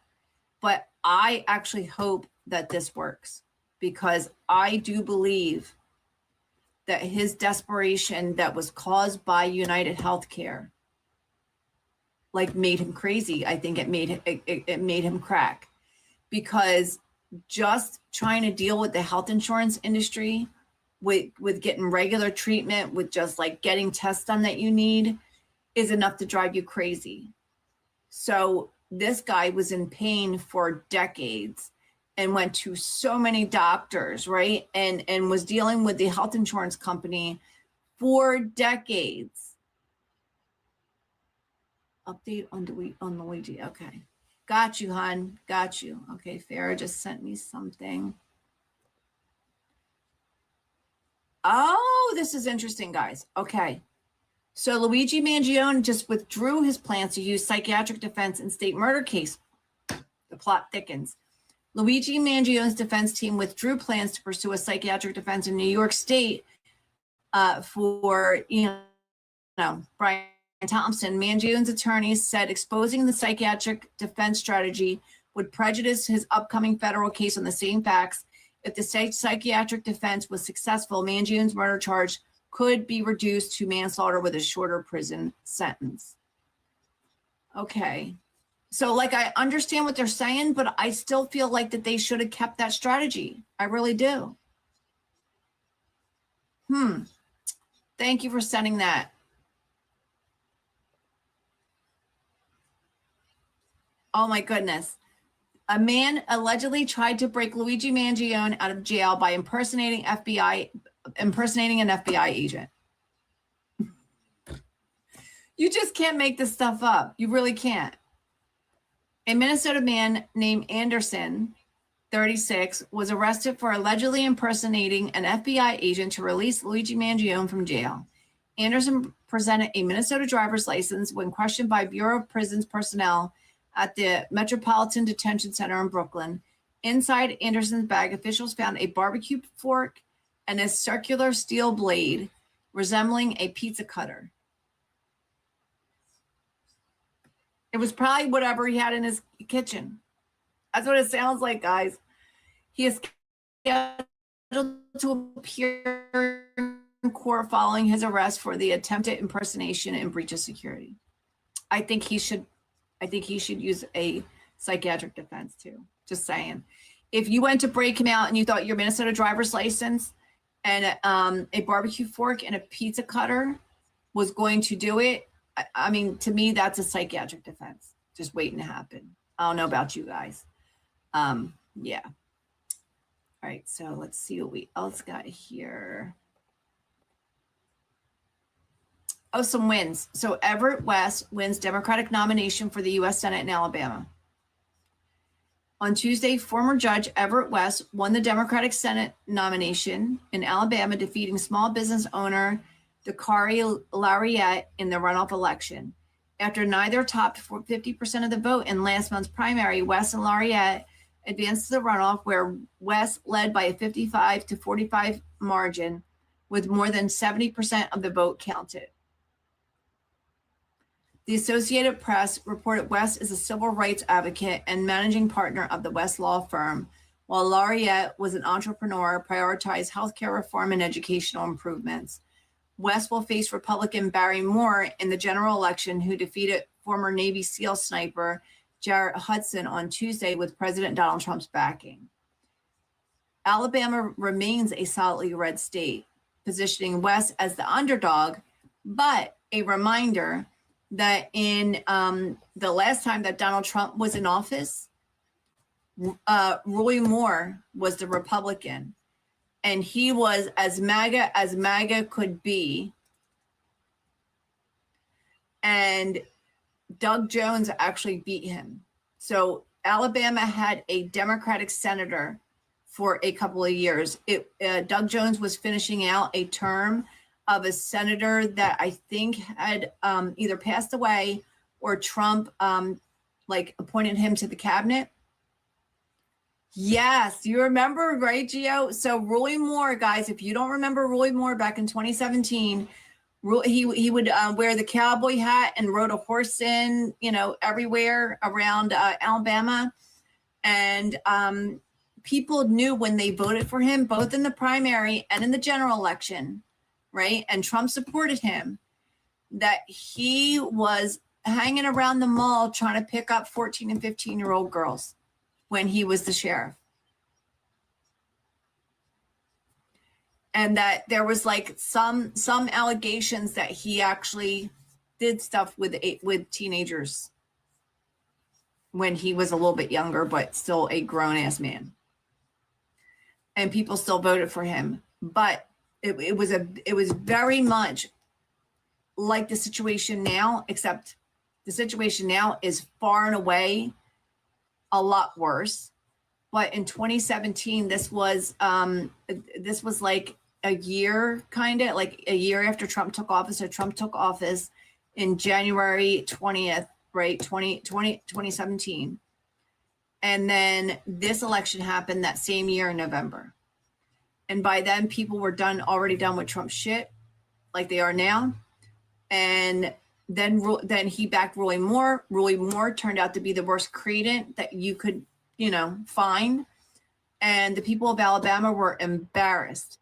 But I actually hope that this works, because I do believe that his desperation that was caused by United Healthcare, made him crazy. I think it made him crack, because just trying to deal with the health insurance industry, with getting regular treatment, with just getting tests done that you need, is enough to drive you crazy. So this guy was in pain for decades and went to so many doctors, right? And was dealing with the health insurance company for decades. Update on Luigi. Okay. Got you, hon. Got you. Okay, Farah just sent me something. Oh, this is interesting, guys. Okay. So Luigi Mangione just withdrew his plans to use psychiatric defense in state murder case. The plot thickens. Luigi Mangione's defense team withdrew plans to pursue a psychiatric defense in New York State for, Brian Thompson. Mangione's attorneys said exposing the psychiatric defense strategy would prejudice his upcoming federal case on the same facts. If the psychiatric defense was successful, Mangione's murder charge could be reduced to manslaughter with a shorter prison sentence. Okay. So I understand what they're saying, but I still feel like that they should have kept that strategy. I really do. Thank you for sending that. Oh my goodness. A man allegedly tried to break Luigi Mangione out of jail by impersonating an FBI agent. You just can't make this stuff up. You really can't. A Minnesota man named Anderson, 36, was arrested for allegedly impersonating an FBI agent to release Luigi Mangione from jail. Anderson presented a Minnesota driver's license when questioned by Bureau of Prisons personnel at the Metropolitan Detention Center in Brooklyn. Inside Anderson's bag, officials found a barbecue fork and a circular steel blade resembling a pizza cutter. It was probably whatever he had in his kitchen. That's what it sounds like, guys. He is scheduled to appear in court following his arrest for the attempted impersonation and breach of security. I think he should use a psychiatric defense too. Just saying. If you went to break him out and you thought your Minnesota driver's license and a barbecue fork and a pizza cutter was going to do it, I mean, to me, that's a psychiatric defense just waiting to happen. I don't know about you guys. Yeah. All right, so let's see what we else got here. Oh, some wins. So Everett West wins Democratic nomination for the U.S. Senate in Alabama. On Tuesday, former Judge Everett West won the Democratic Senate nomination in Alabama, defeating small business owner Dakari Lariat in the runoff election. After neither topped 50% of the vote in last month's primary, West and Lariat advanced to the runoff, where West led by a 55 to 45 margin, with more than 70% of the vote counted. The Associated Press reported West is a civil rights advocate and managing partner of the West law firm, while Lariat was an entrepreneur, prioritized healthcare reform and educational improvements. West will face Republican Barry Moore in the general election, who defeated former Navy SEAL sniper Jarrett Hudson on Tuesday with President Donald Trump's backing. Alabama remains a solidly red state, positioning West as the underdog, but a reminder that in the last time that Donald Trump was in office, Roy Moore was the Republican, and he was as MAGA could be. And Doug Jones actually beat him. So Alabama had a Democratic senator for a couple of years. Doug Jones was finishing out a term of a senator that I think had either passed away or Trump appointed him to the cabinet. Yes, you remember, right, Gio? So Roy Moore, guys, if you don't remember Roy Moore back in 2017, he would wear the cowboy hat and rode a horse in, everywhere around Alabama. And people knew when they voted for him, both in the primary and in the general election, right? And Trump supported him, that he was hanging around the mall trying to pick up 14 and 15-year-old girls when he was the sheriff. And that there was some allegations that he actually did stuff with teenagers when he was a little bit younger, but still a grown-ass man. And people still voted for him. But it was very much like the situation now, except the situation now is far and away a lot worse. But in 2017, this was like a year, like a year after Trump took office. So Trump took office in January 20th, right? 2017. And then this election happened that same year in November. And by then, people were already done with Trump shit, like they are now. And then he backed Roy Moore. Roy Moore turned out to be the worst credent that you could, find. And the people of Alabama were embarrassed,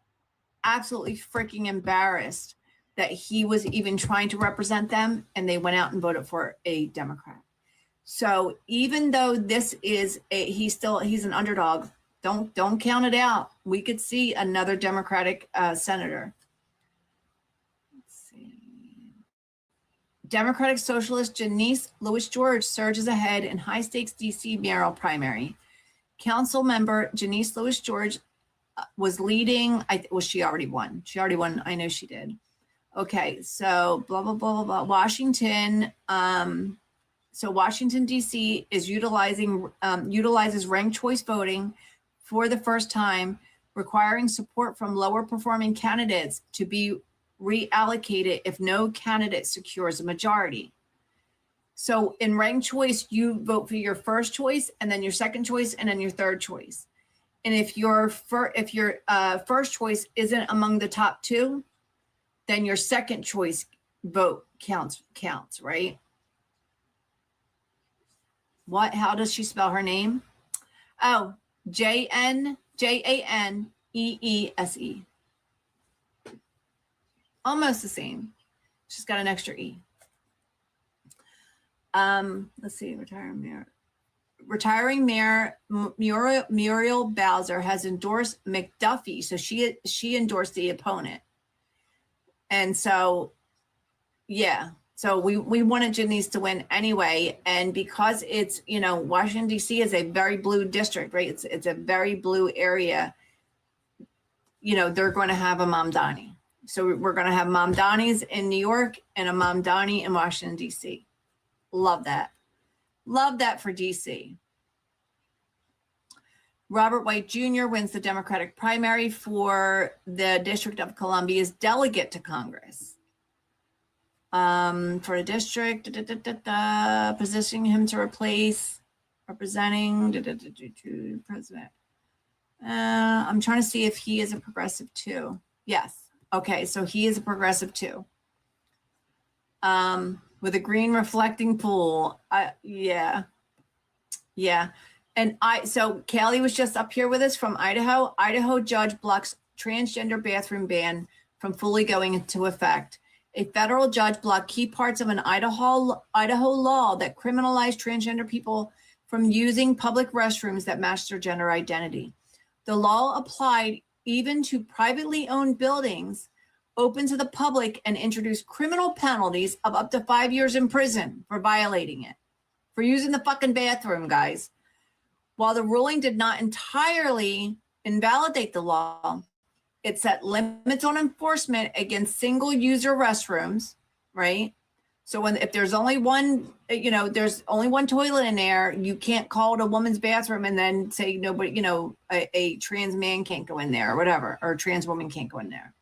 absolutely freaking embarrassed that he was even trying to represent them. And they went out and voted for a Democrat. So even though this is he's an underdog, don't count it out. We could see another Democratic senator. Let's see. Democratic Socialist Janice Louis George surges ahead in high-stakes DC mayoral primary. Council member Janice Louis George was leading. She already won. She already won. I know she did. Okay, so blah, blah, blah, blah, blah. Washington. So Washington, D.C. is utilizes ranked choice voting for the first time, requiring support from lower performing candidates to be reallocated if no candidate secures a majority. So in ranked choice, you vote for your first choice, and then your second choice, and then your third choice. And if your first choice isn't among the top two, then your second choice vote counts, right? What? How does she spell her name? Oh, Janeese. Almost the same. She's got an extra E. Let's see, retiring mayor Muriel Bowser has endorsed McDuffie. So she endorsed the opponent. And so, yeah. So we wanted Janice to win anyway. And because it's, Washington, D.C. is a very blue district, right? It's a very blue area. They're going to have a Mamdani. So we're going to have Mamdanis in New York and a Mamdani in Washington, D.C. Love that. Love that for D.C. Robert White Jr. wins the Democratic primary for the District of Columbia's delegate to Congress. For the district, positioning him to replace, representing president. I'm trying to see if he is a progressive too. Yes. Okay, so he is a progressive too. With a green reflecting pool. Yeah. And so Kaylee was just up here with us from Idaho. Idaho judge blocks transgender bathroom ban from fully going into effect. A federal judge blocked key parts of an Idaho law that criminalized transgender people from using public restrooms that match their gender identity. The law applied even to privately owned buildings open to the public and introduced criminal penalties of up to 5 years in prison for violating it, for using the fucking bathroom, guys. While the ruling did not entirely invalidate the law, it set limits on enforcement against single user restrooms, right? So if there's only one, there's only one toilet in there, you can't call it a woman's bathroom and then say nobody, a trans man can't go in there or whatever, or a trans woman can't go in there.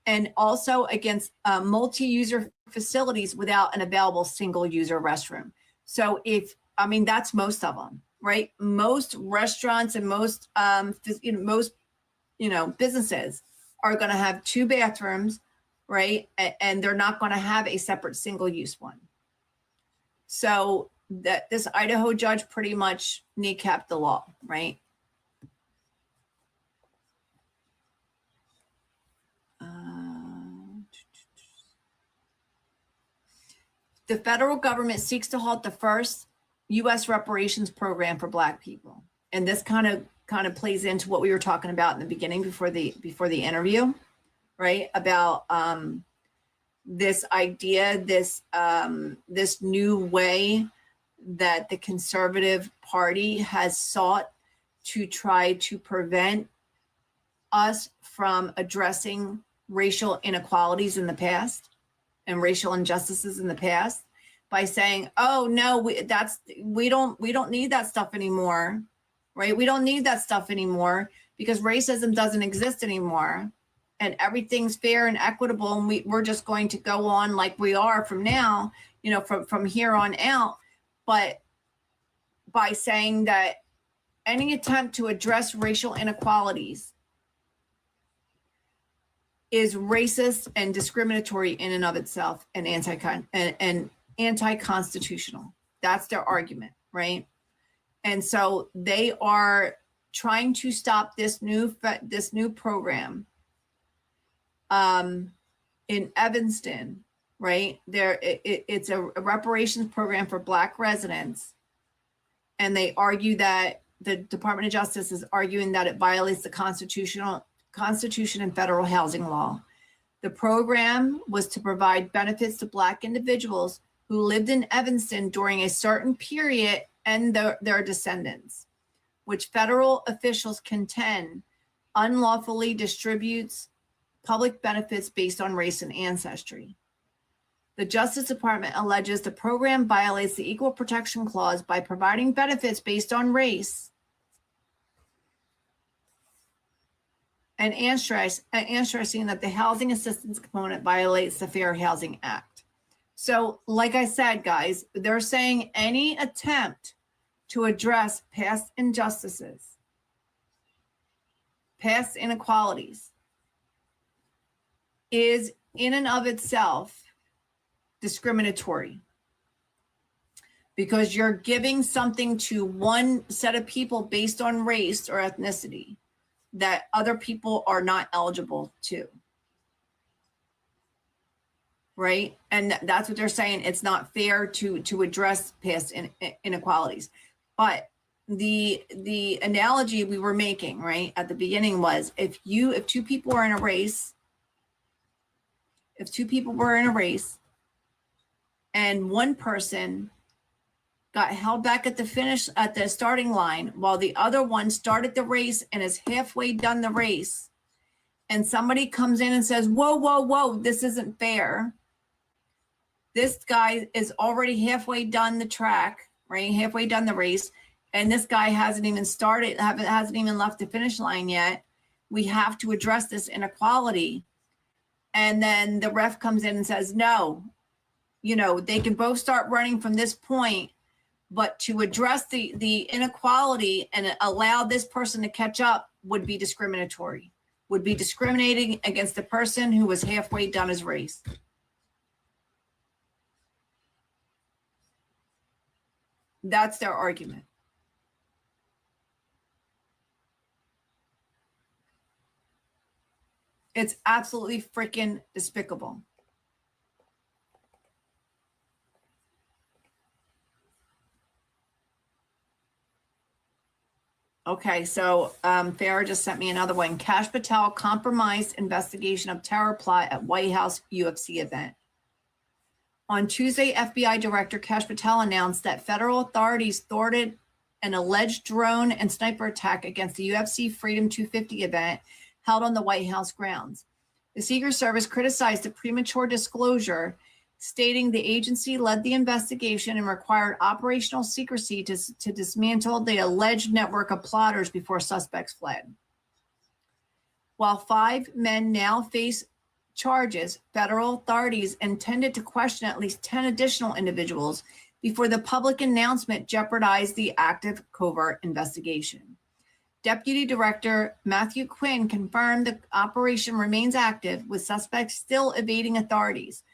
And also against multi-user facilities without an available single user restroom. So that's most of them, right? Most restaurants and most businesses are going to have 2 bathrooms, right? And they're not going to have a separate single use one. So that this Idaho judge pretty much kneecapped the law, right? The federal government seeks to halt the first U.S. reparations program for Black people. And this kind of plays into what we were talking about in the beginning before the interview, right? About this idea, this new way that the Conservative Party has sought to try to prevent us from addressing racial inequalities in the past and racial injustices in the past by saying, oh no, we don't need that stuff anymore. Right? We don't need that stuff anymore because racism doesn't exist anymore and everything's fair and equitable. And we're just going to go on like we are from now, from here on out. But by saying that any attempt to address racial inequalities is racist and discriminatory in and of itself and anti-constitutional. That's their argument, right? And so they are trying to stop this new program in Evanston, right? It's a reparations program for Black residents, and they argue that the Department of Justice is arguing that it violates the Constitution and federal housing law. The program was to provide benefits to Black individuals who lived in Evanston during a certain period and their descendants, which federal officials contend unlawfully distributes public benefits based on race and ancestry. The Justice Department alleges the program violates the Equal Protection Clause by providing benefits based on race and stressing that the housing assistance component violates the Fair Housing Act. So, like I said, guys, they're saying any attempt to address past injustices, past inequalities, is in and of itself discriminatory because you're giving something to one set of people based on race or ethnicity that other people are not eligible to. Right? And that's what they're saying. It's not fair to address past inequalities. But the analogy we were making, right, at the beginning was if two people were in a race, and one person got held back at the starting line while the other one started the race and is halfway done the race, and somebody comes in and says, whoa, this isn't fair. This guy is already halfway done the track, right? Halfway done the race. and this guy hasn't even started, hasn't even left the finish line yet. We have to address this inequality. And then the ref comes in and says, no, you know, they can both start running from this point, but to address the inequality and allow this person to catch up would be discriminatory, would be discriminating against the person who was halfway done his race. That's their argument. It's absolutely freaking despicable. Okay, so Farah just sent me another one. Kash Patel compromised investigation of terror plot at White House UFC event. On Tuesday, FBI Director Kash Patel announced that federal authorities thwarted an alleged drone and sniper attack against the UFC Freedom 250 event held on the White House grounds. The Secret Service criticized the premature disclosure, stating the agency led the investigation and required operational secrecy to dismantle the alleged network of plotters before suspects fled. While 5 men now face charges, federal authorities intended to question at least 10 additional individuals before the public announcement jeopardized the active covert investigation. Deputy Director Matthew Quinn confirmed the operation remains active, with suspects still evading authorities,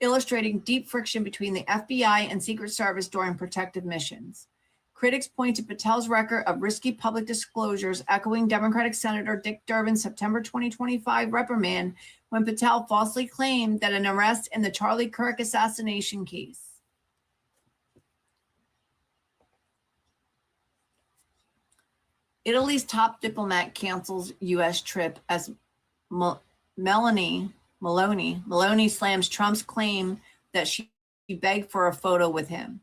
illustrating deep friction between the FBI and Secret Service during protective missions. Critics point to Patel's record of risky public disclosures, echoing Democratic Senator Dick Durbin's September 2025 reprimand when Patel falsely claimed that an arrest in the Charlie Kirk assassination case. Italy's top diplomat cancels U.S. trip as Maloney slams Trump's claim that she begged for a photo with him.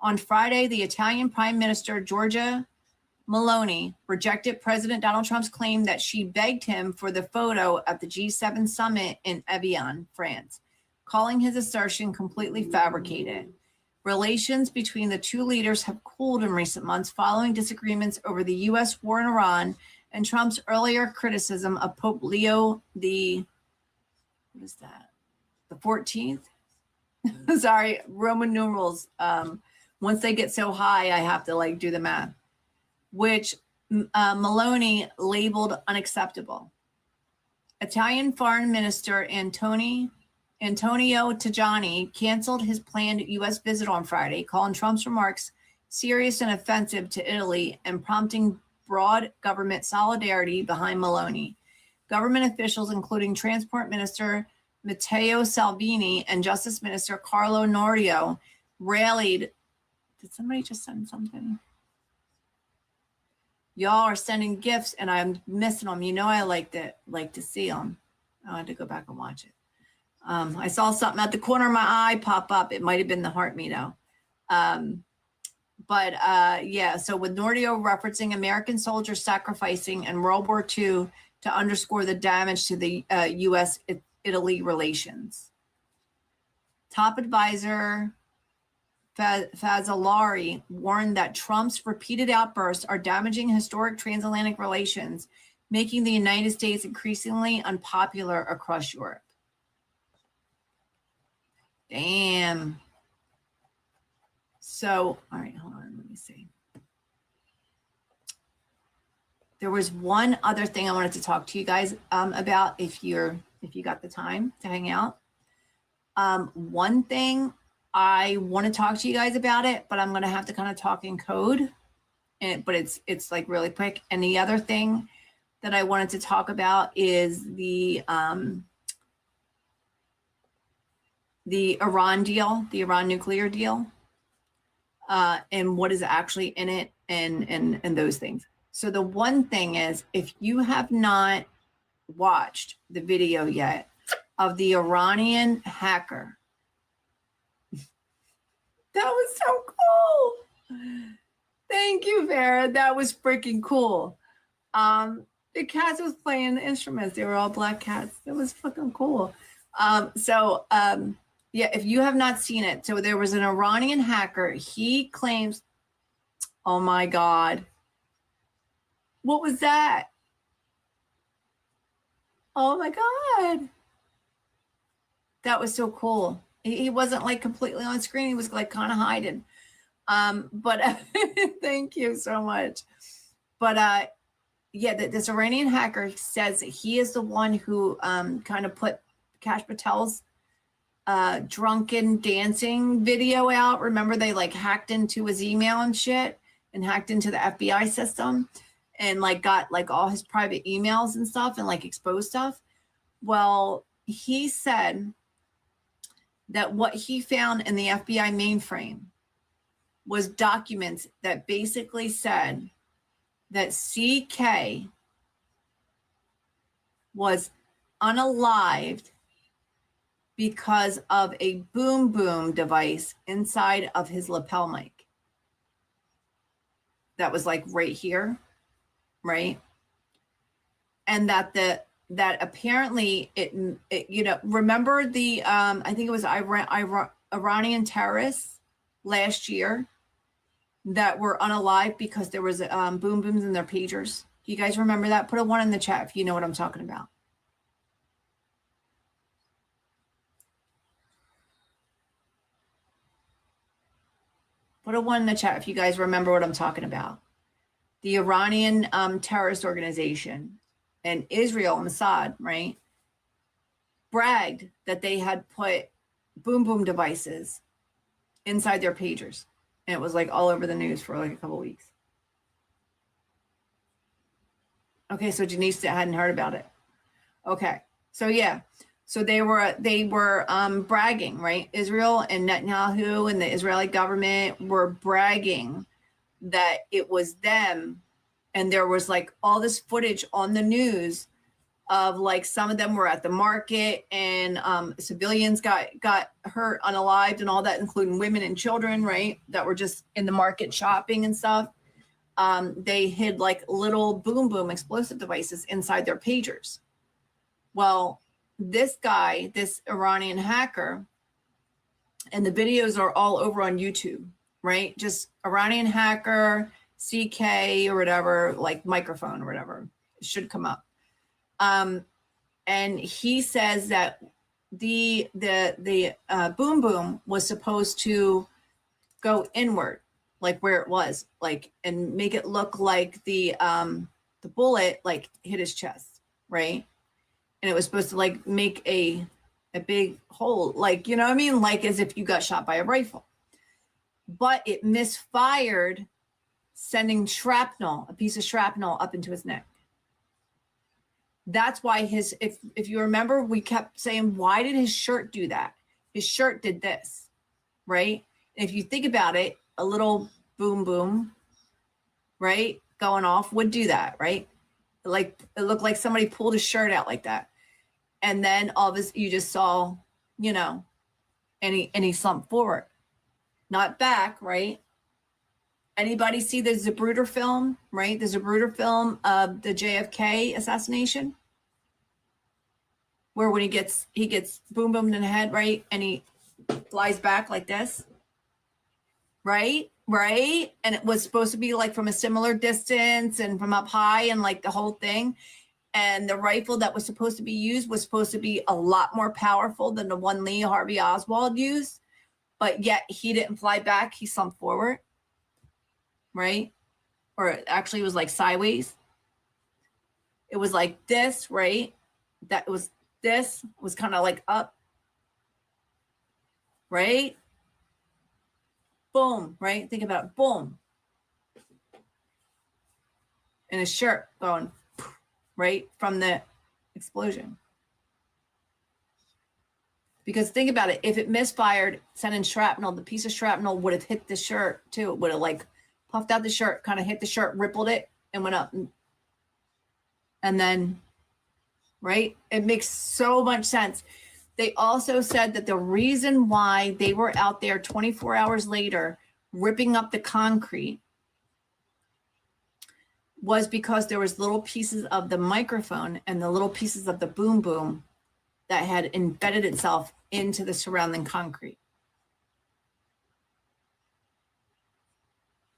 On Friday, the Italian Prime Minister Giorgia Meloni rejected President Donald Trump's claim that she begged him for the photo at the G7 summit in Evian, France, calling his assertion completely fabricated. Relations between the two leaders have cooled in recent months following disagreements over the U.S. war in Iran and Trump's earlier criticism of Pope Leo the 14th? Sorry, Roman numerals. Once they get so high, I have to like do the math, which Meloni labeled unacceptable. Italian Foreign Minister Antonio Tajani canceled his planned U.S. visit on Friday, calling Trump's remarks serious and offensive to Italy and prompting broad government solidarity behind Meloni. Government officials, including Transport Minister Matteo Salvini and Justice Minister Carlo Nordio, rallied. Did somebody just send something? Y'all are sending gifts and I'm missing them. You know I like to see them. I had to go back and watch it. I saw something at the corner of my eye pop up. It might have been the heart meadow. Yeah, so with Nordio referencing American soldiers sacrificing in World War II to underscore the damage to the U.S.-Italy relations. Top advisor Fazzolari warned that Trump's repeated outbursts are damaging historic transatlantic relations, making the United States increasingly unpopular across Europe. Damn. So, all right, hold on, let me see. There was one other thing I wanted to talk to you guys about if you got the time to hang out. One thing I want to talk to you guys about it, but I'm going to have to kind of talk in code, but it's like really quick. And the other thing that I wanted to talk about is the Iran deal, the Iran nuclear deal, and what is actually in it and those things. So the one thing is, if you have not watched the video yet of the Iranian hacker, that was so cool. Thank you, Vera. That was freaking cool. The cats was playing the instruments. They were all black cats. That was fucking cool. Yeah, if you have not seen it, so there was an Iranian hacker. He claims, Oh my God. What was that? Oh my God. That was so cool. He wasn't like completely on screen. He was like kind of hiding. But thank you so much. But yeah, this Iranian hacker says that he is the one who kind of put Kash Patel's drunken dancing video out. Remember, they like hacked into his email and shit and hacked into the FBI system and like got like all his private emails and stuff and like exposed stuff. Well, he said that what he found in the FBI mainframe was documents that basically said that CK was unalived because of a boom boom device inside of his lapel mic. That was like right here, right? And that apparently it you know, remember the I think it was Iranian terrorists last year that were unalived because there was boom booms in their pagers. Do you guys remember that? Put a 1 in the chat if you know what I'm talking about. Put a 1 in the chat if you guys remember what I'm talking about. The Iranian terrorist organization and Israel, Mossad, right, bragged that they had put boom boom devices inside their pagers. And it was like all over the news for like a couple weeks. Okay, so Janice hadn't heard about it. Okay, so yeah. So they were bragging, right? Israel and Netanyahu and the Israeli government were bragging that it was them, and there was like all this footage on the news of like some of them were at the market and civilians got hurt, unalived, and all that, including women and children, right? That were just in the market shopping and stuff. They hid like little boom boom explosive devices inside their pagers. Well, this guy, this Iranian hacker, and the videos are all over on YouTube, right? Just Iranian hacker, CK or whatever, like microphone or whatever, it should come up. And he says that the boom boom was supposed to go inward, like where it was, like, and make it look like the bullet like hit his chest, right? And it was supposed to like make a big hole, like, you know what I mean? Like as if you got shot by a rifle. But it misfired, sending shrapnel, a piece of shrapnel up into his neck. That's why his, if you remember, we kept saying, why did his shirt do that? His shirt did this, right? And if you think about it, a little boom boom, right, going off would do that, right? Like it looked like somebody pulled his shirt out like that. And then all this, you just saw, you know, and he slumped forward, not back, right? Anybody see the Zapruder film, right? The Zapruder film of the JFK assassination, where when he gets boom boomed in the head, right? And he flies back like this, right? Right. And it was supposed to be like from a similar distance and from up high and like the whole thing. And the rifle that was supposed to be used was supposed to be a lot more powerful than the one Lee Harvey Oswald used. But yet he didn't fly back. He slumped forward. Right? Or it actually was like sideways. It was like this, right? That was, this was kind of like up. Right? Boom, right? Think about it, boom. And his shirt going, right, from the explosion. Because think about it, if it misfired, sending shrapnel, the piece of shrapnel would have hit the shirt too. It would have like puffed out the shirt, kind of hit the shirt, rippled it, and went up. And then, right? It makes so much sense. They also said that the reason why they were out there 24 hours later ripping up the concrete was because there was little pieces of the microphone and the little pieces of the boom boom that had embedded itself into the surrounding concrete.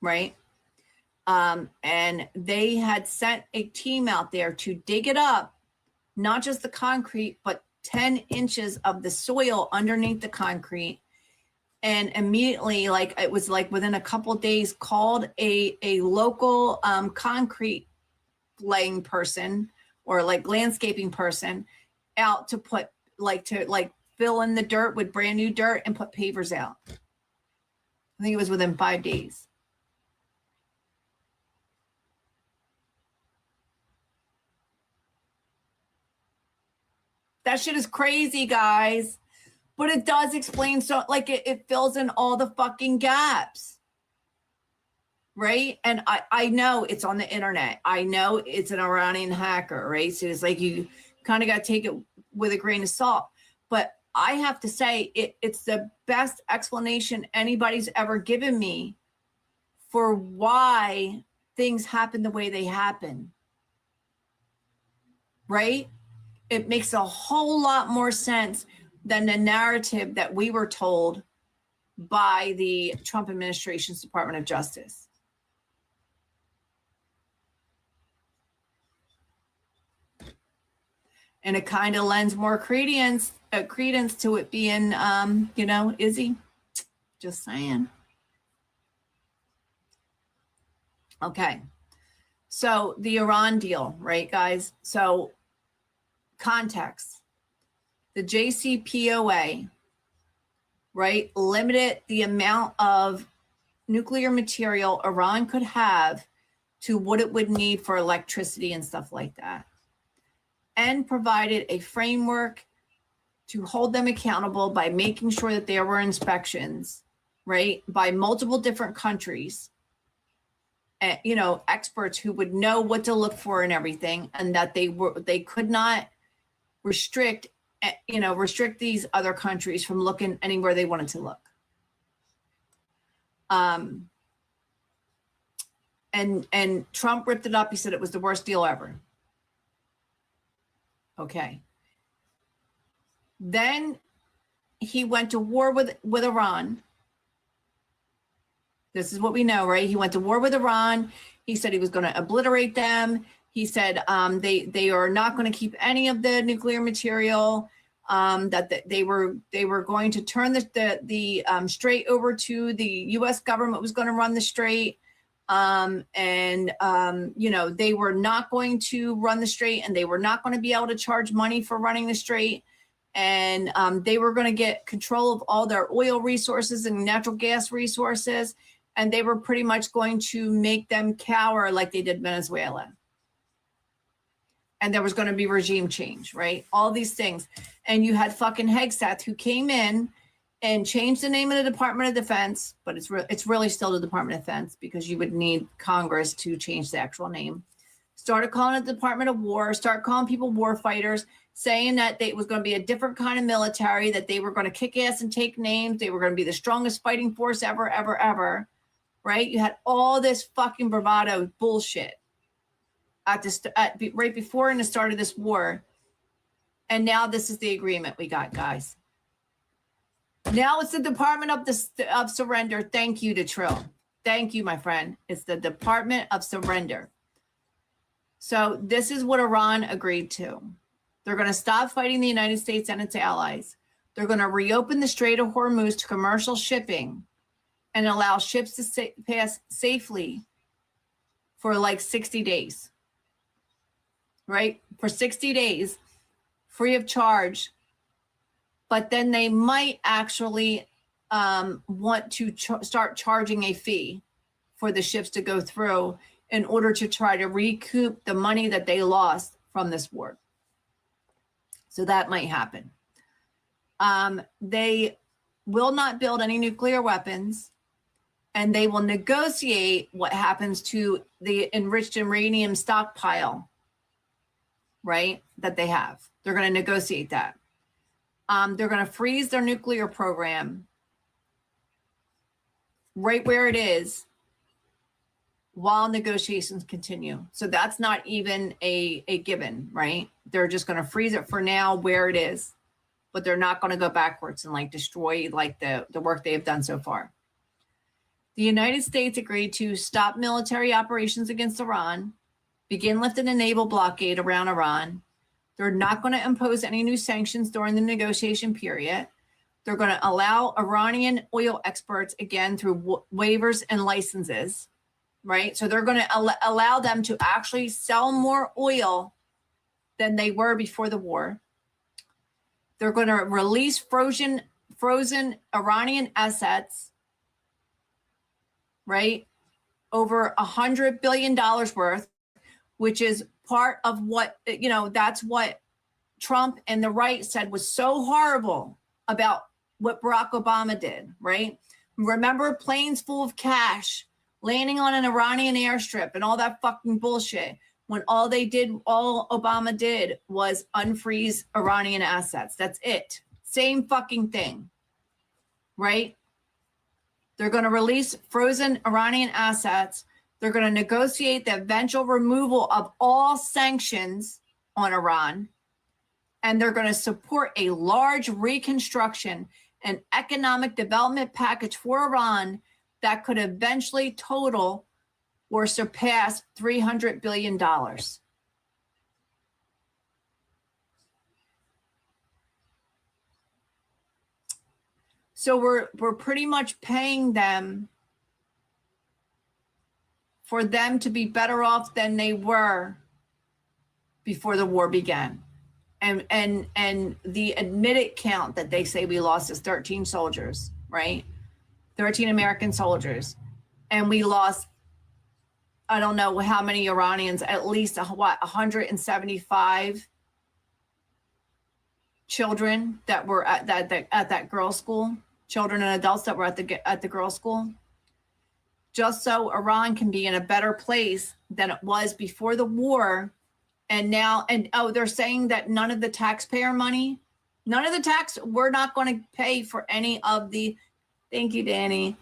Right? And they had sent a team out there to dig it up, not just the concrete, but 10 inches of the soil underneath the concrete. And immediately, like it was like within a couple of days, called a local concrete laying person or like landscaping person out to put like fill in the dirt with brand new dirt and put pavers out. I think it was within 5 days. That shit is crazy, guys. But it does explain, so like it fills in all the fucking gaps. Right? And I know it's on the internet. I know it's an Iranian hacker, right? So it's like you kind of got to take it with a grain of salt. But I have to say it's the best explanation anybody's ever given me for why things happen the way they happen. Right? It makes a whole lot more sense than the narrative that we were told by the Trump administration's Department of Justice. And it kind of lends more credence to it being, Izzy. Just saying. Okay. So the Iran deal, right, guys? So context. The JCPOA, right, limited the amount of nuclear material Iran could have to what it would need for electricity and stuff like that, and provided a framework to hold them accountable by making sure that there were inspections, right, by multiple different countries, and, experts who would know what to look for and everything, and that they could not restrict these other countries from looking anywhere they wanted to look. And Trump ripped it up. He said it was the worst deal ever. Okay. Then he went to war with Iran. This is what we know, right? He went to war with Iran. He said he was going to obliterate them. He said they are not going to keep any of the nuclear material. That they were going to turn the strait over to the U.S. government was going to run the strait, they were not going to run the strait, and they were not going to be able to charge money for running the strait, and they were going to get control of all their oil resources and natural gas resources, and they were pretty much going to make them cower like they did Venezuela. And there was going to be regime change, right? All these things. And you had fucking Hegseth who came in and changed the name of the Department of Defense, but it's really still the Department of Defense because you would need Congress to change the actual name. Started calling it the Department of War, start calling people war fighters, saying that it was going to be a different kind of military, that they were going to kick ass and take names. They were going to be the strongest fighting force ever, ever, ever, right? You had all this fucking bravado bullshit right before and the start of this war. And now this is the agreement we got, guys. Now it's the Department of Surrender. Thank you to Trill. Thank you, my friend. It's the Department of Surrender. So this is what Iran agreed to. They're going to stop fighting the United States and its allies. They're going to reopen the Strait of Hormuz to commercial shipping and allow ships to pass safely for like 60 days. Right? For 60 days, free of charge. But then they might actually want to start charging a fee for the ships to go through in order to try to recoup the money that they lost from this war. So that might happen. They will not build any nuclear weapons, and they will negotiate what happens to the enriched uranium stockpile, right, that they have. They're going to negotiate that. They're going to freeze their nuclear program right where it is while negotiations continue. So that's not even a given, right? They're just going to freeze it for now where it is, but they're not going to go backwards and like destroy like the work they have done so far. The United States agreed to stop military operations against Iran, begin lifting a naval blockade around Iran. They're not going to impose any new sanctions during the negotiation period. They're going to allow Iranian oil exports again through waivers and licenses, right? So they're going to allow them to actually sell more oil than they were before the war. They're going to release frozen Iranian assets, right? Over $100 billion worth, which is part of what, that's what Trump and the right said was so horrible about what Barack Obama did, right? Remember planes full of cash landing on an Iranian airstrip and all that fucking bullshit, when all Obama did was unfreeze Iranian assets. That's it. Same fucking thing, right? They're going to release frozen Iranian assets. They're going to negotiate the eventual removal of all sanctions on Iran. And they're going to support a large reconstruction and economic development package for Iran that could eventually total or surpass $300 billion. So we're pretty much paying them for them to be better off than they were before the war began. And the admitted count that they say we lost is 13 soldiers, right? 13 American soldiers. And we lost, I don't know how many Iranians, at least 175 children that were at that girls' school, children and adults that were at the girls' school. Just so Iran can be in a better place than it was before the war. And now, they're saying that none of the taxpayer money, we're not going to pay for any of the, thank you, Danny.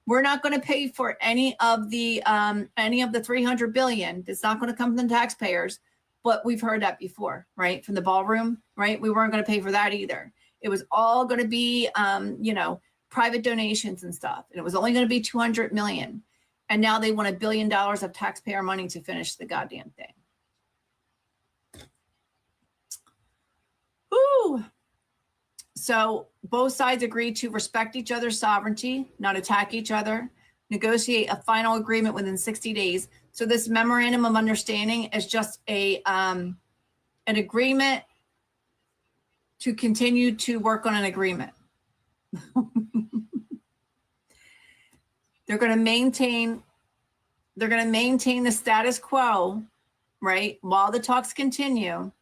We're not going to pay for any of the $300 billion. It's not going to come from the taxpayers, but we've heard that before, right? From the ballroom, right? We weren't going to pay for that either. It was all going to be, private donations and stuff. And it was only going to be 200 million. And now they want $1 billion of taxpayer money to finish the goddamn thing. Woo! So both sides agreed to respect each other's sovereignty, not attack each other, negotiate a final agreement within 60 days. So this memorandum of understanding is just an agreement to continue to work on an agreement. They're going to maintain the status quo, right, while the talks continue.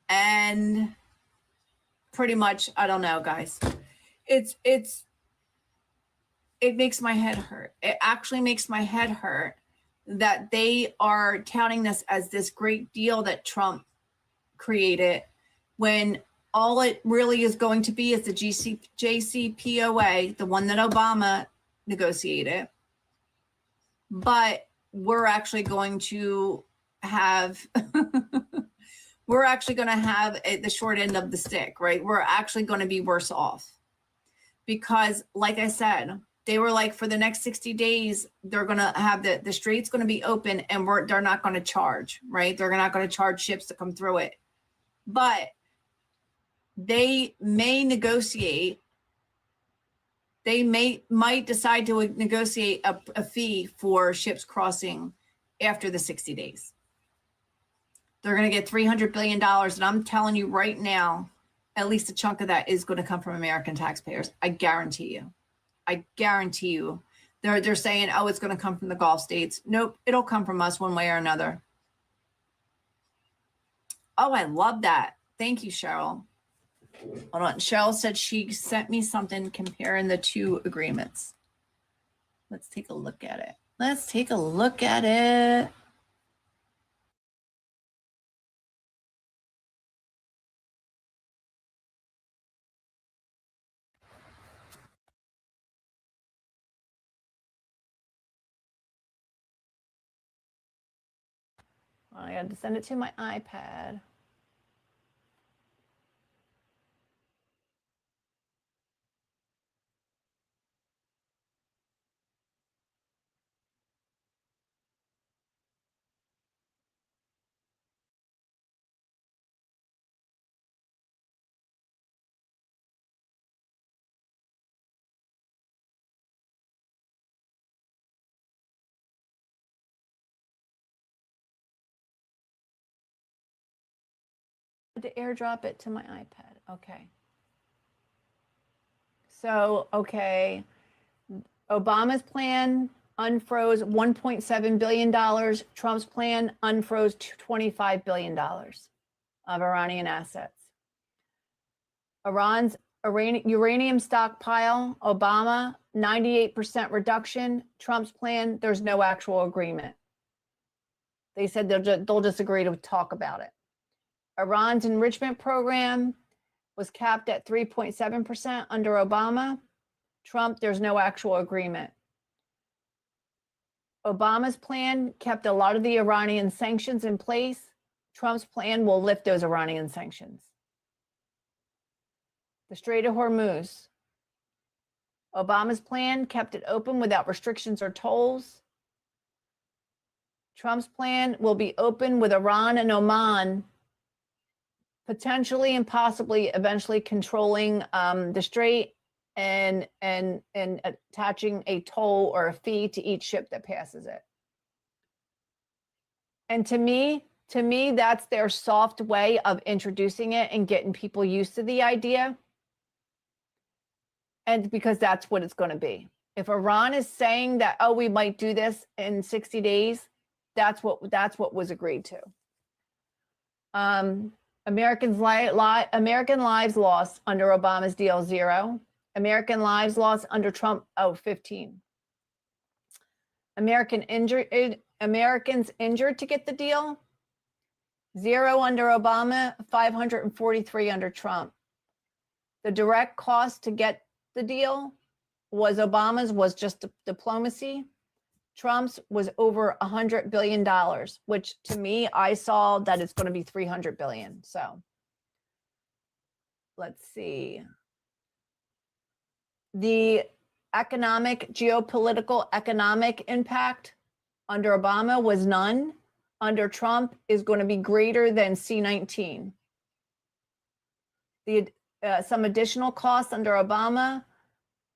And pretty much, I don't know, guys. It makes my head hurt. It actually makes my head hurt that they are touting this as this great deal that Trump created, when all it really is going to be is the JCPOA, the one that Obama negotiated. But we're actually going to have the short end of the stick, right? We're actually going to be worse off. Because like I said, they were like, for the next 60 days, they're going to have the strait's going to be open, and they're not going to charge, right? They're not going to charge ships to come through it. But they may negotiate. They might decide to negotiate a fee for ships crossing after the 60 days. They're going to get $300 billion. And I'm telling you right now, at least a chunk of that is going to come from American taxpayers. I guarantee you. I guarantee you. They're saying, oh, it's going to come from the Gulf states. Nope, it'll come from us one way or another. Oh, I love that. Thank you, Cheryl. Hold on. Cheryl said she sent me something comparing the two agreements. Let's take a look at it. Let's take a look at it. I had to send it to my iPad. to airdrop it to my iPad. Okay. So, okay. Obama's plan unfroze $1.7 billion. Trump's plan unfroze $25 billion of Iranian assets. Iran's uranium stockpile, Obama, 98% reduction. Trump's plan, there's no actual agreement. They said they'll just agree to talk about it. Iran's enrichment program was capped at 3.7% under Obama. Trump, there's no actual agreement. Obama's plan kept a lot of the Iranian sanctions in place. Trump's plan will lift those Iranian sanctions. The Strait of Hormuz. Obama's plan kept it open without restrictions or tolls. Trump's plan will be open with Iran and Oman potentially and possibly eventually controlling the strait and attaching a toll or a fee to each ship that passes it. And to me, that's their soft way of introducing it and getting people used to the idea. And because that's what it's going to be. If Iran is saying that, oh, we might do this in 60 days, that's what was agreed to. American lives lost under Obama's deal, 0. American lives lost under Trump, 15. Americans injured to get the deal, 0 under Obama, 543 under Trump. The direct cost to get the deal was Obama's was just diplomacy. Trump's was over $100 billion, which to me, I saw that it's going to be $300 billion. So let's see. The geopolitical economic impact under Obama was none. Under Trump is going to be greater than C-19. Some additional costs under Obama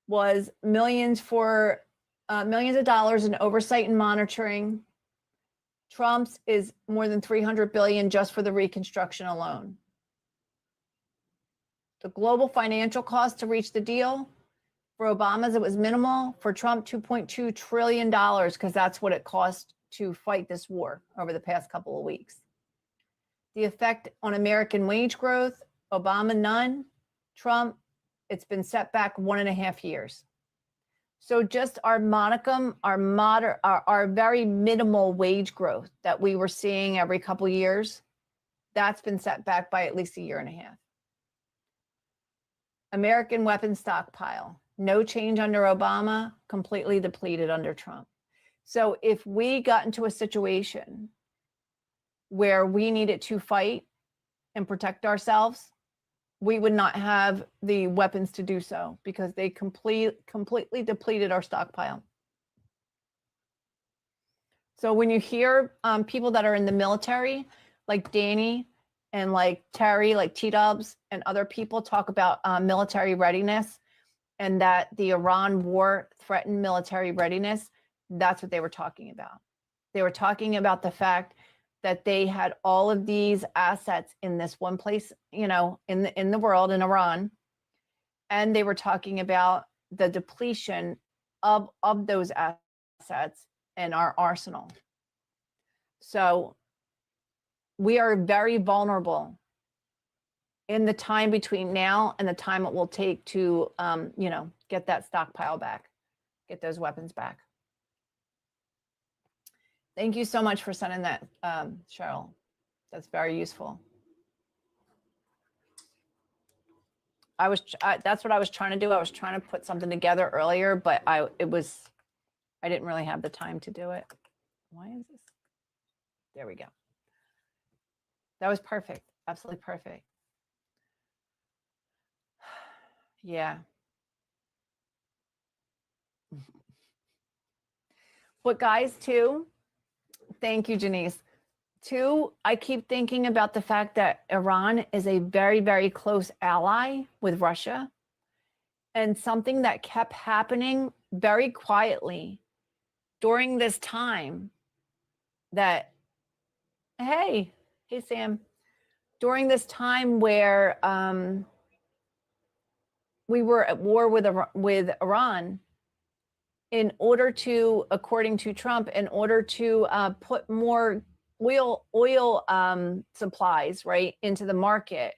was millions of dollars in oversight and monitoring. Trump's is more than $300 billion just for the reconstruction alone. The global financial cost to reach the deal, for Obama's, it was minimal. For Trump, $2.2 trillion, because that's what it cost to fight this war over the past couple of weeks. The effect on American wage growth, Obama, none. Trump, it's been set back 1.5 years. So just our modicum, our very minimal wage growth that we were seeing every couple of years, that's been set back by at least 1.5 years. American weapons stockpile, no change under Obama, completely depleted under Trump. So if we got into a situation where we needed to fight and protect ourselves, we would not have the weapons to do so because they completely depleted our stockpile. So when you hear people that are in the military, like Danny and like Terry, like T-Dubs and other people talk about military readiness and that the Iran war threatened military readiness, that's what they were talking about. They were talking about the fact that they had all of these assets in this one place, in the world, in Iran. And they were talking about the depletion of those assets in our arsenal. So we are very vulnerable in the time between now and the time it will take to, get that stockpile back, get those weapons back. Thank you so much for sending that, Cheryl. That's very useful. That's what I was trying to do. I was trying to put something together earlier, but I didn't really have the time to do it. Why is this? There we go. That was perfect. Absolutely perfect. Yeah. But guys, too, thank you, Janice. Two, I keep thinking about the fact that Iran is a very, very close ally with Russia. And something that kept happening very quietly during this time that, hey Sam, during this time where we were at war with Iran, in order to, according to Trump, in order to put more oil supplies, right, into the market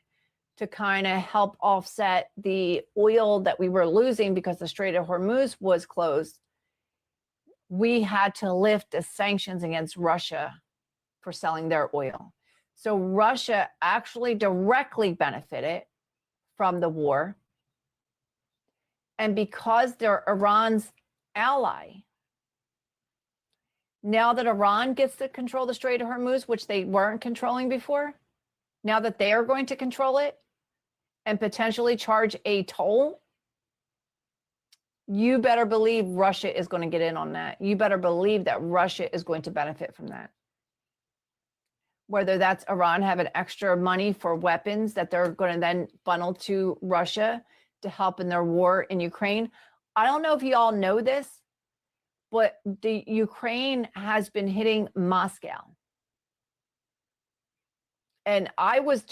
to kind of help offset the oil that we were losing because the Strait of Hormuz was closed, we had to lift the sanctions against Russia for selling their oil. So Russia actually directly benefited from the war. And because they're Iran's ally, now that Iran gets to control the Strait of Hormuz, which they weren't controlling before, now that they are going to control it and potentially charge a toll, you better believe Russia is going to get in on that. You better believe that Russia is going to benefit from that. Whether that's Iran having extra money for weapons that they're going to then funnel to Russia to help in their war in Ukraine. I don't know if you all know this, but the Ukraine has been hitting Moscow. And I was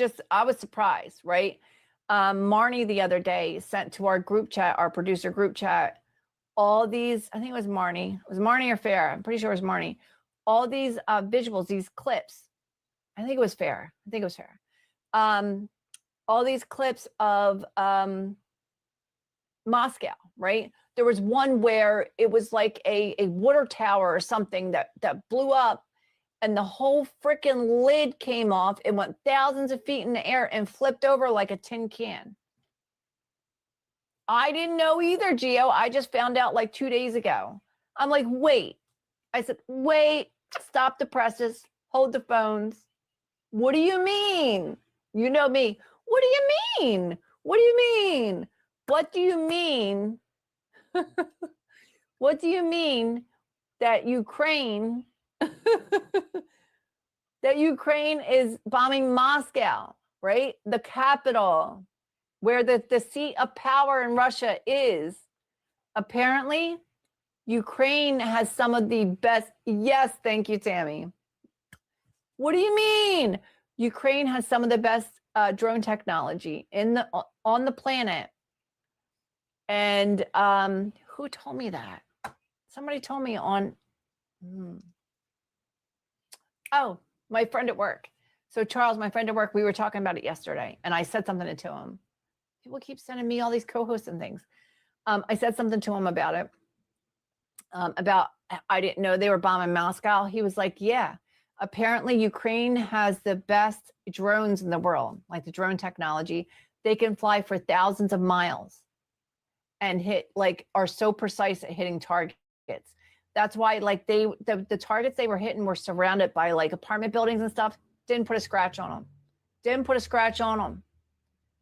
surprised, right? Marnie the other day sent to our group chat, our producer group chat, all these, I think it was Marnie. It was Marnie or Farah. I'm pretty sure it was Marnie. All these visuals, these clips. I think it was Farah. All these clips of Moscow, right? There was one where it was like a water tower or something that blew up, and the whole freaking lid came off. It went thousands of feet in the air and flipped over like a tin can. I didn't know either, Gio. I just found out like 2 days ago. I'm like, wait. I said, wait, stop the presses, hold the phones. What do you mean? You know me. What do you mean? What do you mean? What do you mean? What do you mean that Ukraine is bombing Moscow, right? The capital, where the seat of power in Russia is. Apparently, Ukraine has some of the best. Yes, thank you, Tammy. What do you mean? Ukraine has some of the best drone technology on the planet. And who told me that? Somebody told me on. Oh, my friend at work. So Charles, my friend at work, we were talking about it yesterday, and I said something to him. People keep sending me all these co-hosts and things. I said something to him about it. About I didn't know they were bombing Moscow. He was like, yeah. Apparently, Ukraine has the best drones in the world, like the drone technology. They can fly for thousands of miles and are so precise at hitting targets. That's why the targets they were hitting were surrounded by like apartment buildings and stuff. Didn't put a scratch on them.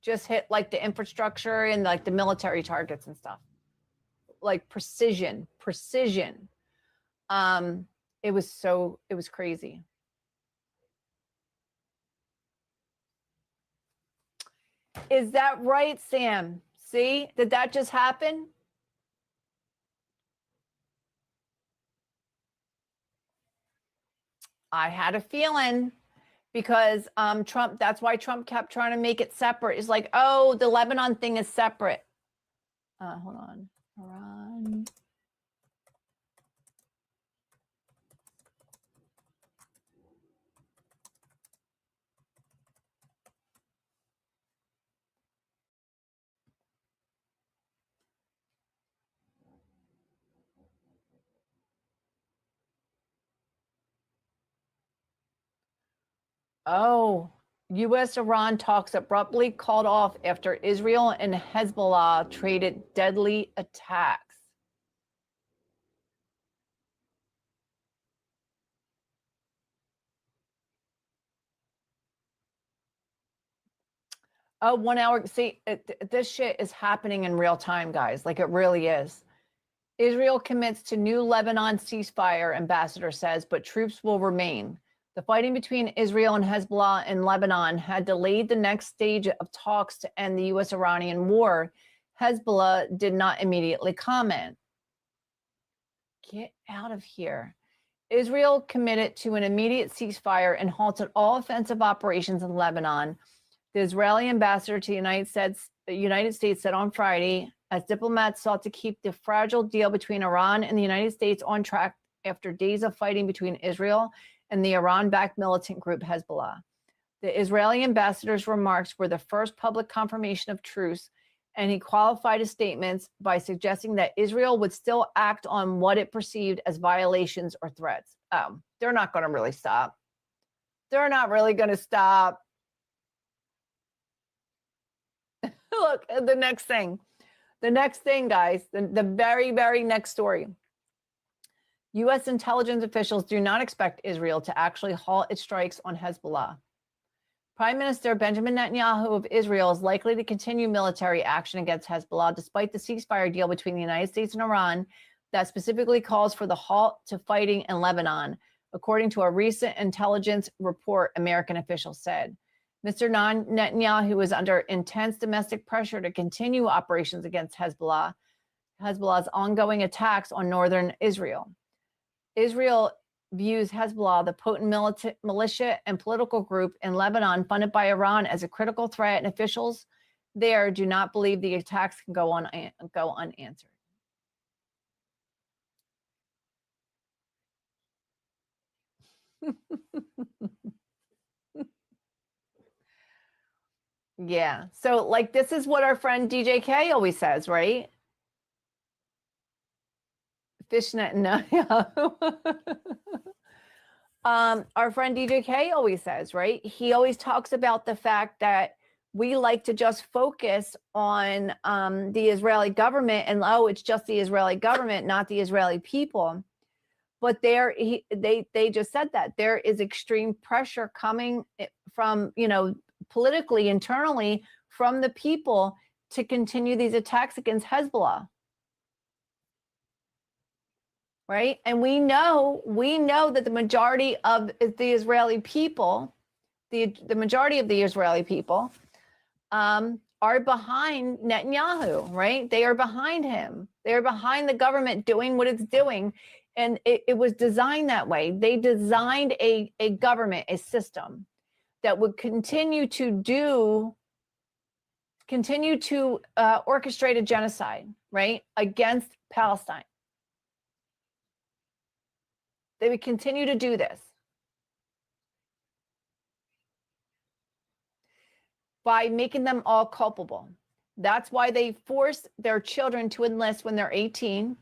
Just hit like the infrastructure and like the military targets and stuff. Like precision. It was crazy. Is that right, Sam? See, did that just happen? I had a feeling because Trump, that's why Trump kept trying to make it separate. It's like, oh, the Lebanon thing is separate. Hold on. Iran. Oh, U.S.-Iran talks abruptly called off after Israel and Hezbollah traded deadly attacks. Oh, 1 hour. See, this shit is happening in real time, guys. Like it really is. Israel commits to new Lebanon ceasefire, ambassador says, but troops will remain. The fighting between Israel and Hezbollah in Lebanon had delayed the next stage of talks to end the U.S.-Iranian war. Hezbollah did not immediately comment. Get out of here. Israel committed to an immediate ceasefire and halted all offensive operations in Lebanon. The Israeli ambassador to the United States said on Friday, as diplomats sought to keep the fragile deal between Iran and the United States on track after days of fighting between Israel and the Iran-backed militant group Hezbollah. The Israeli ambassador's remarks were the first public confirmation of truce, and he qualified his statements by suggesting that Israel would still act on what it perceived as violations or threats. Oh, they're not going to really stop. They're not really going to stop. Look, the next thing, guys, the very, very next story. U.S. intelligence officials do not expect Israel to actually halt its strikes on Hezbollah. Prime Minister Benjamin Netanyahu of Israel is likely to continue military action against Hezbollah despite the ceasefire deal between the United States and Iran that specifically calls for the halt to fighting in Lebanon, according to a recent intelligence report, American officials said. Mr. Netanyahu is under intense domestic pressure to continue operations against Hezbollah's ongoing attacks on northern Israel. Israel views Hezbollah, the potent militia and political group in Lebanon funded by Iran, as a critical threat, and officials there do not believe the attacks can go unanswered. Yeah. So like, this is what our friend DJ K always says, right? Fishnet, no. Our friend DJ K always says, right? He always talks about the fact that we like to just focus on the Israeli government and, oh, it's just the Israeli government, not the Israeli people. But they just said that there is extreme pressure coming from, politically, internally, from the people to continue these attacks against Hezbollah. Right? And we know that the majority of the Israeli people, the majority of the Israeli people are behind Netanyahu, right? They are behind him. They are behind the government doing what it's doing. And it was designed that way. They designed a government, a system that would continue to orchestrate a genocide, right, against Palestine. They would continue to do this by making them all culpable. That's why they force their children to enlist when they're 18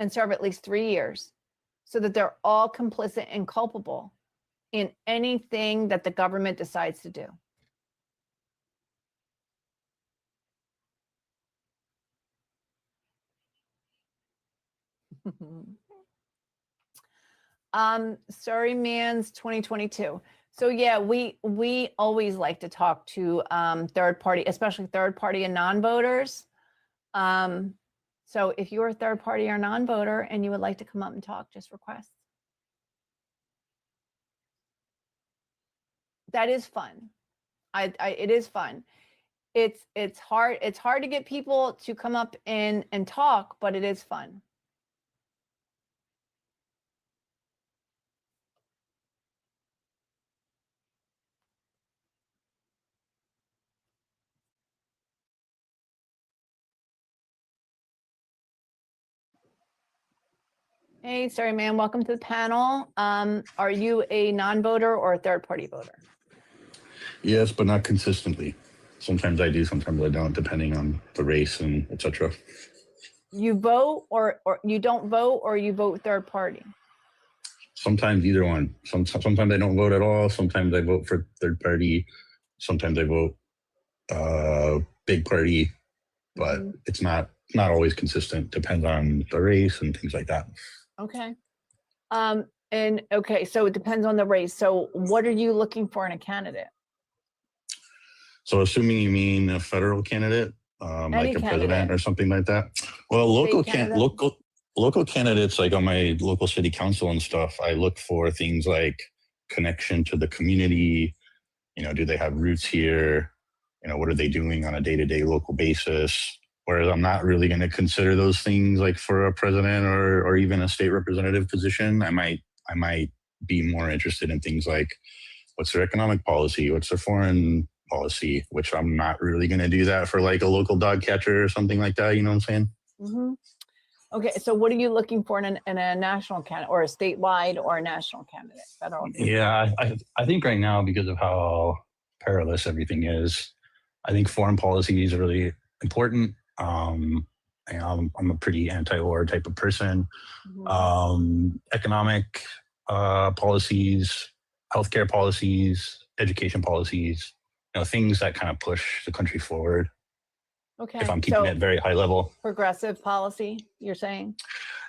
and serve at least 3 years, so that they're all complicit and culpable in anything that the government decides to do. Surrey Man's 2022. So yeah, we always like to talk to third party, especially third party and non-voters. So if you're a third party or non-voter and you would like to come up and talk, just request. That is fun. It is fun. It's hard to get people to come up and talk, but it is fun. Hey, sorry, man. Welcome to the panel. Are you a non-voter or a third-party voter? Yes, but not consistently. Sometimes I do, sometimes I don't, depending on the race and etc. You vote or you don't vote, or you vote third party? Sometimes either one. Sometimes I don't vote at all. Sometimes I vote for third party. Sometimes I vote big party, but it's not always consistent. Depends on the race and things like that. Okay. And okay, so it depends on the race. So what are you looking for in a candidate? So assuming you mean a federal candidate, like a president or something like that. Well, local candidates, like on my local city council and stuff, I look for things like connection to the community. Do they have roots here? What are they doing on a day-to-day local basis? Whereas I'm not really going to consider those things like for a president or even a state representative position. I I might be more interested in things like what's their economic policy, what's their foreign policy, which I'm not really going to do that for like a local dog catcher or something like that. You know what I'm saying? Mm-hmm. Okay, so what are you looking for in a national candidate, or a statewide or a national candidate? Federal? Yeah, I think right now, because of how perilous everything is, I think foreign policy is really important. I'm a pretty anti-war type of person. Economic policies, healthcare policies, education policies, things that kind of push the country forward. Okay. If I'm keeping it very high level. Progressive policy, you're saying?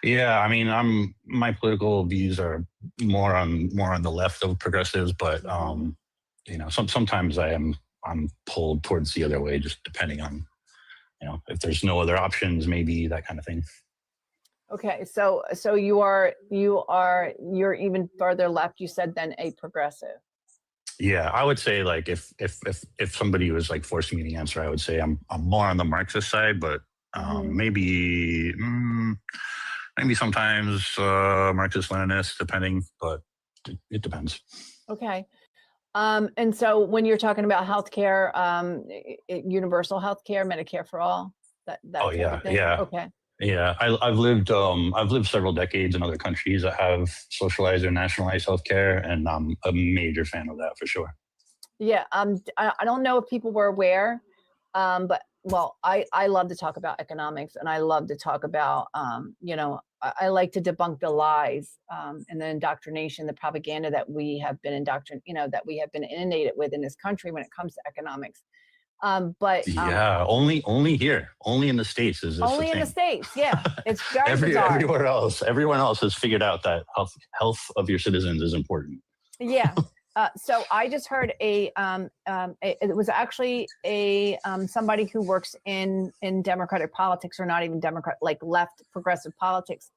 Yeah, I mean, my political views are more on the left of progressives, but sometimes I'm pulled towards the other way, just depending on, if there's no other options, maybe that kind of thing. Okay, so you're even further left, you said, than a progressive. Yeah, I would say, like, if somebody was like forcing me to answer, I would say I'm more on the Marxist side, but maybe sometimes Marxist Leninist, depending, but it depends. Okay. And so when you're talking about healthcare, universal healthcare, Medicare for all, that oh yeah, yeah. Okay. Yeah, I've lived several decades in other countries that have socialized or nationalized healthcare, and I'm a major fan of that for sure. Yeah, I don't know if people were aware, but I love to talk about economics, and I love to talk about I like to debunk the lies and the indoctrination, the propaganda that we have been that we have been inundated with in this country when it comes to economics. Only here, only in the States is this only in the States. Yeah, it's very bizarre. Everyone else has figured out that health of your citizens is important. Yeah. So I just heard it was actually somebody who works in Democratic politics, or not even Democrat, like left progressive politics,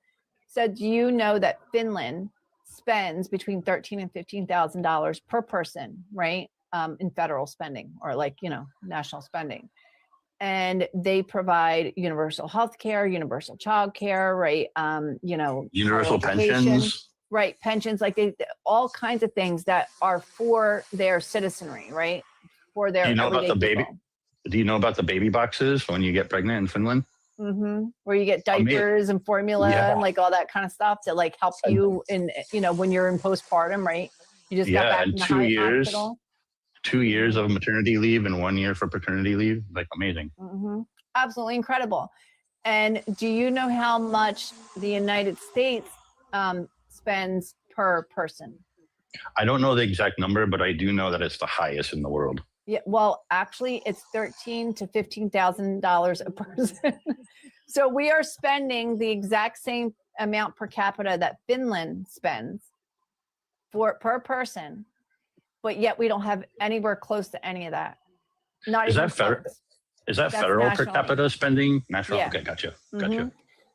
said, do you know that Finland spends between $13,000 and $15,000 per person, right? In federal spending, or national spending. And they provide universal health care, universal child care, right? Universal pensions. Right, pensions, like all kinds of things that are for their citizenry, right? For their Do you know about the baby? People. Do you know about the baby boxes when you get pregnant in Finland? Mm-hmm. Where you get diapers and formula and like all that kind of stuff to like help you in, when you're in postpartum, right? You just got back from the hospital. 2 years of maternity leave and 1 year for paternity leave. Like, amazing. Mm-hmm. Absolutely incredible. And do you know how much the United States spends per person? I don't know the exact number, but I do know that it's the highest in the world. Yeah, well, actually, it's $13,000 to $15,000 a person. So we are spending the exact same amount per capita that Finland spends per person, but yet we don't have anywhere close to any of that. Not is even that federal? Is that That's federal national. Per capita spending? National? Yeah. Okay, gotcha. Mm-hmm.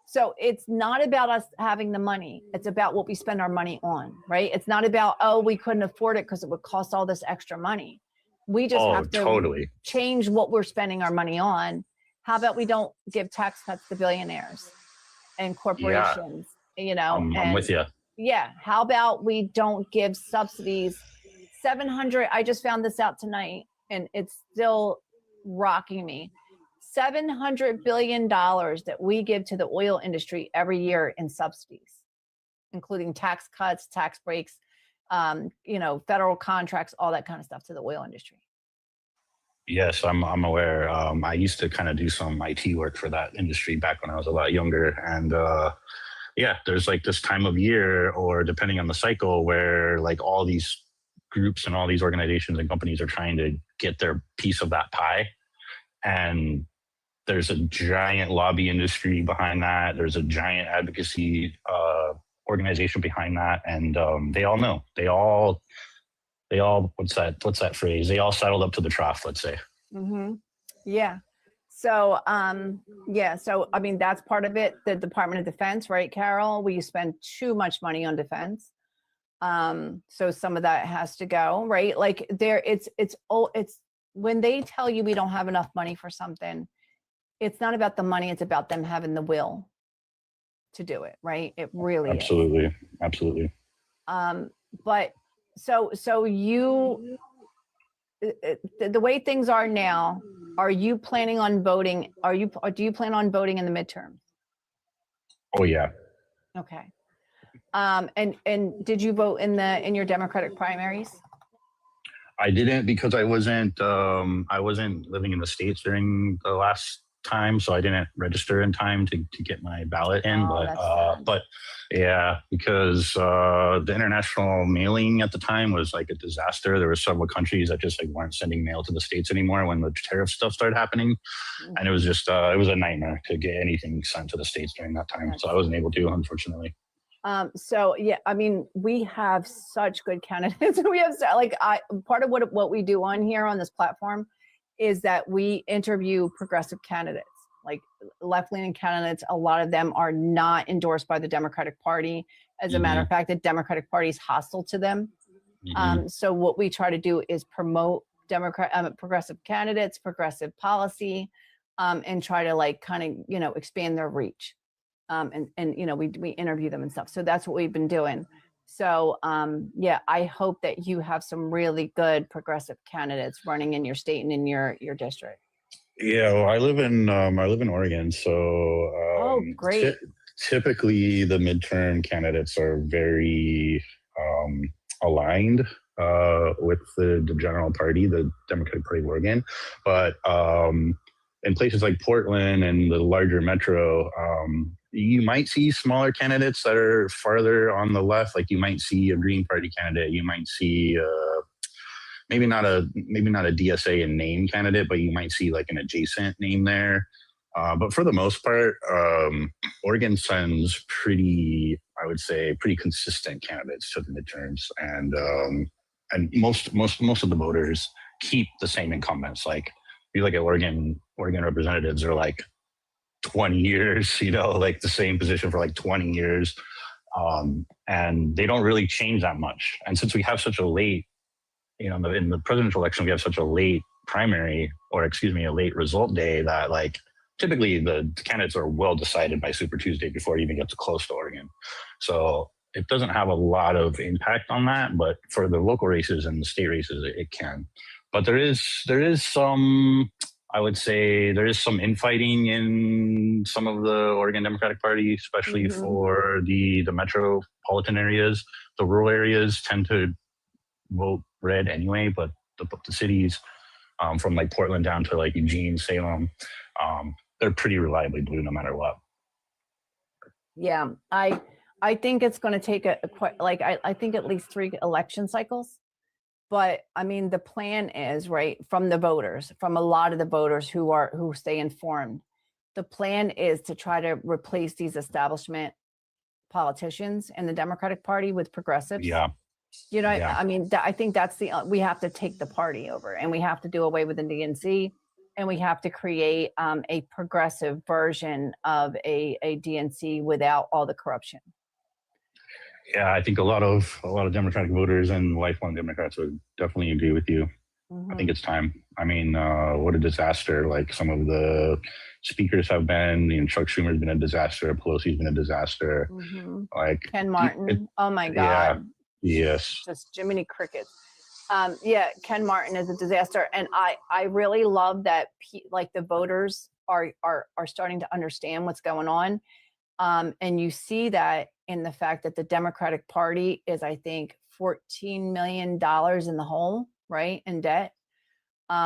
So it's not about us having the money. It's about what we spend our money on, right? It's not about, we couldn't afford it because it would cost all this extra money. We just have to change what we're spending our money on. How about we don't give tax cuts to billionaires and corporations, I'm with you. Yeah. How about we don't give subsidies? 700, I just found this out tonight, and it's still rocking me. $700 billion that we give to the oil industry every year in subsidies, including tax cuts, tax breaks, federal contracts, all that kind of stuff to the oil industry. Yes, I'm aware. I used to kind of do some IT work for that industry back when I was a lot younger. And there's like this time of year, or depending on the cycle, where like all these groups and all these organizations and companies are trying to get their piece of that pie. And there's a giant lobby industry behind that. There's a giant advocacy organization behind that. And they all know. They all what's that phrase? They all saddled up to the trough, let's say. Mm-hmm. Yeah. So, so, I mean, that's part of it. The Department of Defense, right, Carol? We spend too much money on defense. So some of that has to go, right? Like it's when they tell you we don't have enough money for something, it's not about the money. It's about them having the will to do it, right? It really is. Absolutely. But so you, the way things are now, are you planning on voting? Do you plan on voting in the midterm? Oh yeah. Okay. And did you vote in your Democratic primaries? I didn't because I wasn't living in the States during the last time, so I didn't register in time to get my ballot in. But yeah, because the international mailing at the time was like a disaster. There were several countries that just like weren't sending mail to the States anymore when the tariff stuff started happening, and it was just it was a nightmare to get anything sent to the States during that time. So I wasn't able to, unfortunately. So yeah, I mean, we have such good candidates. We have part of what we do on here on this platform is that we interview progressive candidates, like left-leaning candidates. A lot of them are not endorsed by the Democratic Party. As a matter of fact, the Democratic Party is hostile to them. So what we try to do is promote progressive candidates, progressive policy, and try to like kind of, you know, expand their reach. And you know, we interview them and stuff. So that's what we've been doing. So yeah, I hope that you have some really good progressive candidates running in your state and in your district. Yeah, well, I live in Oregon, so oh, great. Typically the midterm candidates are very aligned with the general party, the Democratic Party of Oregon, but in places like Portland and the larger metro, you might see smaller candidates that are farther on the left. Like you might see a Green Party candidate, you might see maybe not a DSA in name candidate, but you might see like an adjacent name there. But for the most part, Oregon sends pretty consistent candidates to the midterms, and most of the voters keep the same incumbents. Like you look at Oregon representatives are like 20 years, you know, like the same position for like 20 years. And they don't really change that much. And since we have such a late, you know, in the presidential election, we have such a late primary, or excuse me, a late result day that like typically the candidates are well decided by Super Tuesday before it even gets close to Oregon. So it doesn't have a lot of impact on that, but for the local races and the state races, it can. But there is some, I would say there is some infighting in some of the Oregon Democratic Party, especially for the metropolitan areas. The rural areas tend to vote red anyway, but the cities from like Portland down to like Eugene, Salem, they're pretty reliably blue no matter what. Yeah, I think it's going to take I think at least 3 election cycles. But I mean, the plan is right from the voters, from a lot of the voters who stay informed. The plan is to try to replace these establishment politicians in the Democratic Party with progressives. Yeah. You know, I mean, I think that's we have to take the party over, and we have to do away with the DNC, and we have to create a progressive version of a DNC without all the corruption. Yeah, I think a lot of Democratic voters and lifelong Democrats would definitely agree with you. I think it's time. I mean, what a disaster! Like some of the speakers have been. You know, Chuck Schumer's been a disaster. Pelosi's been a disaster. Like Ken Martin. Oh my God. Yeah. Yes. Just Jiminy Crickets. Yeah, Ken Martin is a disaster, and I really love that. Like the voters are starting to understand what's going on, and you see that in the fact that the Democratic Party is, I think, $14 million in the hole, right, in debt,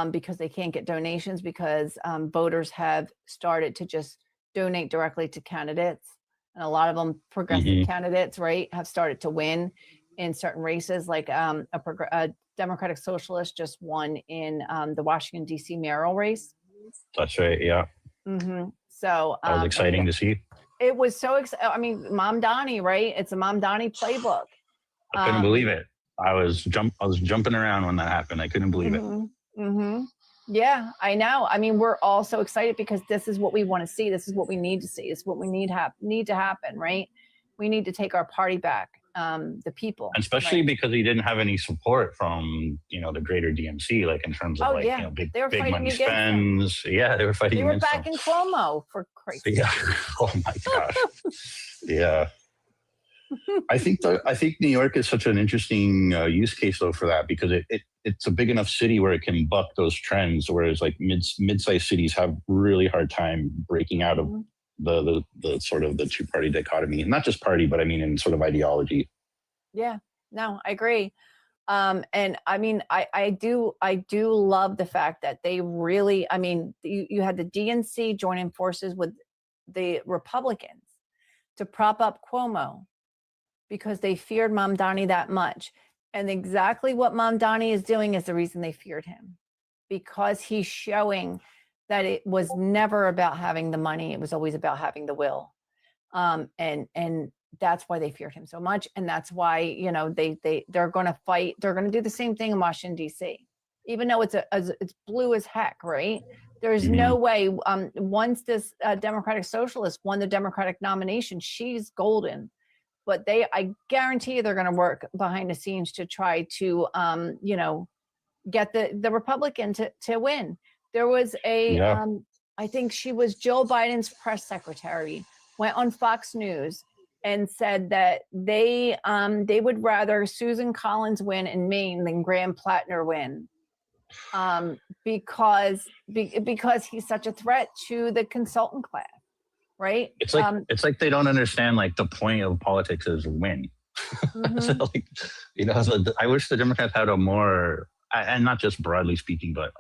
because they can't get donations because voters have started to just donate directly to candidates, and a lot of them progressive candidates, right, have started to win in certain races. Like a Democratic Socialist just won in the Washington D.C. mayoral race. That's right. Yeah. So that was exciting to see. It was so exciting. I mean, Mom Donnie, right? It's a Mom Donnie playbook. I couldn't believe it. I was jumping around when that happened. I couldn't believe it. Yeah, I know. I mean, we're all so excited because this is what we want to see. This is what we need to see. It's what we need to happen, right? We need to take our party back, the people. And especially because he didn't have any support from, you know, the greater DNC, like in terms of you know, big money spends. Yeah, they were fighting. They were backing Cuomo for crazy. Yeah. Oh my gosh. Yeah. I think New York is such an interesting use case though for that, because it's a big enough city where it can buck those trends, whereas like mid-sized cities have really hard time breaking out of the sort of the two-party dichotomy, not just party, but I mean in sort of ideology. Yeah, no, I agree. And I mean, I do love the fact that they really, I mean, you had the DNC joining forces with the Republicans to prop up Cuomo because they feared Mamdani that much. And exactly what Mamdani is doing is the reason they feared him, because he's showing that it was never about having the money. It was always about having the will. And that's why they feared him so much. And that's why, you know, they're going to fight. They're going to do the same thing in Washington, D.C., even though it's blue as heck, right? There's no way. Once this Democratic Socialist won the Democratic nomination, she's golden. But I guarantee you they're going to work behind the scenes to try to, you know, get the Republican to win. There was I think she was Joe Biden's press secretary, went on Fox News and said that they would rather Susan Collins win in Maine than Graham Plattner win, because he's such a threat to the consultant class, right? It's like they don't understand like the point of politics is win. So like, you know, so I wish the Democrats had a more, and not just broadly speaking, but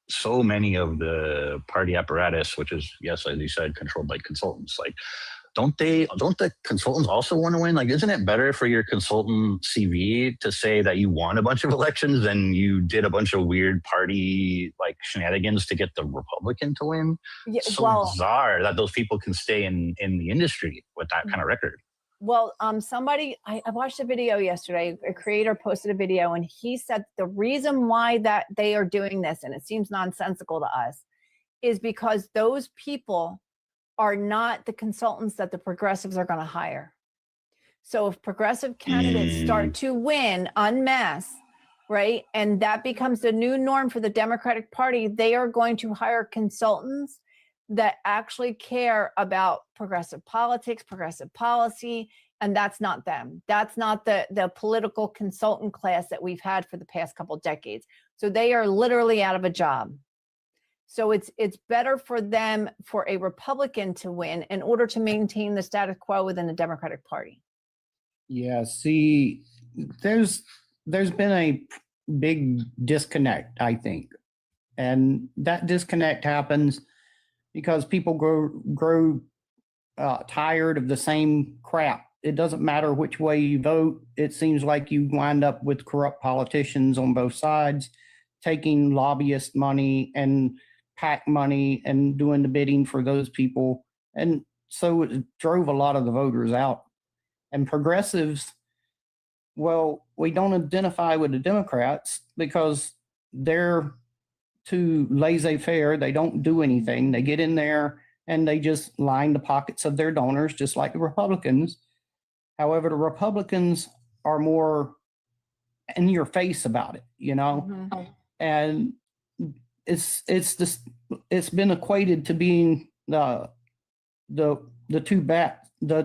so many of the party apparatus, which is, yes, as you said, controlled by consultants, like don't the consultants also want to win? Like, isn't it better for your consultant CV to say that you won a bunch of elections than you did a bunch of weird party like shenanigans to get the Republican to win? Yeah, it's so bizarre that those people can stay in the industry with that kind of record. Well, somebody, I watched a video yesterday, a creator posted a video, and he said the reason why that they are doing this, and it seems nonsensical to us, is because those people are not the consultants that the progressives are going to hire. So if progressive candidates start to win en masse, right, and that becomes the new norm for the Democratic Party, they are going to hire consultants that actually care about progressive politics, progressive policy, and that's not them. That's not the political consultant class that we've had for the past couple of decades. So they are literally out of a job. So it's better for them for a Republican to win in order to maintain the status quo within the Democratic Party. Yeah, see, there's been a big disconnect, I think. And that disconnect happens because people grow tired of the same crap. It doesn't matter which way you vote. It seems like you wind up with corrupt politicians on both sides, taking lobbyist money and PAC money and doing the bidding for those people. And so it drove a lot of the voters out. And progressives, well, we don't identify with the Democrats because they're too laissez-faire. They don't do anything. They get in there and they just line the pockets of their donors, just like the Republicans. However, the Republicans are more in your face about it, you know? And it's been equated to being the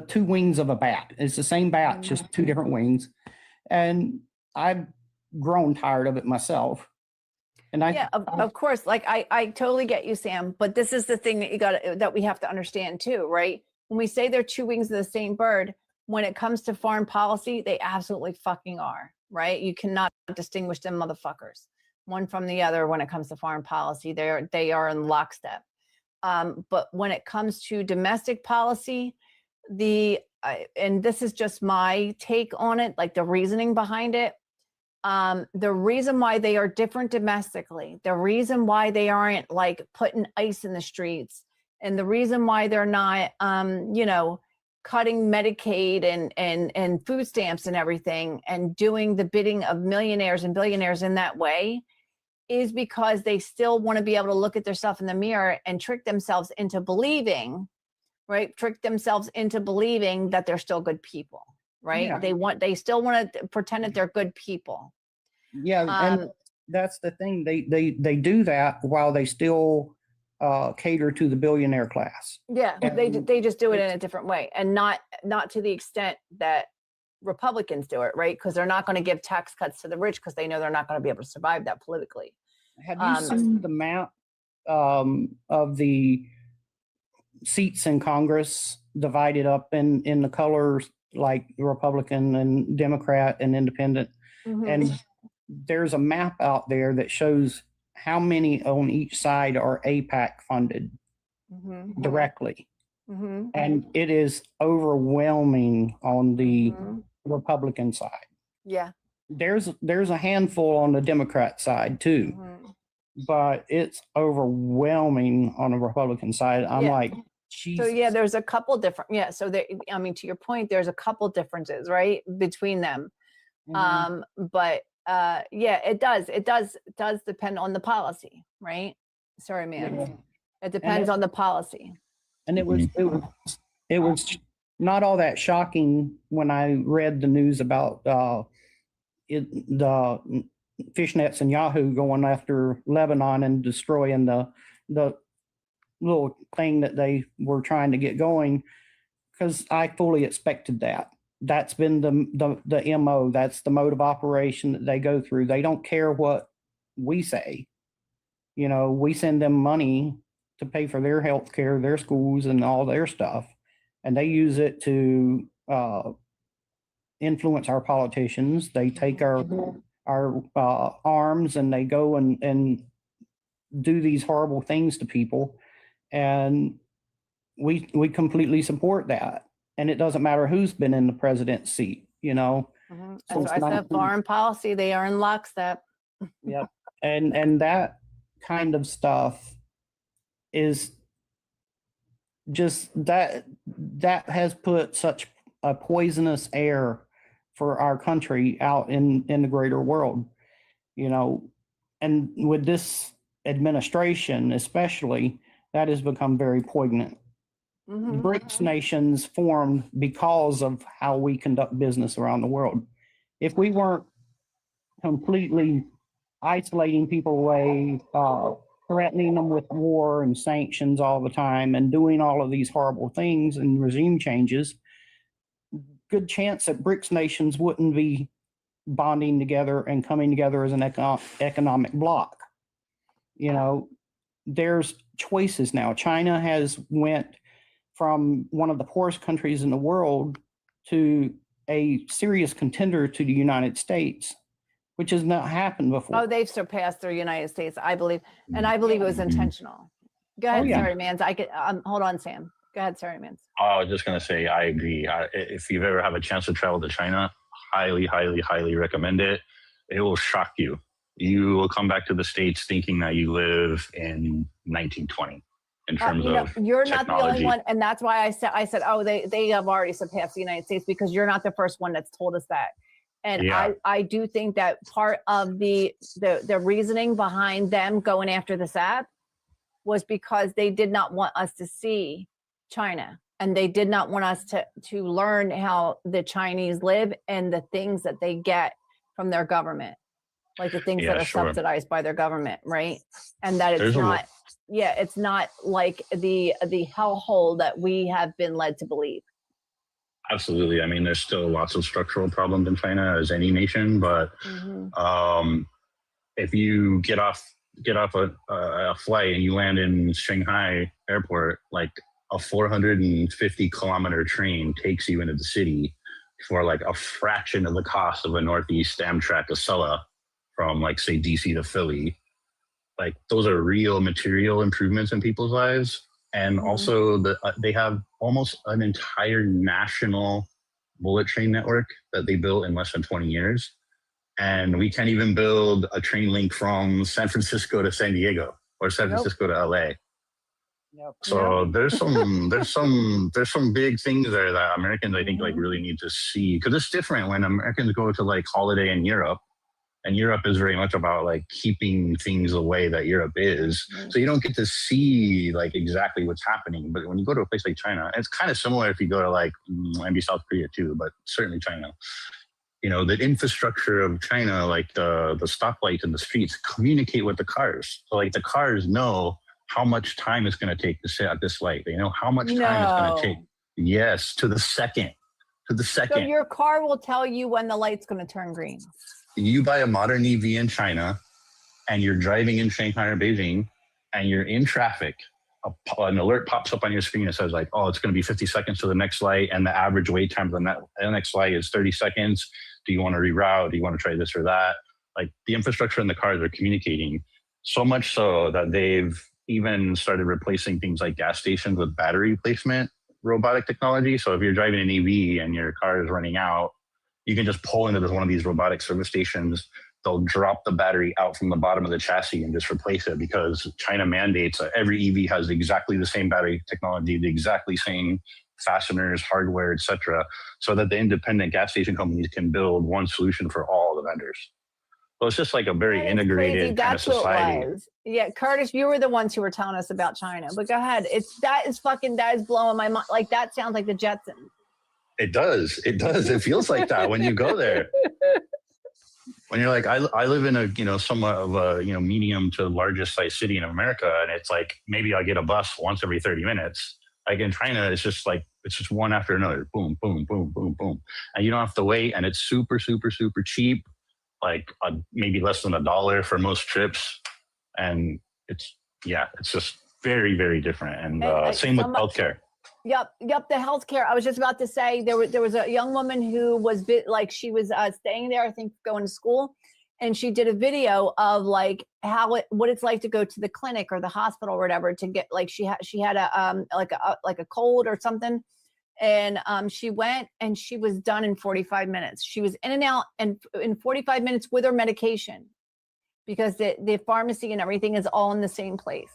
two wings of a bat. It's the same bat, just two different wings. And I've grown tired of it myself. And of course, like I totally get you, Sam, but this is the thing that we have to understand too, right? When we say they're two wings of the same bird, when it comes to foreign policy, they absolutely fucking are, right? You cannot distinguish them motherfuckers one from the other when it comes to foreign policy. They are in lockstep. But when it comes to domestic policy, and this is just my take on it, like the reasoning behind it, the reason why they are different domestically, the reason why they aren't like putting ice in the streets, and the reason why they're not, cutting Medicaid and food stamps and everything and doing the bidding of millionaires and billionaires in that way is because they still want to be able to look at themselves in the mirror and trick themselves into believing, right? Trick themselves into believing that they're still good people, right? Yeah. They still want to pretend that they're good people. Yeah, and that's the thing. They do that while they still cater to the billionaire class. Yeah, and they just do it in a different way, and not to the extent that Republicans do it, right? Because they're not going to give tax cuts to the rich because they know they're not going to be able to survive that politically. Have you seen the map of the seats in Congress divided up in the colors like Republican and Democrat and Independent? Mhm. And there's a map out there that shows how many on each side are APAC funded Mhm. directly. Mhm. And it is overwhelming on the Mhm. Republican side. Yeah. There's a handful on the Democrat side too, Mhm. but it's overwhelming on the Republican side. I'm Yeah. like, So Jesus. yeah, there's a couple different, so there, I mean, to your point, there's a couple differences, right, between them. Mhm. But yeah, it does depend on the policy, right? Sorry, man. Yeah. It depends on the policy. And it was not all that shocking when I read the news about the fishnets and Yahoo going after Lebanon and destroying the little thing that they were trying to get going, because I fully expected that. That's been the MO. That's the mode of operation that they go through. They don't care what we say. You know, we send them money to pay for their health care, their schools, and all their stuff. And they use it to influence our politicians. They take our arms and they go and do these horrible things to people. And we completely support that. And it doesn't matter who's been in the president's seat, you know. Mhm. So And so I it's said not- foreign policy, they are in lockstep. Yep. And that kind of stuff is just that has put such a poisonous air for our country out in the greater world, you know. And with this administration especially, that has become very poignant. Mhm. BRICS nations formed because of how we conduct business around the world. If we weren't completely isolating people away, threatening them with war and sanctions all the time, and doing all of these horrible things and regime changes, good chance that BRICS nations wouldn't be bonding together and coming together as an economic bloc. You know, there's choices now. China has went from one of the poorest countries in the world to a serious contender to the United States, which has not happened before. Oh, they've surpassed the United States, I believe. And I believe it was intentional. Go ahead, yeah. sorry, Mans. I could, hold on, Sam. Go ahead, sorry, Mans. I was just going to say, I agree. If you've ever have a chance to travel to China, highly, highly, highly recommend it. It will shock you. You will come back to the States thinking that you live in 1920 in terms of you're not the only technology. one. And that's why I said, oh, they have already surpassed the United States, because you're not the first one that's told us that. And Yeah. I do think that part of the reasoning behind them going after this app was because they did not want us to see China, and they did not want us to learn how the Chinese live and the things that they get from their government, like the things Yeah, that are sure. subsidized by their government, right? And that There's it's a lo- not, it's not like the hellhole that we have been led to believe. Absolutely. I mean, there's still lots of structural problems in China, as any nation, but if you get off a flight and you land in Shanghai airport, like a 450-kilometer train takes you into the city for like a fraction of the cost of a Northeast Amtrak Acela from, like, say, DC to Philly. Like, those are real material improvements in people's lives. And also they have almost an entire national bullet train network that they built in less than 20 years. And we can't even build a train link from San Francisco to San Diego or San Francisco to LA. Yep. So there's some big things there that Americans, I think, like, really need to see, because it's different when Americans go to, like, holiday in Europe, and Europe is very much about, like, keeping things the way that Europe is. So you don't get to see, like, exactly what's happening. But when you go to a place like China, it's kind of similar if you go to, like, maybe South Korea too, but certainly China. You know, the infrastructure of China, like the stoplights in the streets, communicate with the cars. So, like, the cars know how much time it's going to take to sit at this light. They know how much time it's going to take. Yes, to the second. to the So second. your car will tell you when the light's going to turn green. You buy a modern EV in China and you're driving in Shanghai or Beijing and you're in traffic, an alert pops up on your screen that says like, oh, it's going to be 50 seconds to the next light and the average wait time to the next light is 30 seconds. Do you want to reroute? Do you want to try this or that? Like the infrastructure in the cars are communicating so much so that they've even started replacing things like gas stations with battery replacement robotic technology. So if you're driving an EV and your car is running out, you can just pull into one of these robotic service stations. They'll drop the battery out from the bottom of the chassis and just replace it because China mandates that every EV has exactly the same battery technology, the exactly same fasteners, hardware, etc., so that the independent gas station companies can build one solution for all the vendors. So it's just like a very integrated kind of society. Yeah, Curtis, you were the ones who were telling us about China, but go ahead. That is blowing my mind. Like that sounds like the Jetsons. It does. It feels like that when you go there. When you're like, I live in a, somewhat of a, medium to largest size city in America. And it's like, maybe I get a bus once every 30 minutes. Like in China, it's just one after another. Boom, boom, boom, boom, boom. And you don't have to wait. And it's super, super, super cheap. Like maybe less than $1 for most trips. And it's just very, very different. And same with healthcare. Yep. The healthcare. I was just about to say there was a young woman who was she was staying there, I think, going to school, and she did a video of like what it's like to go to the clinic or the hospital or whatever to get like she had a cold or something, and she went and she was done in 45 minutes. She was in and out and in 45 minutes with her medication because the pharmacy and everything is all in the same place.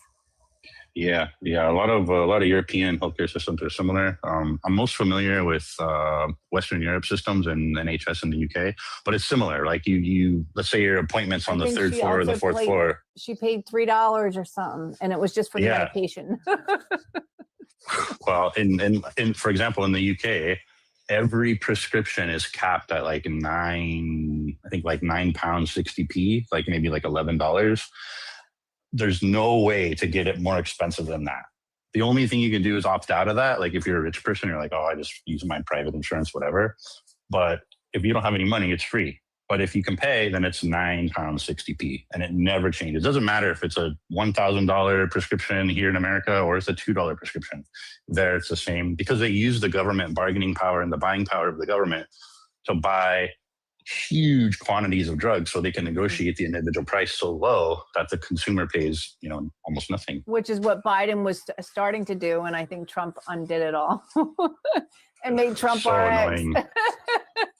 Yeah. A lot of European healthcare systems are similar. I'm most familiar with Western Europe systems and NHS in the UK, but it's similar. Like you let's say your appointment's on the third floor or the fourth floor. She paid $3 or something, and it was just for the medication. Well, in for example, in the UK, every prescription is capped at like £9.60, like maybe like $11. There's no way to get it more expensive than that. The only thing you can do is opt out of that. Like if you're a rich person, you're like, oh, I just use my private insurance, whatever. But if you don't have any money, it's free. But if you can pay, then it's £9.60, and it never changes. It doesn't matter if it's a $1,000 prescription here in America or it's a $2 prescription. There, it's the same because they use the government bargaining power and the buying power of the government to buy huge quantities of drugs so they can negotiate the individual price so low that the consumer pays, almost nothing. Which is what Biden was starting to do. And I think Trump undid it all and made Trump so RX. Annoying.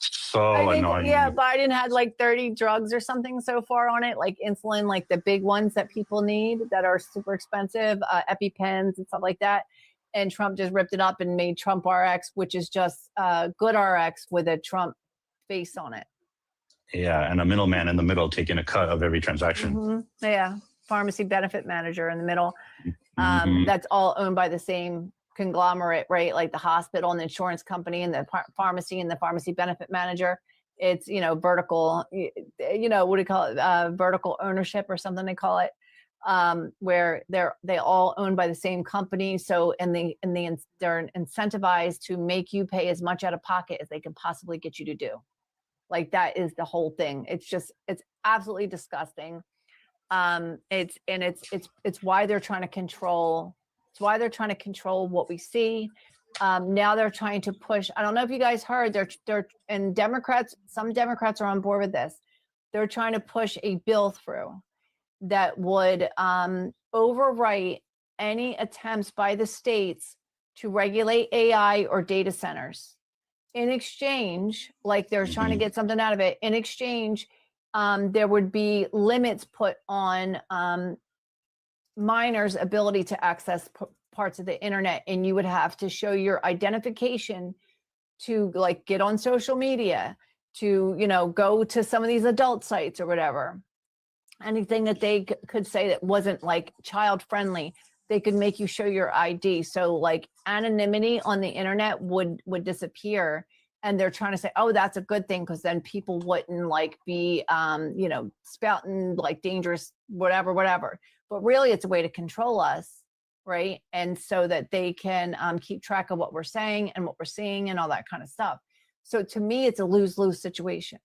So annoying. Yeah, Biden had like 30 drugs or something so far on it, like insulin, like the big ones that people need that are super expensive, EpiPens and stuff like that. And Trump just ripped it up and made Trump RX, which is just good RX with a Trump face on it. Yeah, and a middleman in the middle taking a cut of every transaction. Mm-hmm. Yeah, pharmacy benefit manager in the middle. That's all owned by the same conglomerate, right? Like the hospital and the insurance company and the pharmacy and the pharmacy benefit manager. It's, vertical, what do you call it? Vertical ownership or something they call it, where they all owned by the same company. So, they're incentivized to make you pay as much out of pocket as they can possibly get you to do. Like that is the whole thing. It's absolutely disgusting. It's why they're trying to control. It's why they're trying to control what we see. Now they're trying to push. I don't know if you guys heard. And Democrats. Some Democrats are on board with this. They're trying to push a bill through that would overwrite any attempts by the states to regulate AI or data centers. In exchange, like they're trying to get something out of it. In exchange, there would be limits put on minors' ability to access parts of the internet, and you would have to show your identification to like get on social media, to go to some of these adult sites or whatever. Anything that they could say that wasn't like child friendly, they could make you show your ID. So like anonymity on the internet would disappear. And they're trying to say, oh, that's a good thing, because then people wouldn't like be, spouting like dangerous, whatever. But really it's a way to control us, right? And so that they can keep track of what we're saying and what we're seeing and all that kind of stuff. So to me, it's a lose-lose situation.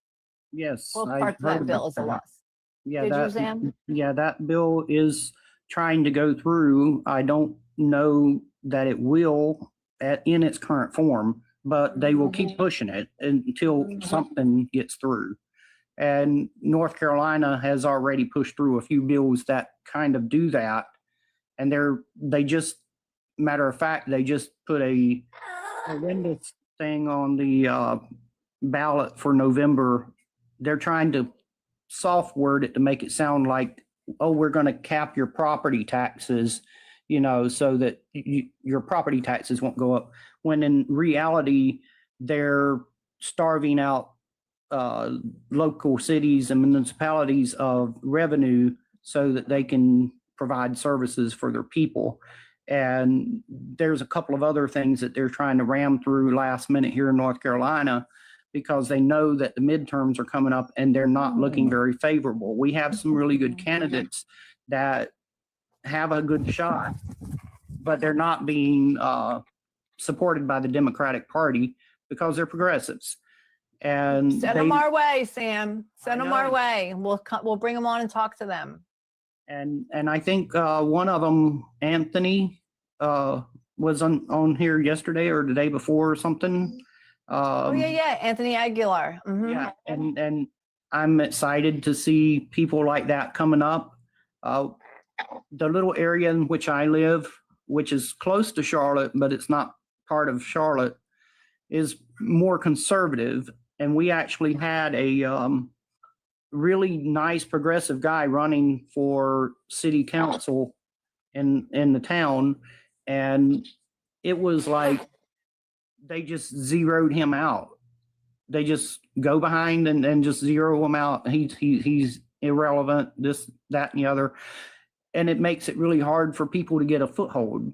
Yes. Both I parts of heard that bill about is a that. loss. Yeah, Did you, that, Sam? yeah, that bill is trying to go through. I don't know that it will in its current form, but they will keep pushing it until something gets through. And North Carolina has already pushed through a few bills that kind of do that. And they just, matter of fact, they just put a horrendous thing on the ballot for November. They're trying to soft word it to make it sound like, oh, we're going to cap your property taxes, you know, so that your property taxes won't go up. When in reality, they're starving out local cities and municipalities of revenue so that they can provide services for their people. And there's a couple of other things that they're trying to ram through last minute here in North Carolina because they know that the midterms are coming up and they're not looking very favorable. We have some really good candidates that have a good shot, but they're not being supported by the Democratic Party because they're progressives. And Send them our way, Sam. Send I them our know. way. We'll bring them on and talk to them. And I think one of them, Anthony, was on here yesterday or the day before or something. Oh yeah, Anthony Aguilar. Mhm. Yeah, and I'm excited to see people like that coming up. The little area in which I live, which is close to Charlotte, but it's not part of Charlotte, is more conservative. And we actually had a really nice progressive guy running for city council in the town. And it was like they just zeroed him out. They just go behind and just zero him out. He's irrelevant, this, that, and the other. And it makes it really hard for people to get a foothold.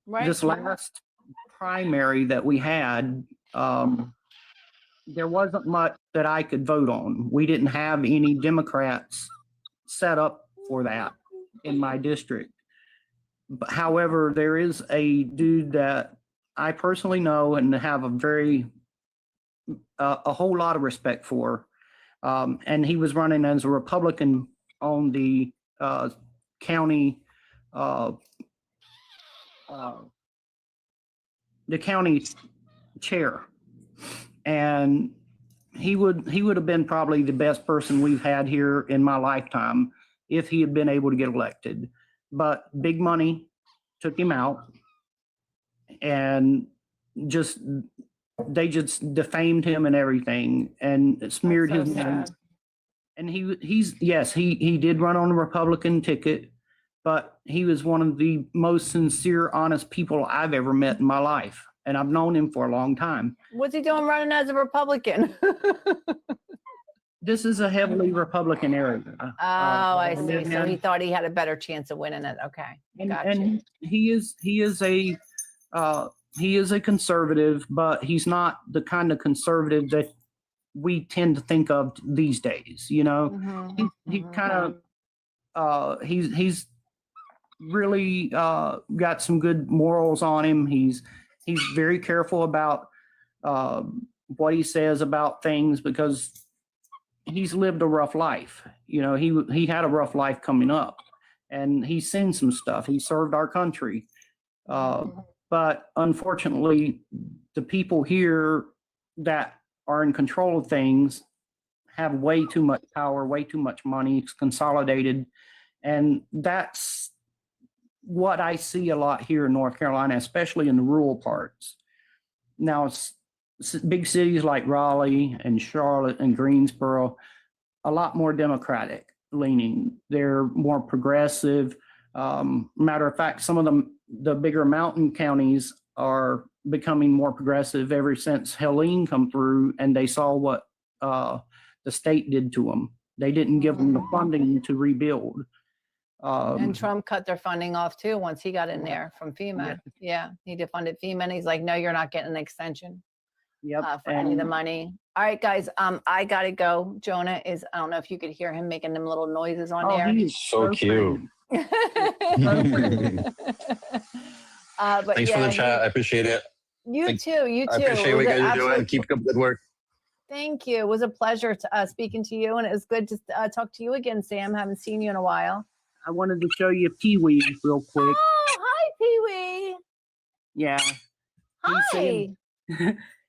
Right. This last primary that we had, there wasn't much that I could vote on. We didn't have any Democrats set up for that in my district. But however, there is a dude that I personally know and have a whole lot of respect for. And he was running as a Republican on the county chair. And he would have been probably the best person we've had here in my lifetime if he had been able to get elected. But big money took him out, and they just defamed him and everything and smeared That's his so name. sad. And he did run on a Republican ticket, but he was one of the most sincere, honest people I've ever met in my life. And I've known him for a long time. What's he doing running as a Republican? This is a heavily Republican area. Oh, I see. and- So he thought he had a better chance of winning it. Okay. Gotcha. And he is a conservative, but he's not the kind of conservative that we tend to think of these days. You know, Mhm, he mhm. kind of he's really got some good morals on him. He's very careful about what he says about things because he's lived a rough life. You know, he had a rough life coming up, and he's seen some stuff. He served our country. But unfortunately, the people here that are in control of things have way too much power, way too much money. It's consolidated. And that's what I see a lot here in North Carolina, especially in the rural parts. Now, big cities like Raleigh and Charlotte and Greensboro, a lot more Democratic leaning. They're more progressive. Matter of fact, some of the bigger mountain counties are becoming more progressive ever since Helene come through and they saw what the state did to them. They didn't give them the funding to rebuild. And Trump cut their funding off too once he got in there from FEMA. Yeah, he defunded FEMA and he's like, no, you're not getting an extension for any of the money. All right, guys, I gotta go. Jonah I don't know if you could hear him making them little noises on there. He's So cute. But Thanks for the chat. I appreciate it. You too. You too. I appreciate It what you was guys are doing. absolute- Keep up the good work. Thank you. It was a pleasure to speaking to you, and it was good to talk to you again, Sam. Haven't seen you in a while. I wanted to show you Pee-wee real quick. Oh, hi, Pee-wee. Yeah. Hi.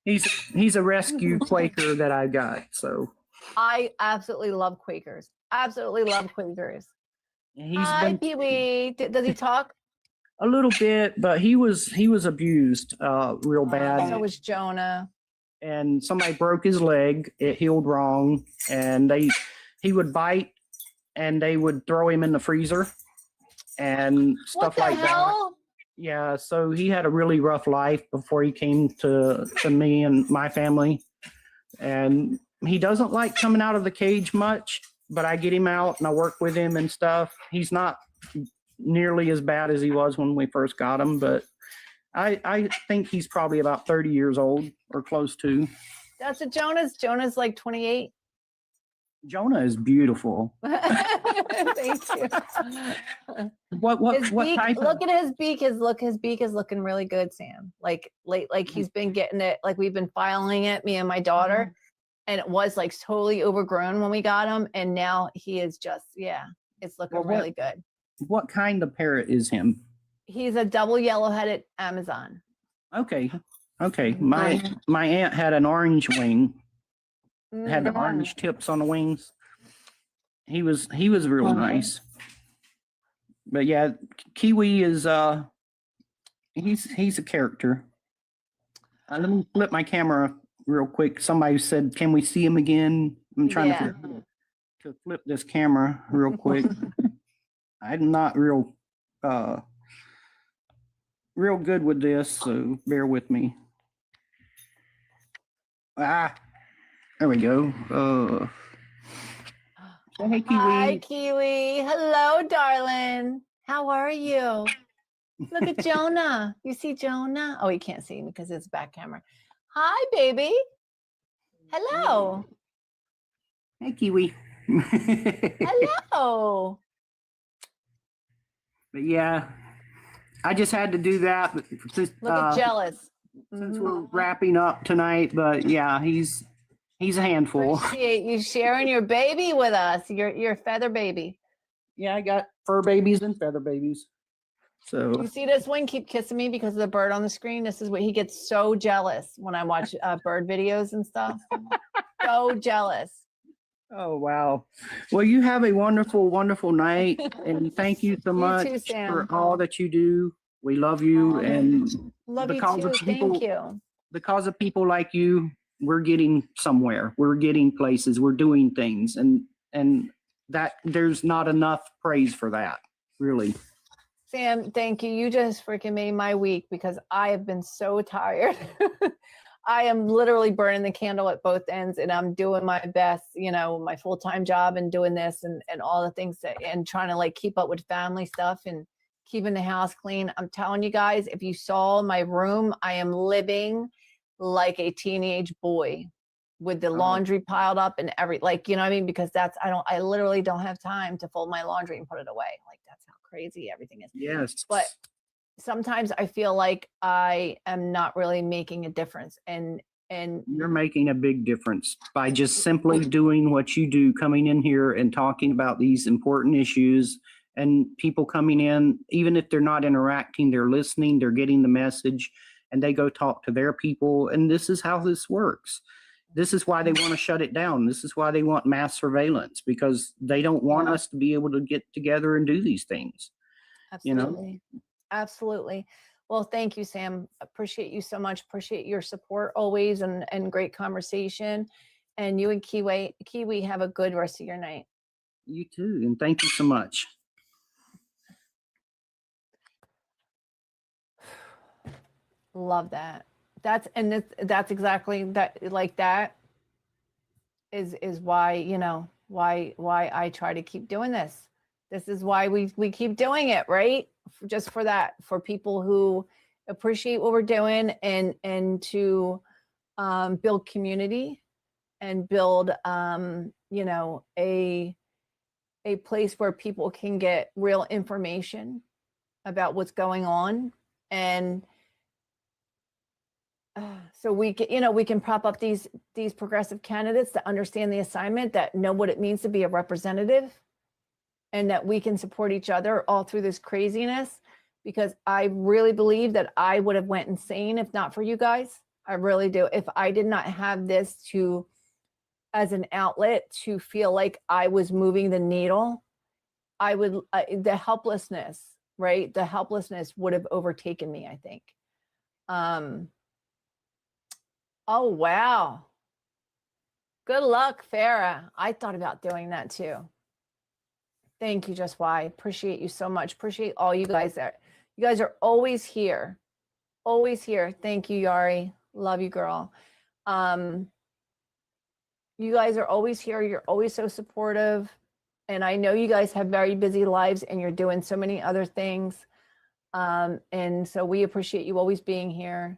He's a rescue Quaker that I got. So I absolutely love Quakers. Absolutely love Quakers. he's Hi, been Pee-wee. Does he talk? a little bit, but he was abused real bad. So was Jonah. And somebody broke his leg. It healed wrong, and he would bite, and they would throw him in the freezer and stuff What the like that. hell? Yeah, so he had a really rough life before he came to me and my family. And he doesn't like coming out of the cage much, but I get him out and I work with him and stuff. He's not nearly as bad as he was when we first got him, but I think he's probably about 30 years old or close to. That's a Jonah's like 28. Jonah is beautiful. Thank you. What His what beak, type of, look at his beak. His beak is looking really good, Sam. Like he's been getting it. Like we've been filing it, me and my daughter, and it was like totally overgrown when we got him, and now he is just it's looking Well, really good. what kind of parrot is him? He's a double yellow-headed Amazon. Okay. My aunt had an orange wing. Had the Mhm. orange tips on the wings. He was real nice. But yeah, Kiwi is he's a character. Let me flip my camera real quick. Somebody said, "Can we see him again?" I'm trying to flip this camera real quick. I'm not real good with this, so bear with me. There we go. Say hey, Kiwi. Hi, Kiwi. Hello, darling. How are you? Look at Jonah. You see Jonah? Oh, you can't see him because it's back camera. Hi, baby. Hello. Hey, Kiwi. Hello. But yeah, I just had to do that. But just, Look at jealous. since we're wrapping up tonight, but yeah, he's a handful. Appreciate you sharing your baby with us. Your feather baby. Yeah, I got fur babies and feather babies. So You see this one keep kissing me because of the bird on the screen. This is what he gets so jealous when I watch bird videos and stuff. So jealous. oh wow. Well, you have a wonderful, wonderful night, and thank you so much too, Sam. for all that you do. We love you, and Love you because too. of people- Thank you. because of people like you, we're getting somewhere. We're getting places. We're doing things, and that there's not enough praise for that, really. Sam, thank you. You just freaking made my week because I have been so tired. I am literally burning the candle at both ends, and I'm doing my best, my full-time job and doing this and all the things and trying to like keep up with family stuff and keeping the house clean. I'm telling you guys, if you saw my room, I am living like a teenage boy with the laundry piled up and you know what I mean? Because I literally don't have time to fold my laundry and put it away. Like that's how crazy everything is. Yes. But sometimes I feel like I am not really making a difference. And You're making a big difference by just simply doing what you do, coming in here and talking about these important issues, and people coming in, even if they're not interacting, they're listening, they're getting the message, and they go talk to their people. And this is how this works. This is why they want to shut it down. This is why they want mass surveillance, because they don't want us to be able to get together and do these things. absolutely. Absolutely. Well, thank you, Sam. Appreciate you so much. Appreciate your support always and great conversation. And you and Kiwi have a good rest of your night. You too. And thank you so much. Love that. That's exactly that. Like that is why, why I try to keep doing this. This is why we keep doing it, right? Just for that, for people who appreciate what we're doing and to build community and build, a place where people can get real information about what's going on. And so we can, we can prop up these progressive candidates that understand the assignment, that know what it means to be a representative, and that we can support each other all through this craziness, because I really believe that I would have went insane if not for you guys. I really do. If I did not have this as an outlet to feel like I was moving the needle, I would, the helplessness, right? The helplessness would have overtaken me, I think. Oh, wow. Good luck, Farah. I thought about doing that too. Thank you, Just Why. Appreciate you so much. Appreciate all you guys there. You guys are always here. Always here. Thank you, Yari. Love you, girl. You guys are always here. You're always so supportive. And I know you guys have very busy lives and you're doing so many other things. And so we appreciate you always being here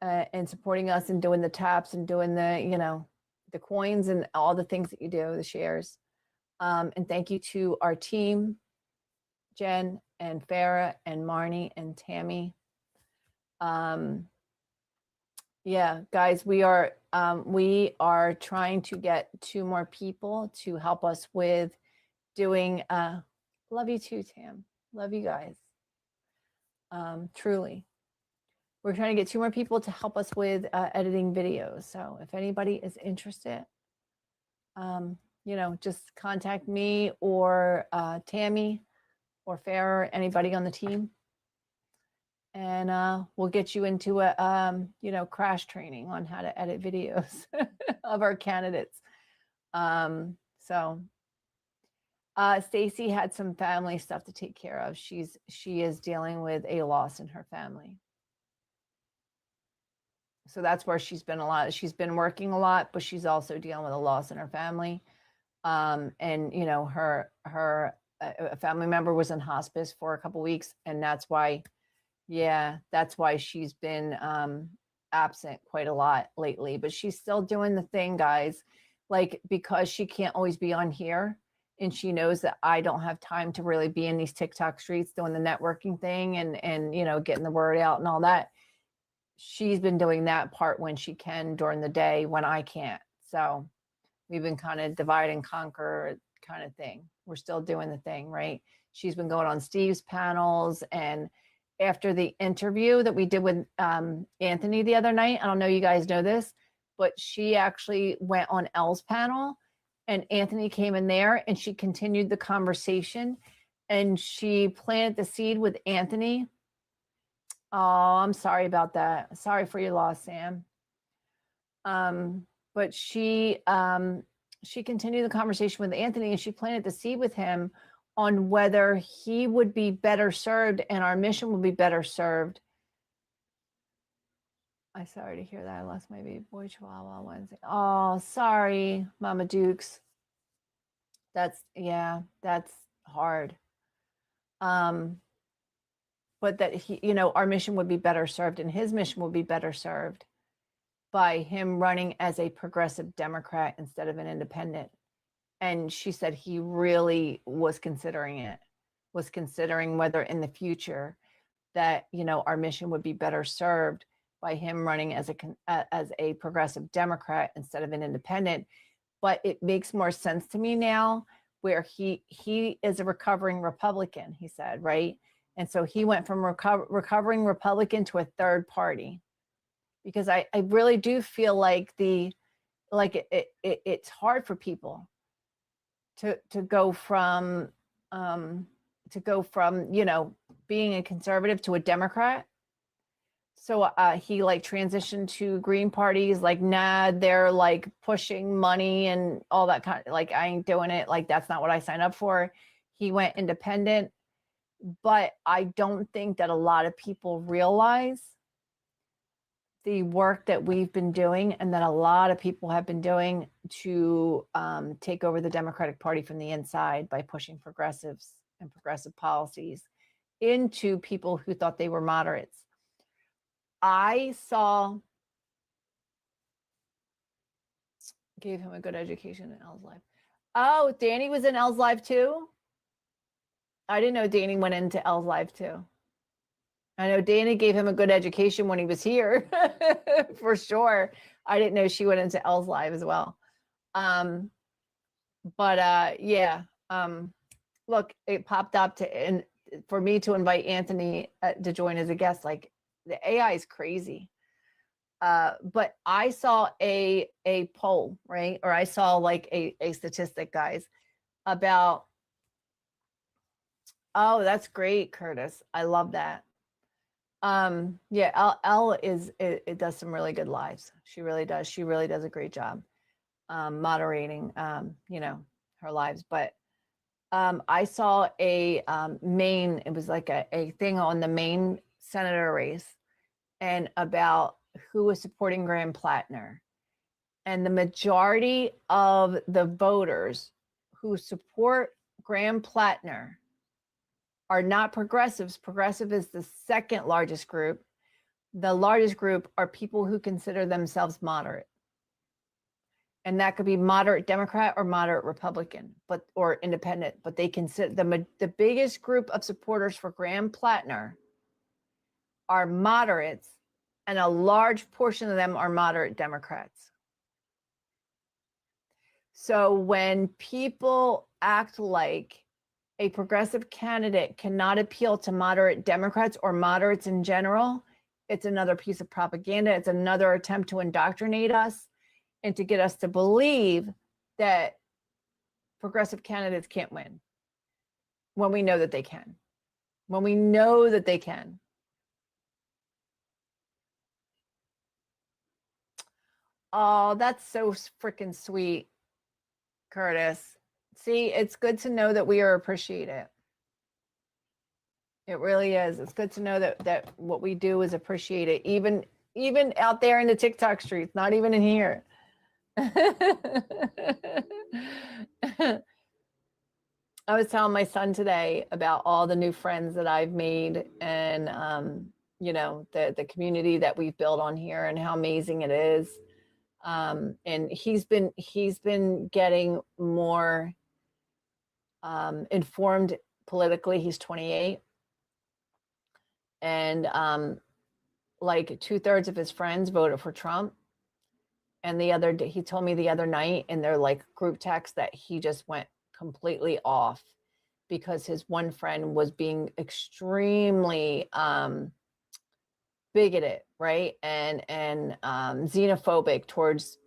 and supporting us and doing the taps and doing the, the coins and all the things that you do, the shares. And thank you to our team, Jen and Farah and Marnie and Tammy. Yeah, guys, we are trying to get 2 more people to help us with doing, love you too, Tam. Love you guys. Truly. We're trying to get 2 more people to help us with editing videos. So if anybody is interested, just contact me or Tammy or Farah, anybody on the team. And we'll get you into a, crash training on how to edit videos of our candidates. Stacy had some family stuff to take care of. She is dealing with a loss in her family. So that's where she's been she's been working a lot, but she's also dealing with a loss in her family. And her a family member was in hospice for a couple weeks, and that's why she's been absent quite a lot lately. But she's still doing the thing, guys, because she can't always be on here, and she knows that I don't have time to really be in these TikTok streets doing the networking thing and getting the word out and all that. She's been doing that part when she can during the day when I can't. So we've been kind of divide and conquer kind of thing. We're still doing the thing, right? She's been going on Steve's panels, and after the interview that we did with Anthony the other night, I don't know you guys know this, but she actually went on Elle's panel, and Anthony came in there and she continued the conversation, and she planted the seed with Anthony. Oh, I'm sorry about that. Sorry for your loss, Sam. But she continued the conversation with Anthony, and she planted the seed with him on whether he would be better served and our mission would be better served. I'm sorry to hear that. I lost my baby boy Chihuahua Wednesday. Oh, sorry, Mama Dukes. That's hard. But that our mission would be better served, and his mission would be better served by him running as a progressive Democrat instead of an independent. And she said he really was considering whether in the future that, our mission would be better served by him running as a progressive Democrat instead of an independent. But it makes more sense to me now, where he is a recovering Republican, he said, right? And so he went from recovering Republican to a third party, because I really do feel like it's hard for people to go from being a conservative to a Democrat. So he transitioned to Green parties, nah, they're pushing money and all that kind of, I ain't doing it. That's not what I signed up for. He went independent. But I don't think that a lot of people realize the work that we've been doing, and that a lot of people have been doing to take over the Democratic Party from the inside by pushing progressives and progressive policies into people who thought they were moderates. Gave him a good education in Elle's life. Oh, Danny was in Elle's live too? I didn't know Danny went into Elle's live too. I know Dana gave him a good education when he was here, for sure. I didn't know she went into Elle's live as well. Yeah. Look, it popped up and for me to invite Anthony to join as a guest. Like, the AI is crazy. But I saw a poll, right? Or I saw like a statistic, guys, about, oh, that's great, Curtis. I love that. Yeah, Elle it does some really good lives. She really does. She really does a great job moderating, her lives. But I saw a Maine, it was like a thing on the Maine senator race and about who was supporting Graham Plattner. And the majority of the voters who support Graham Plattner are not progressives. Progressive is the second largest group. The largest group are people who consider themselves moderate. And that could be moderate Democrat or moderate Republican, or independent, but they consider the biggest group of supporters for Graham Plattner are moderates, and a large portion of them are moderate Democrats. So when people act like a progressive candidate cannot appeal to moderate Democrats or moderates in general, it's another piece of propaganda. It's another attempt to indoctrinate us and to get us to believe that progressive candidates can't win when we know that they can. When we know that they can. Oh, that's so freaking sweet, Curtis. See, it's good to know that we are appreciated. It really is. It's good to know that what we do is appreciated, even out there in the TikTok streets, not even in here. I was telling my son today about all the new friends that I've made and the community that we've built on here and how amazing it is. And he's been getting more informed politically. He's 28, and like 2/3 of his friends voted for Trump. And the other day, he told me the other night in their like group text that he just went completely off because his one friend was being extremely bigoted, right, and xenophobic towards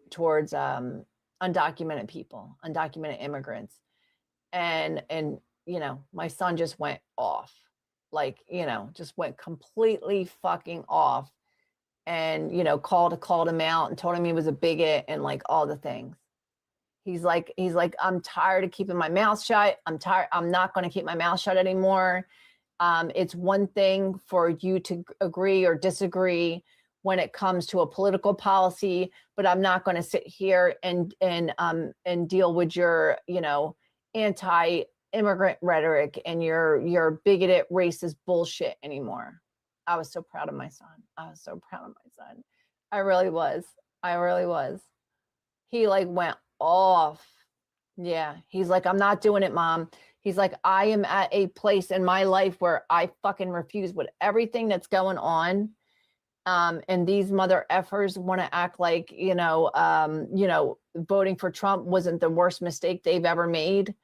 undocumented people, undocumented immigrants. And my son just went off, like, just went completely fucking off, and called him out and told him he was a bigot and like all the things. He's like, I'm tired of keeping my mouth shut. I'm not going to keep my mouth shut anymore. It's one thing for you to agree or disagree when it comes to a political policy, but I'm not going to sit here and deal with your, anti-immigrant rhetoric and your bigoted racist bullshit anymore. I was so proud of my son. I really was. He like went off. Yeah. He's like, I'm not doing it, Mom. He's like, I am at a place in my life where I fucking refuse with everything that's going on. And these mother effers want to act like, voting for Trump wasn't the worst mistake they've ever made.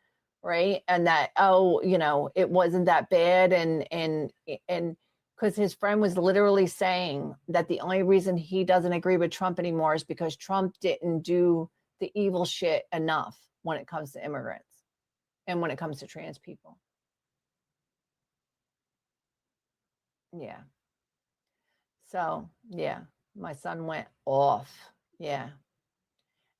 Right. And that, it wasn't that bad. And because his friend was literally saying that the only reason he doesn't agree with Trump anymore is because Trump didn't do the evil shit enough when it comes to immigrants and when it comes to trans people. Yeah. So, yeah, my son went off. Yeah.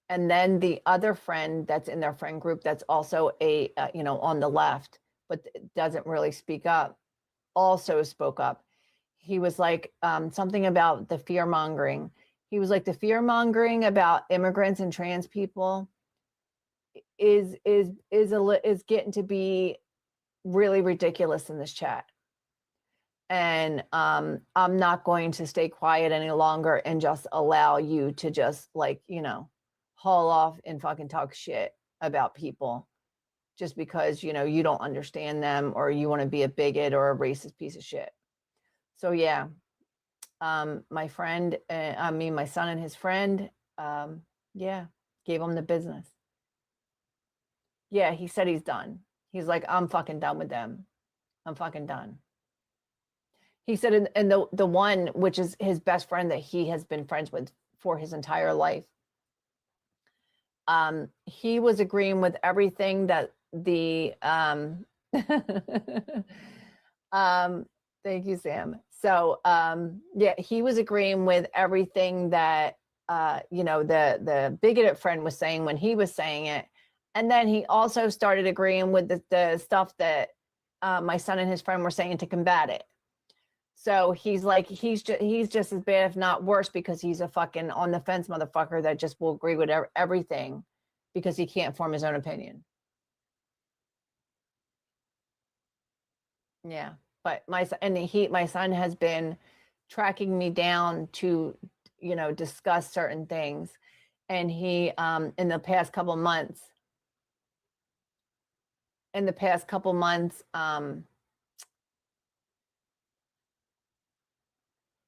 And then the other friend that's in their friend group that's also on the left, but doesn't really speak up, also spoke up. He was like something about the fear mongering. He was like, the fear mongering about immigrants and trans people is getting to be really ridiculous in this chat. And I'm not going to stay quiet any longer and just allow you to just haul off and fucking talk shit about people just because, you don't understand them or you want to be a bigot or a racist piece of shit. So yeah, my friend, my son and his friend, yeah, gave him the business. Yeah, he said he's done. He's like, I'm fucking done with them. I'm fucking done. He said, and the one, which is his best friend that he has been friends with for his entire life, he was agreeing with everything that the, thank you, Sam. So, yeah, he was agreeing with everything that, the bigoted friend was saying when he was saying it. And then he also started agreeing with the stuff that my son and his friend were saying to combat it. So he's like, he's just as bad, if not worse, because he's a fucking on the fence motherfucker that just will agree with everything because he can't form his own opinion. Yeah, but my son has been tracking me down to, discuss certain things, and he in the past couple months.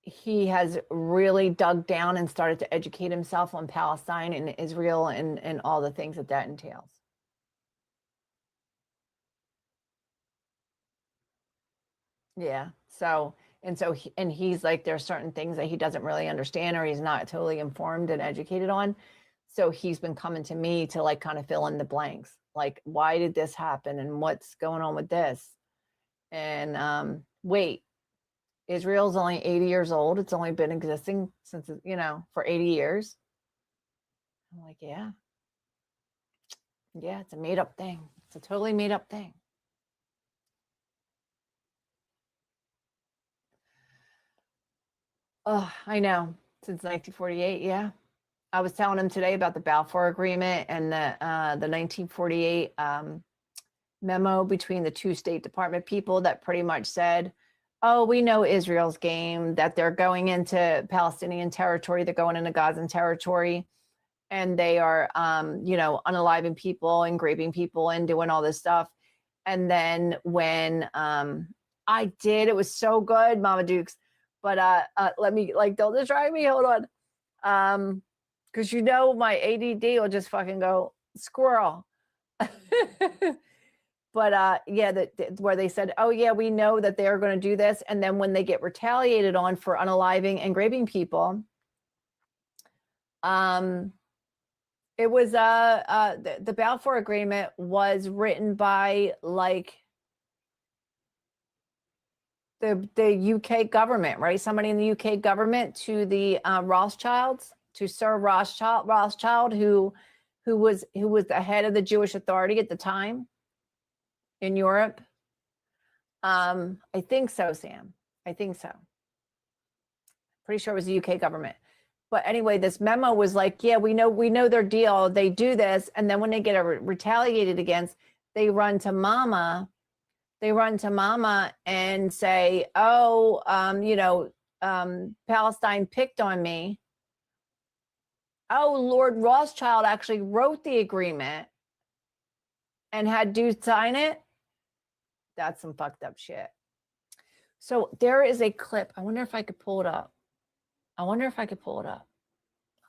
He has really dug down and started to educate himself on Palestine and Israel and all the things that entails. Yeah. So he's like, there's certain things that he doesn't really understand or he's not totally informed and educated on. So he's been coming to me to like kind of fill in the blanks. Like, why did this happen? And what's going on with this? And wait, Israel's only 80 years old. It's only been existing since, for 80 years. I'm like, yeah. Yeah, it's a made up thing. It's a totally made up thing. Oh, I know. Since 1948, yeah. I was telling him today about the Balfour Agreement and the 1948 memo between the two State Department people that pretty much said, oh, we know Israel's game, that they're going into Palestinian territory, they're going into Gazan territory, and they are, unaliving people and raping people and doing all this stuff. And then when it was so good, Mama Dukes, but let me, don't distract me, hold on. Because my ADD will just fucking go squirrel. But yeah, where they said, oh yeah, we know that they're going to do this, and then when they get retaliated on for unaliving and raping people, it was the Balfour Agreement was written by like the UK government, right? Somebody in the UK government to the Rothschilds, to Sir Rothschild, who was the head of the Jewish Authority at the time in Europe. I think so, Sam. I think so. Pretty sure it was the UK government. But anyway, this memo was like, yeah, we know their deal. They do this, and then when they get retaliated against, they run to Mama. They run to Mama and say, oh, Palestine picked on me. Oh, Lord Rothschild actually wrote the agreement and had dudes sign it. That's some fucked up shit. So there is a clip. I wonder if I could pull it up.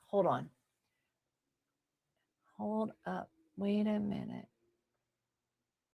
Hold on. Hold up. Wait a minute.